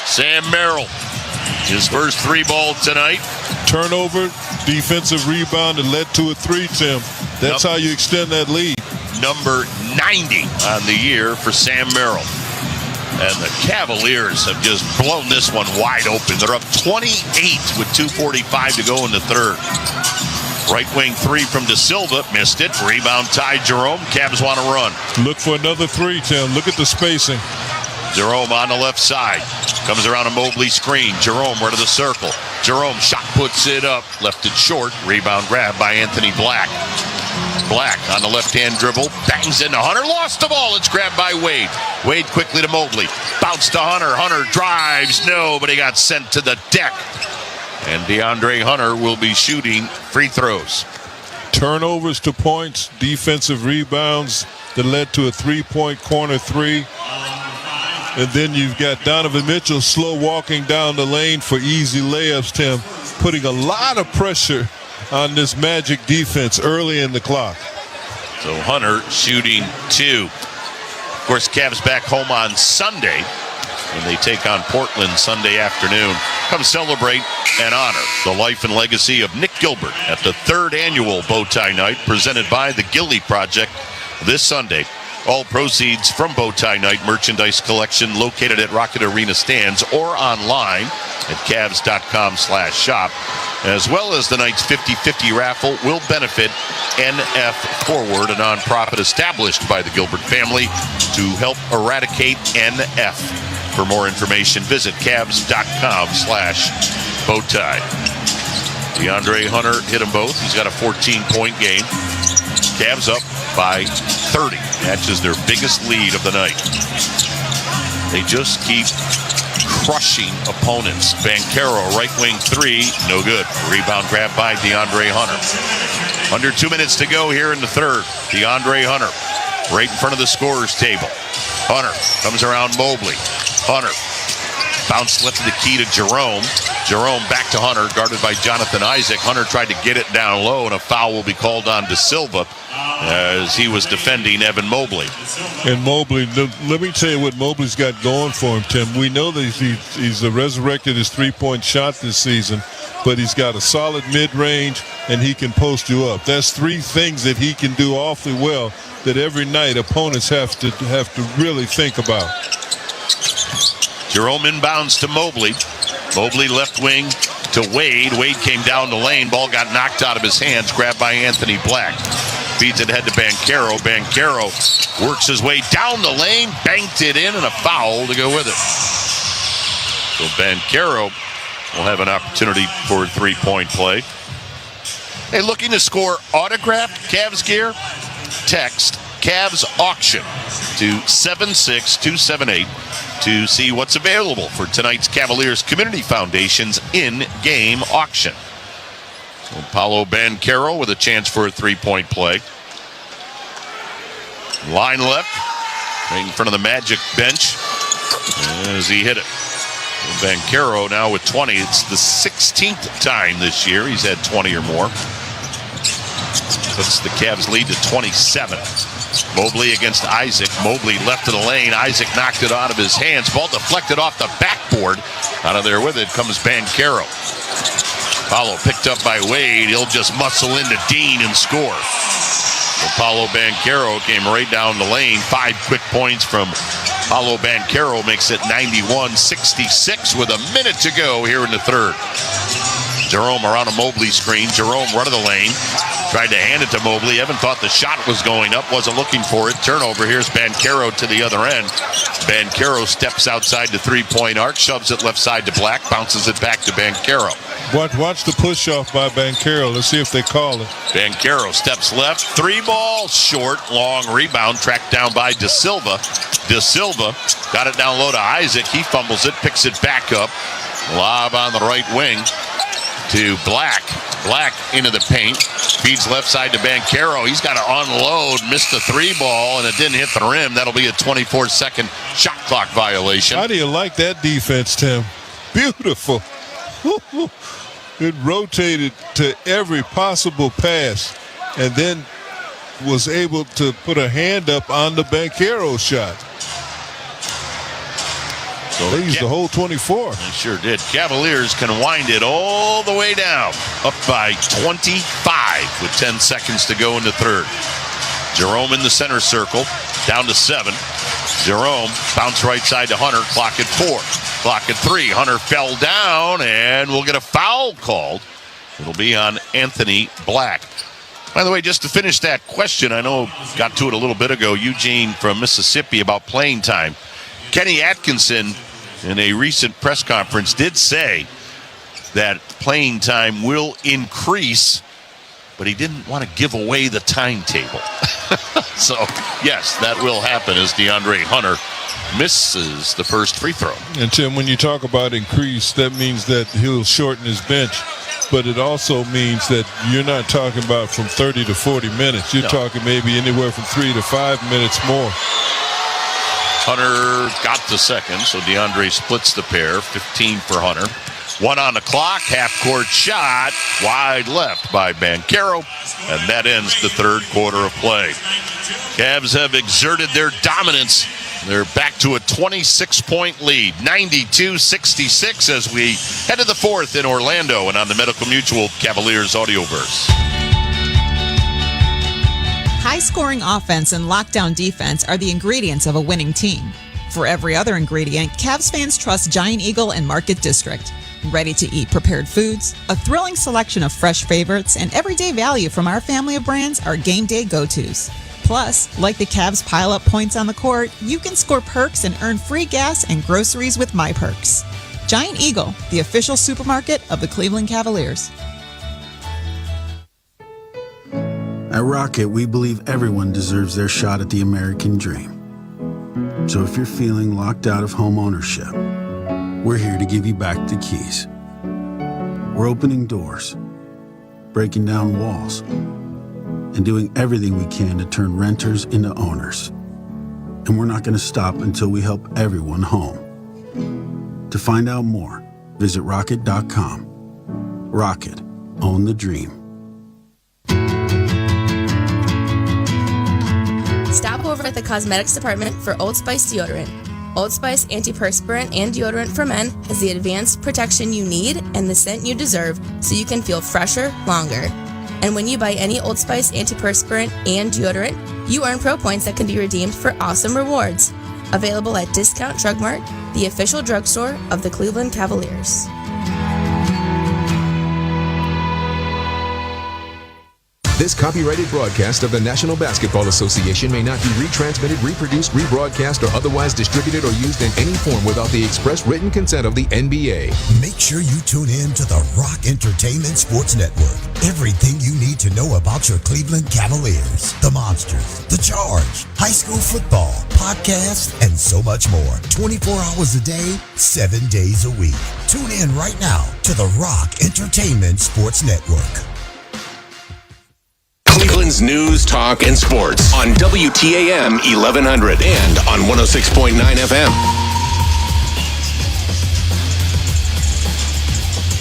Sam Merrill. His first 3-ball tonight. Turnover, defensive rebound, and led to a 3, Tim. That's how you extend that lead. Number 90 on the year for Sam Merrill. And the Cavaliers have just blown this one wide open. They're up 28 with 2:45 to go in the third. Right wing three from De Silva. Missed it. Rebound Ty Jerome. Cavs want to run. Look for another three, Tim. Look at the spacing. Jerome on the left side. Comes around a Mobley screen. Jerome right of the circle. Jerome shot puts it up. Left it short. Rebound grab by Anthony Black. Black on the left-hand dribble. Bangs into Hunter. Lost the ball. It's grabbed by Wade. Wade quickly to Mobley. Bounce to Hunter. Hunter drives. No, but he got sent to the deck. And DeAndre Hunter will be shooting free throws. Turnovers to points, defensive rebounds that led to a three-point corner three. And then you've got Donovan Mitchell slow walking down the lane for easy layups, Tim, putting a lot of pressure on this Magic defense early in the clock. So Hunter shooting 2. Of course, Cavs back home on Sunday when they take on Portland Sunday afternoon. Come celebrate and honor the life and legacy of Nick Gilbert at the 3rd annual Bowtie Night presented by the Gilly Project this Sunday. All proceeds from Bowtie Night merchandise collection located at Rocket Arena stands or online at Cavs.com/shop, as well as the night's 50-50 raffle will benefit NF Forward, a nonprofit established by the Gilbert family to help eradicate NF. For more information, visit Cavs.com/Bowtie. DeAndre Hunter hit them both. He's got a 14-point game. Cavs up by 30. Matches their biggest lead of the night. They just keep crushing opponents. Banchero, right wing three, no good. Rebound grab by DeAndre Hunter. Under 2 minutes to go here in the third. DeAndre Hunter, right in front of the scorer's table. Hunter comes around Mobley. Hunter, bounce left to the key to Jerome. Jerome back to Hunter, guarded by Jonathan Isaac. Hunter tried to get it down low, and a foul will be called on De Silva as he was defending Evan Mobley. And Mobley, let me tell you what Mobley's got going for him, Tim. We know that he's resurrected his three-point shot this season, but he's got a solid mid-range, and he can post you up. That's 3 things that he can do awfully well that every night opponents have to really think about. Jerome inbounds to Mobley. Mobley left wing to Wade. Wade came down the lane. Ball got knocked out of his hands. Grabbed by Anthony Black. Feeds it ahead to Banchero. Banchero works his way down the lane. Banked it in, and a foul to go with it. So Banchero will have an opportunity for a 3-point play. Hey, looking to score autographed Cavs gear? Text Cavs Auction to 76278 to see what's available for tonight's Cavaliers Community Foundation's in-game auction. So Paolo Banchero with a chance for a 3-point play. Line left, right in front of the Magic bench as he hit it. Banchero now with 20. It's the 16th time this year he's had 20 or more. Puts the Cavs lead to 27. Mobley against Isaac. Mobley left of the lane. Isaac knocked it out of his hands. Ball deflected off the backboard. Out of there with it comes Banchero. Paulo picked up by Wade. He'll just muscle into Dean and score. So Paulo Banchero came right down the lane. 5 quick points from Paulo Banchero makes it 91-66 with a minute to go here in the third. Jerome around a Mobley screen. Jerome run of the lane. Tried to hand it to Mobley. Evan thought the shot was going up. Wasn't looking for it. Turnover. Here's Banchero to the other end. Banchero steps outside the 3-point arc. Shoves it left side to Black. Bounces it back to Banchero. Watch the push-off by Banchero. Let's see if they call it. Banchero steps left. 3 ball short. Long rebound. Tracked down by De Silva. De Silva got it down low to Isaac. He fumbles it. Picks it back up. Lob on the right wing to Black. Black into the paint. Feeds left side to Banchero. He's got to unload. Missed the 3 ball, and it didn't hit the rim. That'll be a 24-second shot clock violation. How do you like that defense, Tim? Beautiful. It rotated to every possible pass and then was able to put a hand up on the Banchero shot. So they used the whole 24. They sure did. Cavaliers can wind it all the way down. Up by 25 with 10 seconds to go in the third. Jerome in the center circle. Down to 7. Jerome bounce right side to Hunter. Clock at 4. Clock at 3. Hunter fell down and we'll get a foul called It'll be on Anthony Black. By the way, just to finish that question, I know got to it a little bit ago, Eugene from Mississippi about playing time. Kenny Atkinson, in a recent press conference, did say that playing time will increase, but he didn't want to give away the timetable. So, yes, that will happen as DeAndre Hunter misses the first free throw. And, Tim, when you talk about increase, that means that he'll shorten his bench. But it also means that you're not talking about from 30 to 40 minutes. You're talking maybe anywhere from 3 to 5 minutes more. Hunter got the second, so DeAndre splits the pair. 15 for Hunter. 1 on the clock, half-court shot, wide left by Banchero, and that ends the third quarter of play. Cavs have exerted their dominance. They're back to a 26-point lead, 92-66 as we head to the fourth in Orlando and on the Medical Mutual Cavaliers Audioverse. High-scoring offense and lockdown defense are the ingredients of a winning team. For every other ingredient, Cavs fans trust Giant Eagle and Market District. Ready-to-eat prepared foods, a thrilling selection of fresh favorites, and everyday value from our family of brands are game day go-tos. Plus, like the Cavs pile up points on the court, you can score perks and earn free gas and groceries with My Perks. Giant Eagle, the official supermarket of the Cleveland Cavaliers. At Rocket, we believe everyone deserves their shot at the American dream. So if you're feeling locked out of home ownership, we're here to give you back the keys. We're opening doors, breaking down walls, and doing everything we can to turn renters into owners. And we're not going to stop until we help everyone home. To find out more, visit rocket.com. Rocket, own the dream. Stop over at the cosmetics department for Old Spice deodorant. Old Spice antiperspirant and deodorant for men has the advanced protection you need and the scent you deserve so you can feel fresher longer. And when you buy any Old Spice antiperspirant and deodorant, you earn Pro Points that can be redeemed for awesome rewards. Available at Discount Drug Mart, the official drugstore of the Cleveland Cavaliers. This copyrighted broadcast of the National Basketball Association may not be retransmitted, reproduced, rebroadcast, or otherwise distributed or used in any form without the express written consent of the NBA. Make sure you tune in to the Rock Entertainment Sports Network. Everything you need to know about your Cleveland Cavaliers, the Monsters, the Charge, high school football, podcasts, and so much more. 24 hours a day, 7 days a week. Tune in right now to the Rock Entertainment Sports Network. Cleveland's news, talk, and sports on WTAM 1100 and on 106.9 FM.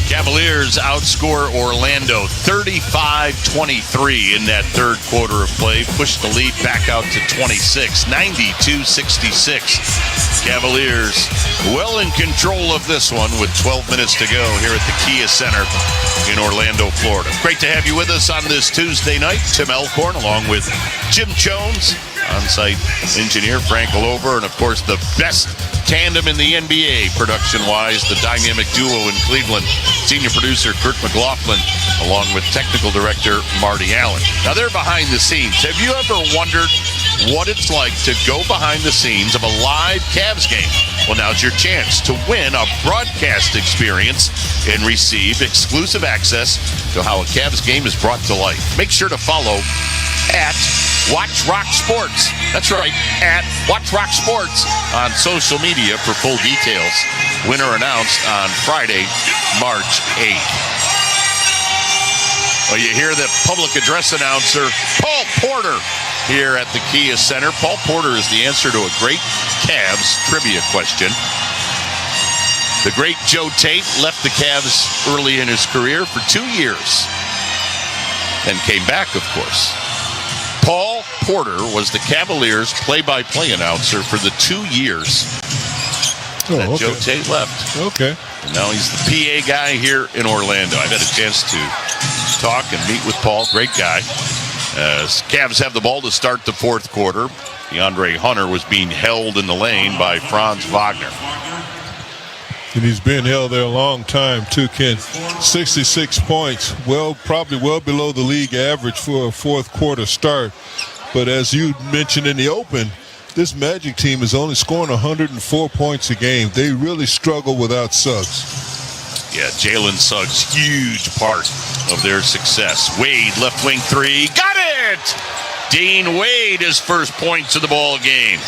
Cavaliers outscore Orlando 35-23 in that third quarter of play. Pushed the lead back out to 26, 92-66. Cavaliers well in control of this one with 12 minutes to go here at the Kia Center in Orlando, Florida. Great to have you with us on this Tuesday night. Tim Elkhorn along with Jim Jones, on-site engineer Frank Alover, and of course the best tandem in the NBA production-wise, the dynamic duo in Cleveland, senior producer Kurt McLaughlin, along with technical director Marty Allen. Now they're behind the scenes. Have you ever wondered what it's like to go behind the scenes of a live Cavs game? Well, now's your chance to win a broadcast experience and receive exclusive access to how a Cavs game is brought to life. Make sure to follow at Watch Rock Sports. That's right, at Watch Rock Sports on social media for full details. Winner announced on Friday, March 8th. Well, you hear the public address announcer, Paul Porter, here at the Kia Center. Paul Porter is the answer to a great Cavs trivia question. The great Joe Tate left the Cavs early in his career for 2 years and came back, of course. Paul Porter was the Cavaliers play-by-play announcer for the 2 years that Joe Tate left. Okay. And now he's the PA guy here in Orlando. I've had a chance to talk and meet with Paul. Great guy. Cavs have the ball to start the fourth quarter. DeAndre Hunter was being held in the lane by Franz Wagner. And he's been held there a long time, too, Ken. 66 points, probably well below the league average for a fourth quarter start. But as you mentioned in the open, this Magic team is only scoring 104 points a game. They really struggle without Suggs. Yeah, Jalen Suggs, huge part of their success. Wade, left wing three, got it! Dean Wade, his first points of the ball game.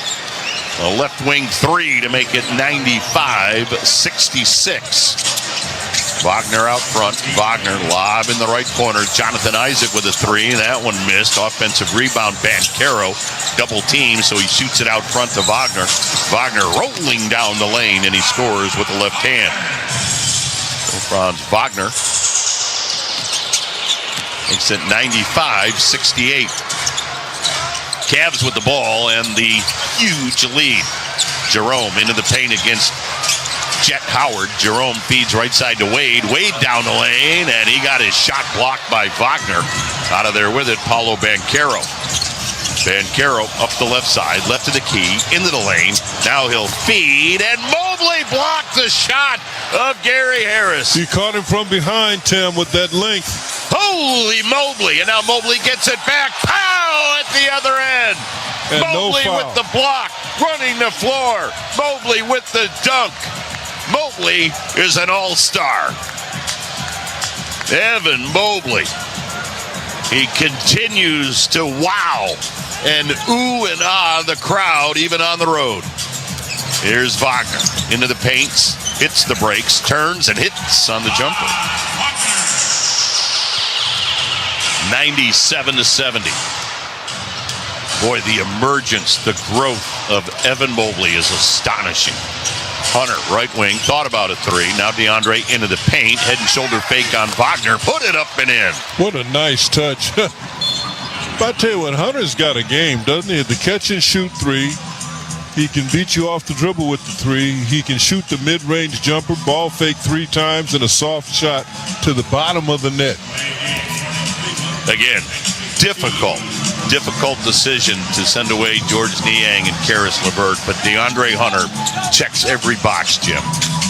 A left wing three to make it 95-66. Wagner out front. Wagner lob in the right corner. Jonathan Isaac with a three. That one missed. Offensive rebound. Banchero double team, so he shoots it out front to Wagner. Wagner rolling down the lane, and he scores with the left hand. So Franz Wagner makes it 95-68. Cavs with the ball and the huge lead. Jerome into the paint against Jet Howard. Jerome feeds right side to Wade. Wade down the lane, and he got his shot blocked by Wagner. Out of there with it, Paulo Banchero. Banchero up the left side, left of the key, into the lane. Now he'll feed, and Mobley blocked the shot of Gary Harris. He caught him from behind, Tim, with that length. Holy Mobley, and now Mobley gets it back. Pow! At the other end. And Mobley no foul. with the block, running the floor. Mobley with the dunk. Mobley is an all-star. Evan Mobley. He continues to wow and ooh and ah the crowd, even on the road. Here's Wagner into the paints, hits the brakes, turns and hits on the jumper. 97-70. Boy, the emergence, the growth of Evan Mobley is astonishing. Hunter, right wing, thought about a three. Now DeAndre into the paint, head and shoulder fake on Wagner. Put it up and in. What a nice touch. But I tell you what, Hunter's got a game, doesn't he? The catch and shoot three. He can beat you off the dribble with the three. He can shoot the mid-range jumper, ball fake 3 times, and a soft shot to the bottom of the net. Again, difficult decision to send away George Niang and Karis LeVert, but DeAndre Hunter checks every box, Jim.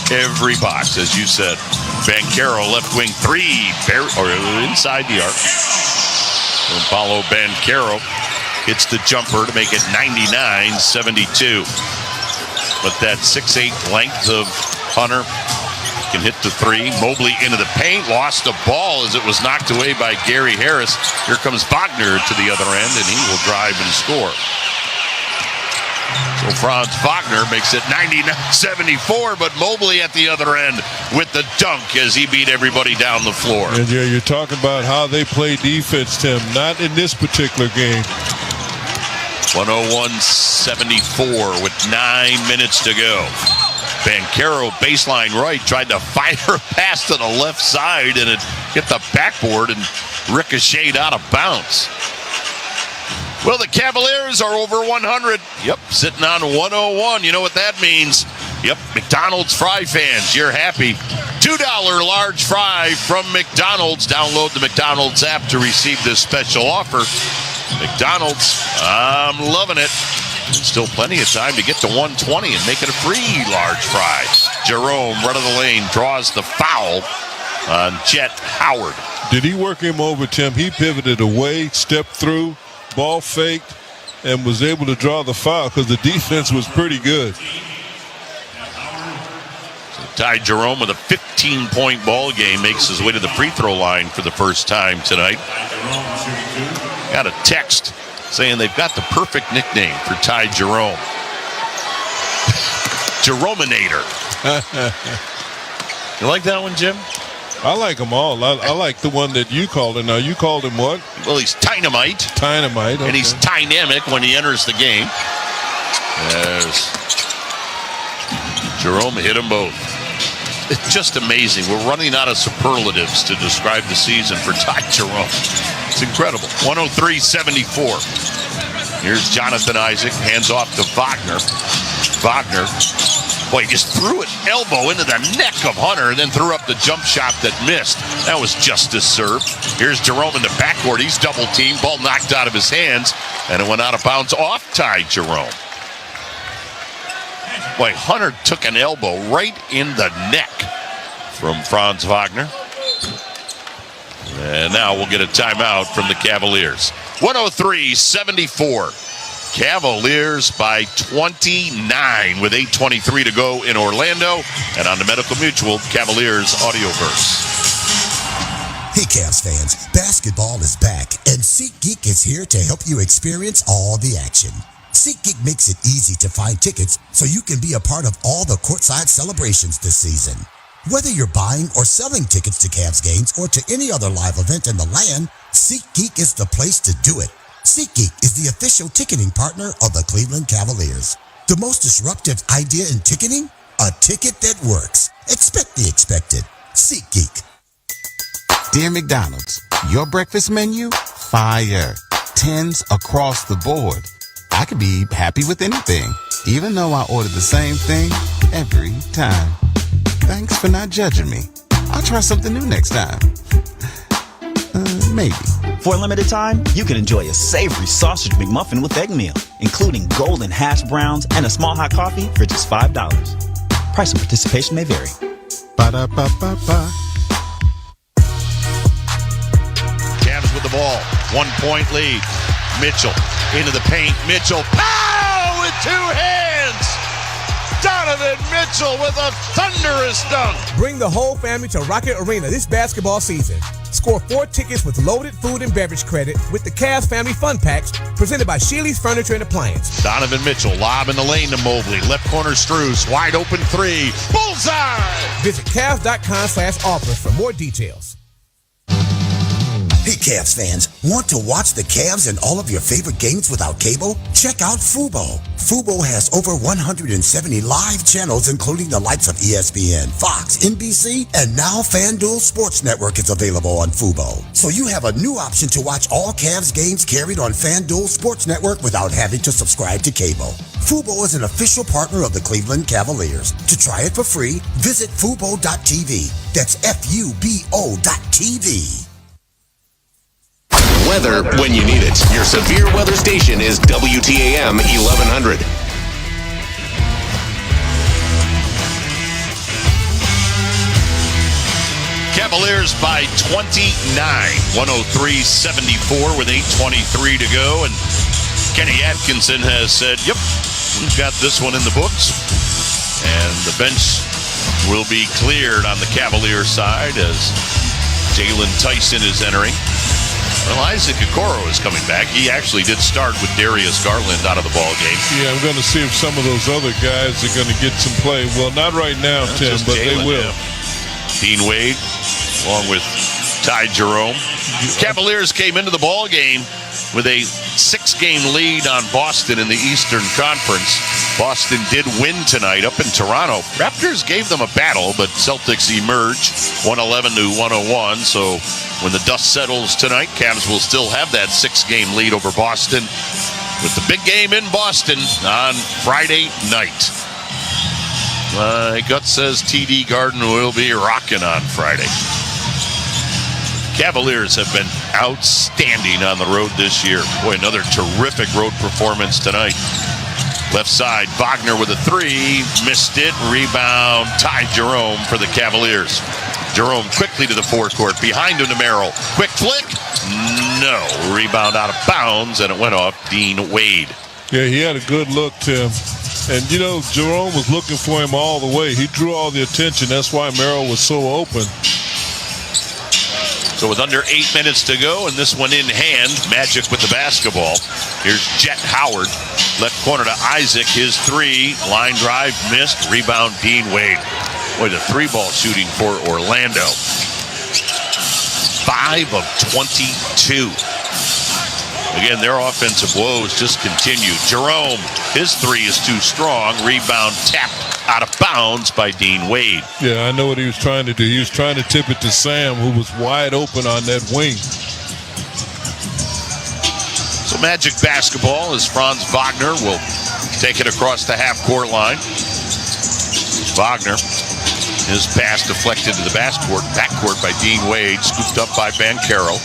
Every box, as you said. Banchero, left wing three, or inside the arc. And Paulo Banchero hits the jumper to make it 99-72. But that 6'8" length of Hunter can hit the three. Mobley into the paint, lost the ball as it was knocked away by Gary Harris. Here comes Wagner to the other end, and he will drive and score. So Franz Wagner makes it 99-74, but Mobley at the other end with the dunk as he beat everybody down the floor. And you're talking about how they play defense, Tim. Not in this particular game. 101-74 with 9 minutes to go. Banchero, baseline right, tried to fire a pass to the left side, and it hit the backboard and ricocheted out of bounds. Well, the Cavaliers are over 100. Yep, sitting on 101. You know what that means? Yep, McDonald's fry fans, you're happy. $2 large fry from McDonald's. Download the McDonald's app to receive this special offer. McDonald's, I'm loving it. Still plenty of time to get to 120 and make it a free large fry. Jerome, right of the lane, draws the foul on Jet Howard. Did he work him over, Tim? He pivoted away, stepped through, ball faked, and was able to draw the foul because the defense was pretty good. So Ty Jerome with a 15-point ball game makes his way to the free throw line for the first time tonight. Got a text saying they've got the perfect nickname for Ty Jerome. Jerominator. You like that one, Jim? I like them all. I like the one that you called him. Now, you called him what? Well, he's Dynamite. Dynamite, okay. And he's dynamic when he enters the game. Yes. Jerome hit them both. It's just amazing. We're running out of superlatives to describe the season for Ty Jerome. It's incredible. 103-74. Here's Jonathan Isaac. Hands off to Wagner. Wagner. Boy, he just threw an elbow into the neck of Hunter and then threw up the jump shot that missed. That was justice served. Here's Jerome in the backcourt. He's double teamed. Ball knocked out of his hands, and it went out of bounds off Ty Jerome. Boy, Hunter took an elbow right in the neck from Franz Wagner. And now we'll get a timeout from the Cavaliers. 103-74. Cavaliers by 29 with 8:23 to go in Orlando. And on the Medical Mutual Cavaliers Audioverse. Hey Cavs fans, basketball is back, and SeatGeek is here to help you experience all the action. SeatGeek makes it easy to find tickets so you can be a part of all the courtside celebrations this season. Whether you're buying or selling tickets to Cavs games or to any other live event in the land, SeatGeek is the place to do it. SeatGeek is the official ticketing partner of the Cleveland Cavaliers. The most disruptive idea in ticketing? A ticket that works. Expect the expected. SeatGeek. Dear McDonald's, your breakfast menu? Fire. 10s across the board. I could be happy with anything, even though I ordered the same thing every time. Thanks for not judging me. I'll try something new next time. Maybe. For a limited time, you can enjoy a savory sausage McMuffin with egg meal, including golden hash browns and a small hot coffee for just $5. Price and participation may vary. Ba-da-ba-ba-ba. Cavs with the ball. 1 point lead. Mitchell into the paint. Mitchell. Pow! With two hands! Donovan Mitchell with a thunderous dunk. Bring the whole family to Rocket Arena this basketball season. Score 4 tickets with loaded food and beverage credit with the Cavs Family Fun Packs presented by Sheely's Furniture and Appliance. Donovan Mitchell, lob in the lane to Mobley. Left corner Strus, wide open three. Bullseye! Visit Cavs.com/offers for more details. Hey Cavs fans, want to watch the Cavs and all of your favorite games without cable? Check out Fubo. Fubo has over 170 live channels, including the likes of ESPN, Fox, NBC, and now FanDuel Sports Network is available on Fubo. So you have a new option to watch all Cavs games carried on FanDuel Sports Network without having to subscribe to cable. Fubo is an official partner of the Cleveland Cavaliers. To try it for free, visit Fubo.tv. That's FUBO.tv. Weather when you need it. Your severe weather station is WTAM 1100. Cavaliers by 29. 103-74 with 8:23 to go. And Kenny Atkinson has said, yep, we've got this one in the books. And the bench will be cleared on the Cavaliers side as Jalen Tyson is entering. Well, Isaac Okoro is coming back. He actually did start with Darius Garland out of the ball game. Yeah, I'm going to see if some of those other guys are going to get some play. Well, not right now, Tim, but Jalen, they will. Yeah. Dean Wade, along with Ty Jerome. Cavaliers came into the ball game with a 6-game lead on Boston in the Eastern Conference. Boston did win tonight up in Toronto. Raptors gave them a battle, but Celtics emerged 111-101. So when the dust settles tonight, Cavs will still have that 6-game lead over Boston with the big game in Boston on Friday night. My gut says TD Garden will be rocking on Friday. Cavaliers have been outstanding on the road this year. Boy, another terrific road performance tonight. Left side, Wagner with a 3, missed it, rebound, Ty Jerome for the Cavaliers. Jerome quickly to the forecourt, behind him to Merrill. Quick flick, no, rebound out of bounds, and it went off Dean Wade. Yeah, he had a good look, Tim. And, you know, Jerome was looking for him all the way. He drew all the attention. That's why Merrill was so open. So with under 8 minutes to go and this one in hand, Magic with the basketball. Here's Jet Howard. Left corner to Isaac, his 3. Line drive missed. Rebound Dean Wade. Boy, the 3-ball shooting for Orlando. 5 of 22. Again, their offensive woes just continue. Jerome, his 3 is too strong. Rebound tapped out of bounds by Dean Wade. Yeah, I know what he was trying to do. He was trying to tip it to Sam, who was wide open on that wing. So Magic basketball as Franz Wagner will take it across the half-court line. Wagner, his pass deflected to the backcourt by Dean Wade, scooped up by Banchero.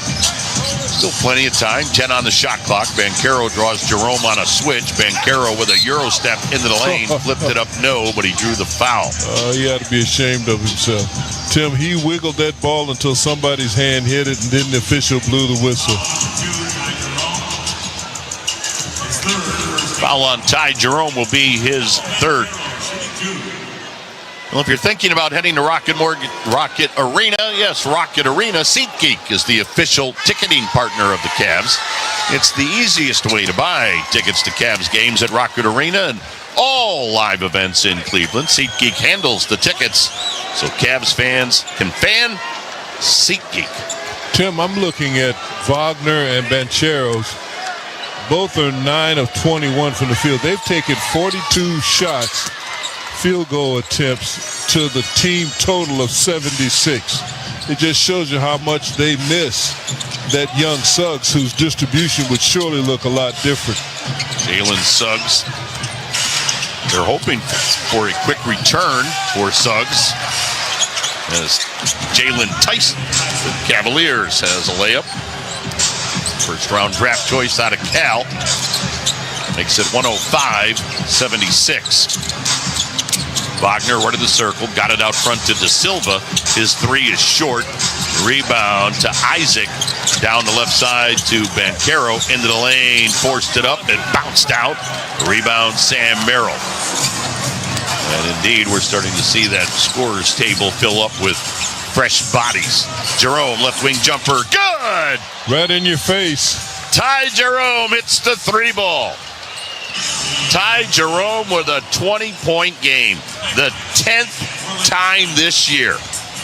Still plenty of time. 10 on the shot clock. Banchero draws Jerome on a switch. Banchero with a Euro step into the lane. Flipped it up, no, but he drew the foul. He had to be ashamed of himself. Tim, he wiggled that ball until somebody's hand hit it, and then the official blew the whistle. Foul on Ty Jerome will be his third. Well, if you're thinking about heading to Rocket Arena, yes, Rocket Arena, SeatGeek is the official ticketing partner of the Cavs. It's the easiest way to buy tickets to Cavs games at Rocket Arena and all live events in Cleveland. SeatGeek handles the tickets, so Cavs fans can fan SeatGeek. Tim, I'm looking at Wagner and Banchero's. Both are 9 of 21 from the field. They've taken 42 shots, field goal attempts, to the team total of 76. It just shows you how much they miss that young Suggs, whose distribution would surely look a lot different. Jalen Suggs. They're hoping for a quick return for Suggs, as Jalen Tyson, the Cavaliers, has a layup. First round draft choice out of Cal. Makes it 105-76. Wagner right of the circle, got it out front to De Silva. His three is short. Rebound to Isaac. Down the left side to Banchero. Into the lane, forced it up, and bounced out. Rebound Sam Merrill. And indeed, we're starting to see that scorer's table fill up with fresh bodies. Jerome, left wing jumper, good! Right in your face. Ty Jerome hits the three ball. Ty Jerome with a 20-point game. The 10th time this year.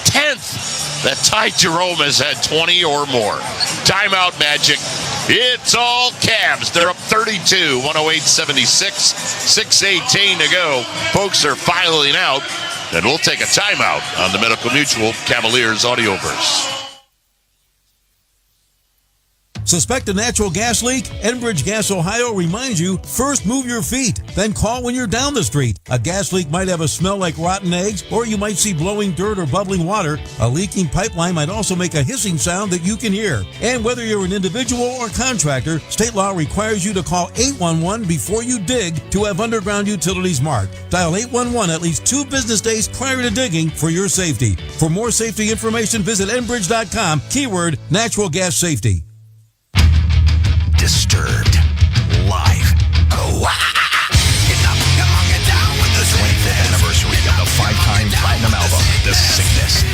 10th that Ty Jerome has had 20 or more. Timeout Magic. It's all Cavs. They're up 32, 108-76. 6:18 to go. Folks are filing out. And we'll take a timeout on the Medical Mutual Cavaliers Audioverse. Suspect a natural gas leak? Enbridge Gas Ohio reminds you, first move your feet, then call when you're down the street. A gas leak might have a smell like rotten eggs, or you might see blowing dirt or bubbling water. A leaking pipeline might also make a hissing sound that you can hear. And whether you're an individual or contractor, state law requires you to call 811 before you dig to have underground utilities marked. Dial 811 at least 2 business days prior to digging for your safety. For more safety information, visit enbridge.com, keyword natural gas safety. Disturbed live. Oh, get down with the 25th anniversary of the 5-time platinum album, The Sickness. 2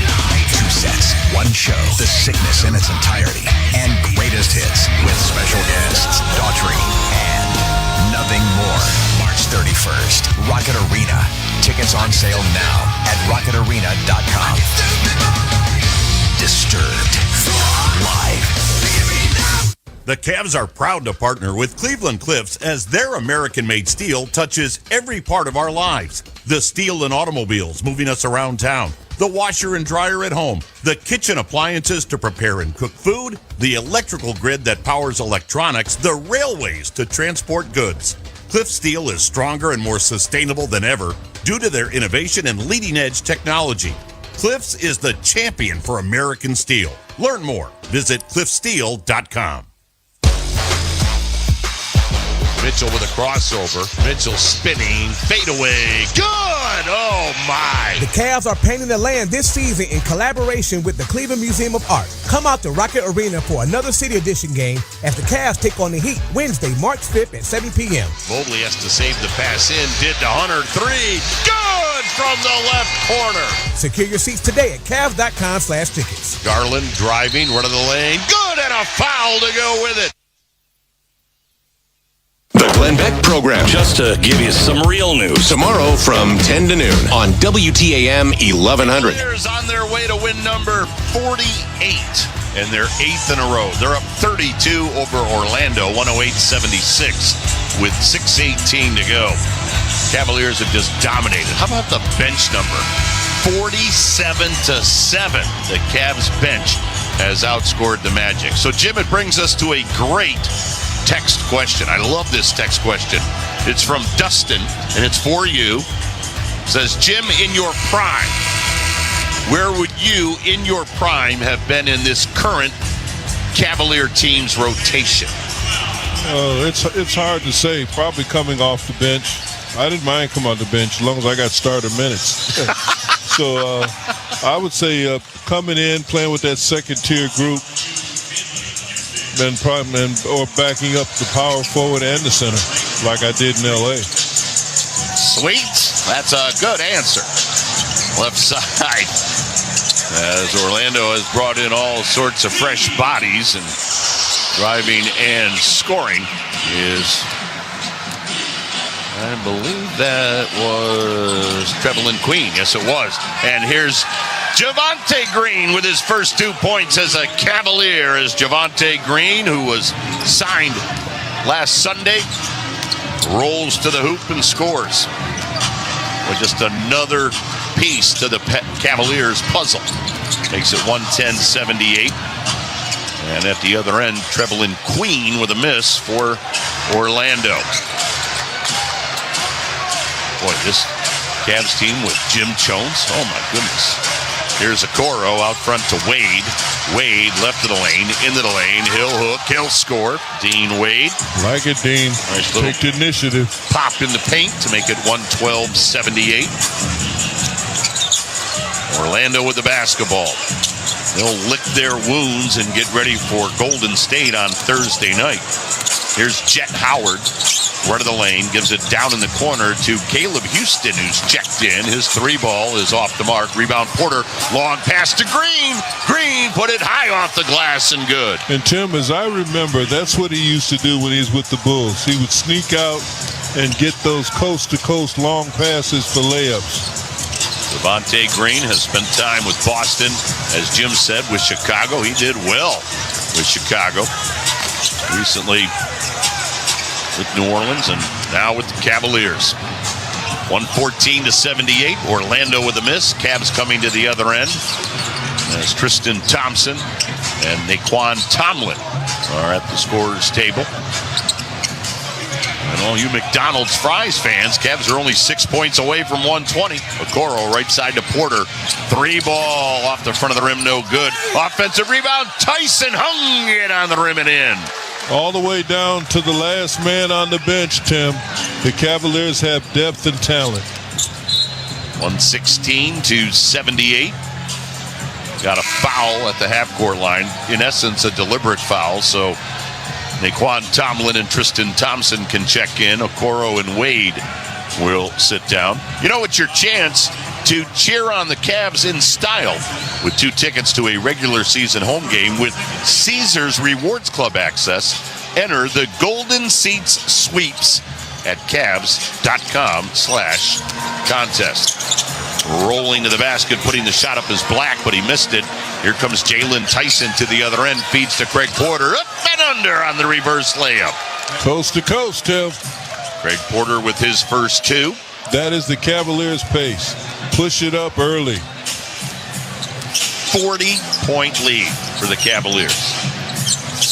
sets, 1 show, The Sickness in its entirety, and greatest hits with special guests Daughtry and Nothing More. March 31st, Rocket Arena. Tickets on sale now at rocketarena.com. Disturbed live. The Cavs are proud to partner with Cleveland Cliffs as their American-made steel touches every part of our lives. The steel in automobiles moving us around town, the washer and dryer at home, the kitchen appliances to prepare and cook food, the electrical grid that powers electronics, the railways to transport goods. Cliff Steel is stronger and more sustainable than ever due to their innovation and leading-edge technology. Cliffs is the champion for American steel. Learn more. Visit cliffsteel.com. Mitchell with a crossover. Mitchell spinning, fadeaway. Good! Oh, my. The Cavs are painting the land this season in collaboration with the Cleveland Museum of Art. Come out to Rocket Arena for another City Edition game as the Cavs take on the Heat Wednesday, March 5th at 7 p.m. Mobley has to save the pass in. Did to Hunter. 3. Good from the left corner. Secure your seats today at Cavs.com/tickets. Garland driving, run of the lane. Good, and a foul to go with it. The Glenn Beck Program. Just to give you some real news. Tomorrow from 10 to noon on WTAM 1100. Cavaliers on their way to win number 48, and they're 8th in a row. They're up 32 over Orlando, 108-76, with 6:18 to go. Cavaliers have just dominated. How about the bench number? 47-7. The Cavs bench has outscored the Magic. So, Jim, it brings us to a great text question. I love this text question. It's from Dustin, and it's for you. It says, Jim, in your prime, where would you in your prime have been in this current Cavalier team's rotation? It's hard to say. Probably coming off the bench. I didn't mind coming off the bench as long as I got starter minutes. So I would say coming in, playing with that second-tier group, or backing up the power forward and the center, like I did in L.A. Sweet. That's a good answer. Left side. As Orlando has brought in all sorts of fresh bodies, and driving and scoring is, I believe that was Trevelyan Queen. Yes, it was. And here's Javonte Green with his first 2 points as a Cavalier, as Javonte Green, who was signed last Sunday, rolls to the hoop and scores. With just another piece to the Cavaliers puzzle. Makes it 110-78. And at the other end, Trevelyan Queen with a miss for Orlando. Boy, this Cavs team with Jim Jones. Oh, my goodness. Here's Okoro out front to Wade. Wade left of the lane, into the lane. He'll hook, he'll score. Dean Wade. Like it, Dean. Nice Take the initiative. Pop in the paint to make it 112-78. Orlando with the basketball. They'll lick their wounds and get ready for Golden State on Thursday night. Here's Jet Howard, right of the lane, gives it down in the corner to Caleb Houston, who's checked in. His 3-ball is off the mark. Rebound Porter, long pass to Green. Green put it high off the glass and good. And Tim, as I remember, that's what he used to do when he was with the Bulls. He would sneak out and get those coast-to-coast long passes for layups. Javonte Green has spent time with Boston, as Jim said, with Chicago. He did well with Chicago. Recently with New Orleans and now with the Cavaliers. 114-78. Orlando with a miss. Cavs coming to the other end as Tristan Thompson and Naquan Tomlin are at the scorer's table. And all you McDonald's fries fans, Cavs are only 6 points away from 120. Okoro right side to Porter. 3-ball off the front of the rim, no good. Offensive rebound. Tyson hung it on the rim and in. All the way down to the last man on the bench, Tim. The Cavaliers have depth and talent. 116-78. Got a foul at the half-court line. In essence, a deliberate foul. So Naquan Tomlin and Tristan Thompson can check in. Okoro and Wade will sit down. You know, it's your chance to cheer on the Cavs in style with 2 tickets to a regular season home game with Caesars Rewards Club access. Enter the Golden Seats Sweeps at Cavs.com/contest. Rolling to the basket, putting the shot up as Black, but he missed it. Here comes Jalen Tyson to the other end, feeds to Craig Porter, up and under on the reverse layup. Coast to coast, Tim. Craig Porter with his first 2. That is the Cavaliers' pace. Push it up early. 40-point lead for the Cavaliers.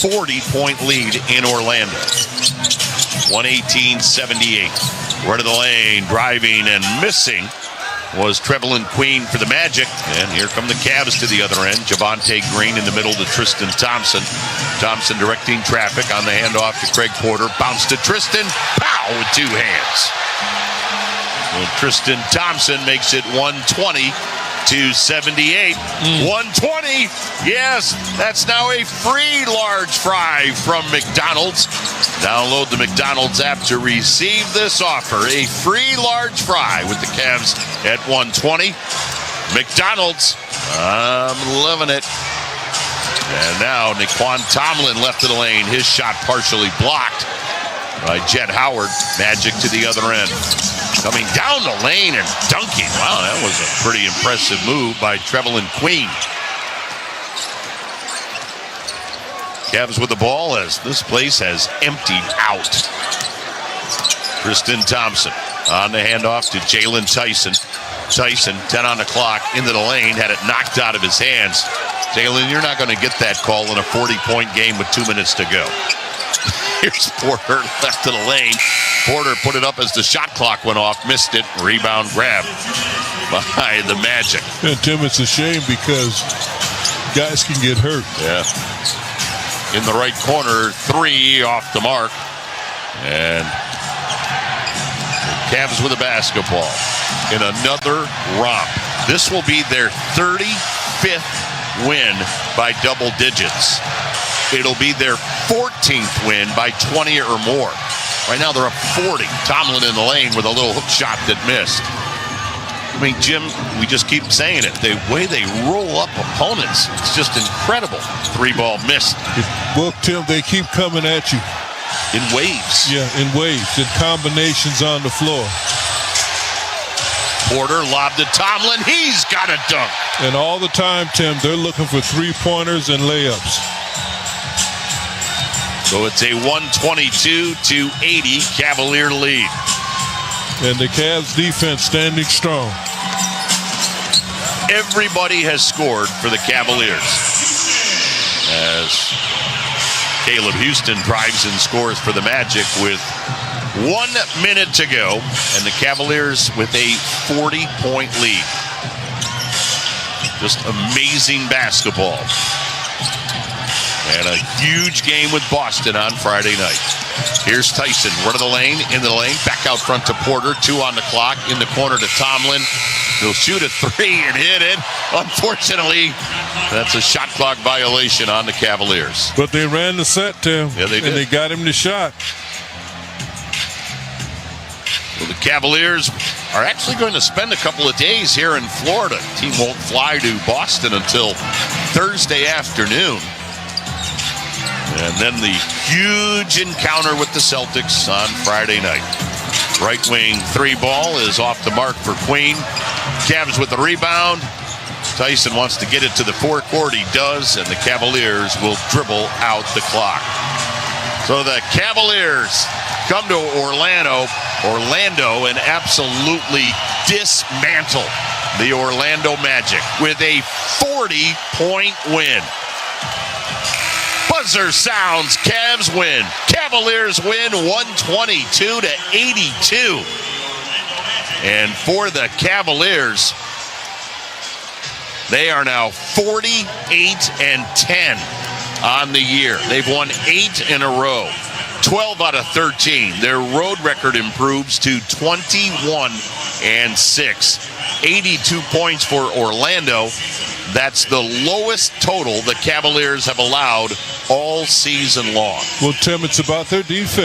40-point lead in Orlando. 118-78. Right of the lane, driving and missing was Trevelyan Queen for the Magic. And here come the Cavs to the other end. Javonte Green in the middle to Tristan Thompson. Thompson directing traffic on the handoff to Craig Porter. Bounce to Tristan. Pow! With 2 hands. And Tristan Thompson makes it 120-78. 120. Yes, that's now a free large fry from McDonald's. Download the McDonald's app to receive this offer. A free large fry with the Cavs at 120. McDonald's, I'm loving it. And now Naquan Tomlin left of the lane. His shot partially blocked by Jet Howard. Magic to the other end. Coming down the lane and dunking. Wow, that was a pretty impressive move by Trevelyan Queen. Cavs with the ball as this place has emptied out. Tristan Thompson on the handoff to Jalen Tyson. Tyson, 10 on the clock, into the lane, had it knocked out of his hands. Jalen, you're not going to get that call in a 40-point game with 2 minutes to go. Here's Porter left of the lane. Porter put it up as the shot clock went off, missed it. Rebound grab by the Magic. And Tim, it's a shame because guys can get hurt. Yeah. in the right corner. 3 off the mark. And the Cavs with a basketball in another romp. This will be their 35th win by double digits. It'll be their 14th win by 20 or more. Right now they're up 40. Tomlin in the lane with a little hook shot that missed. I mean, Jim, we just keep saying it. The way they roll up opponents, it's just incredible. 3-ball missed. Well, Tim, they keep coming at you. In waves. Yeah, in waves, in combinations on the floor. Porter lobbed to Tomlin. He's got a dunk. And all the time, Tim, they're looking for 3-pointers and layups. So it's a 122-80 Cavalier lead. And the Cavs defense standing strong. Everybody has scored for the Cavaliers. As Caleb Houston drives and scores for the Magic with 1 minute to go. And the Cavaliers with a 40-point lead. Just amazing basketball. And a huge game with Boston on Friday night. Here's Tyson, run of the lane, into the lane, back out front to Porter, 2 on the clock, in the corner to Tomlin. He'll shoot a 3 and hit it. Unfortunately, that's a shot clock violation on the Cavaliers. But they ran the set, Tim. Yeah, they did. And they got him the shot. Well, the Cavaliers are actually going to spend a couple of days here in Florida. The team won't fly to Boston until Thursday afternoon. And then the huge encounter with the Celtics on Friday night. Right wing 3-ball is off the mark for Queen. Cavs with the rebound. Tyson wants to get it to the forecourt. He does, and the Cavaliers will dribble out the clock. So the Cavaliers come to Orlando, and absolutely dismantle the Orlando Magic with a 40-point win. Buzzer sounds. Cavs win. Cavaliers win 122-82. And for the Cavaliers, they are now 48-10 on the year. They've won 8 in a row. 12 out of 13. Their road record improves to 21-6. 82 points for Orlando. That's the lowest total the Cavaliers have allowed all season long. Well, Tim, it's about their defense.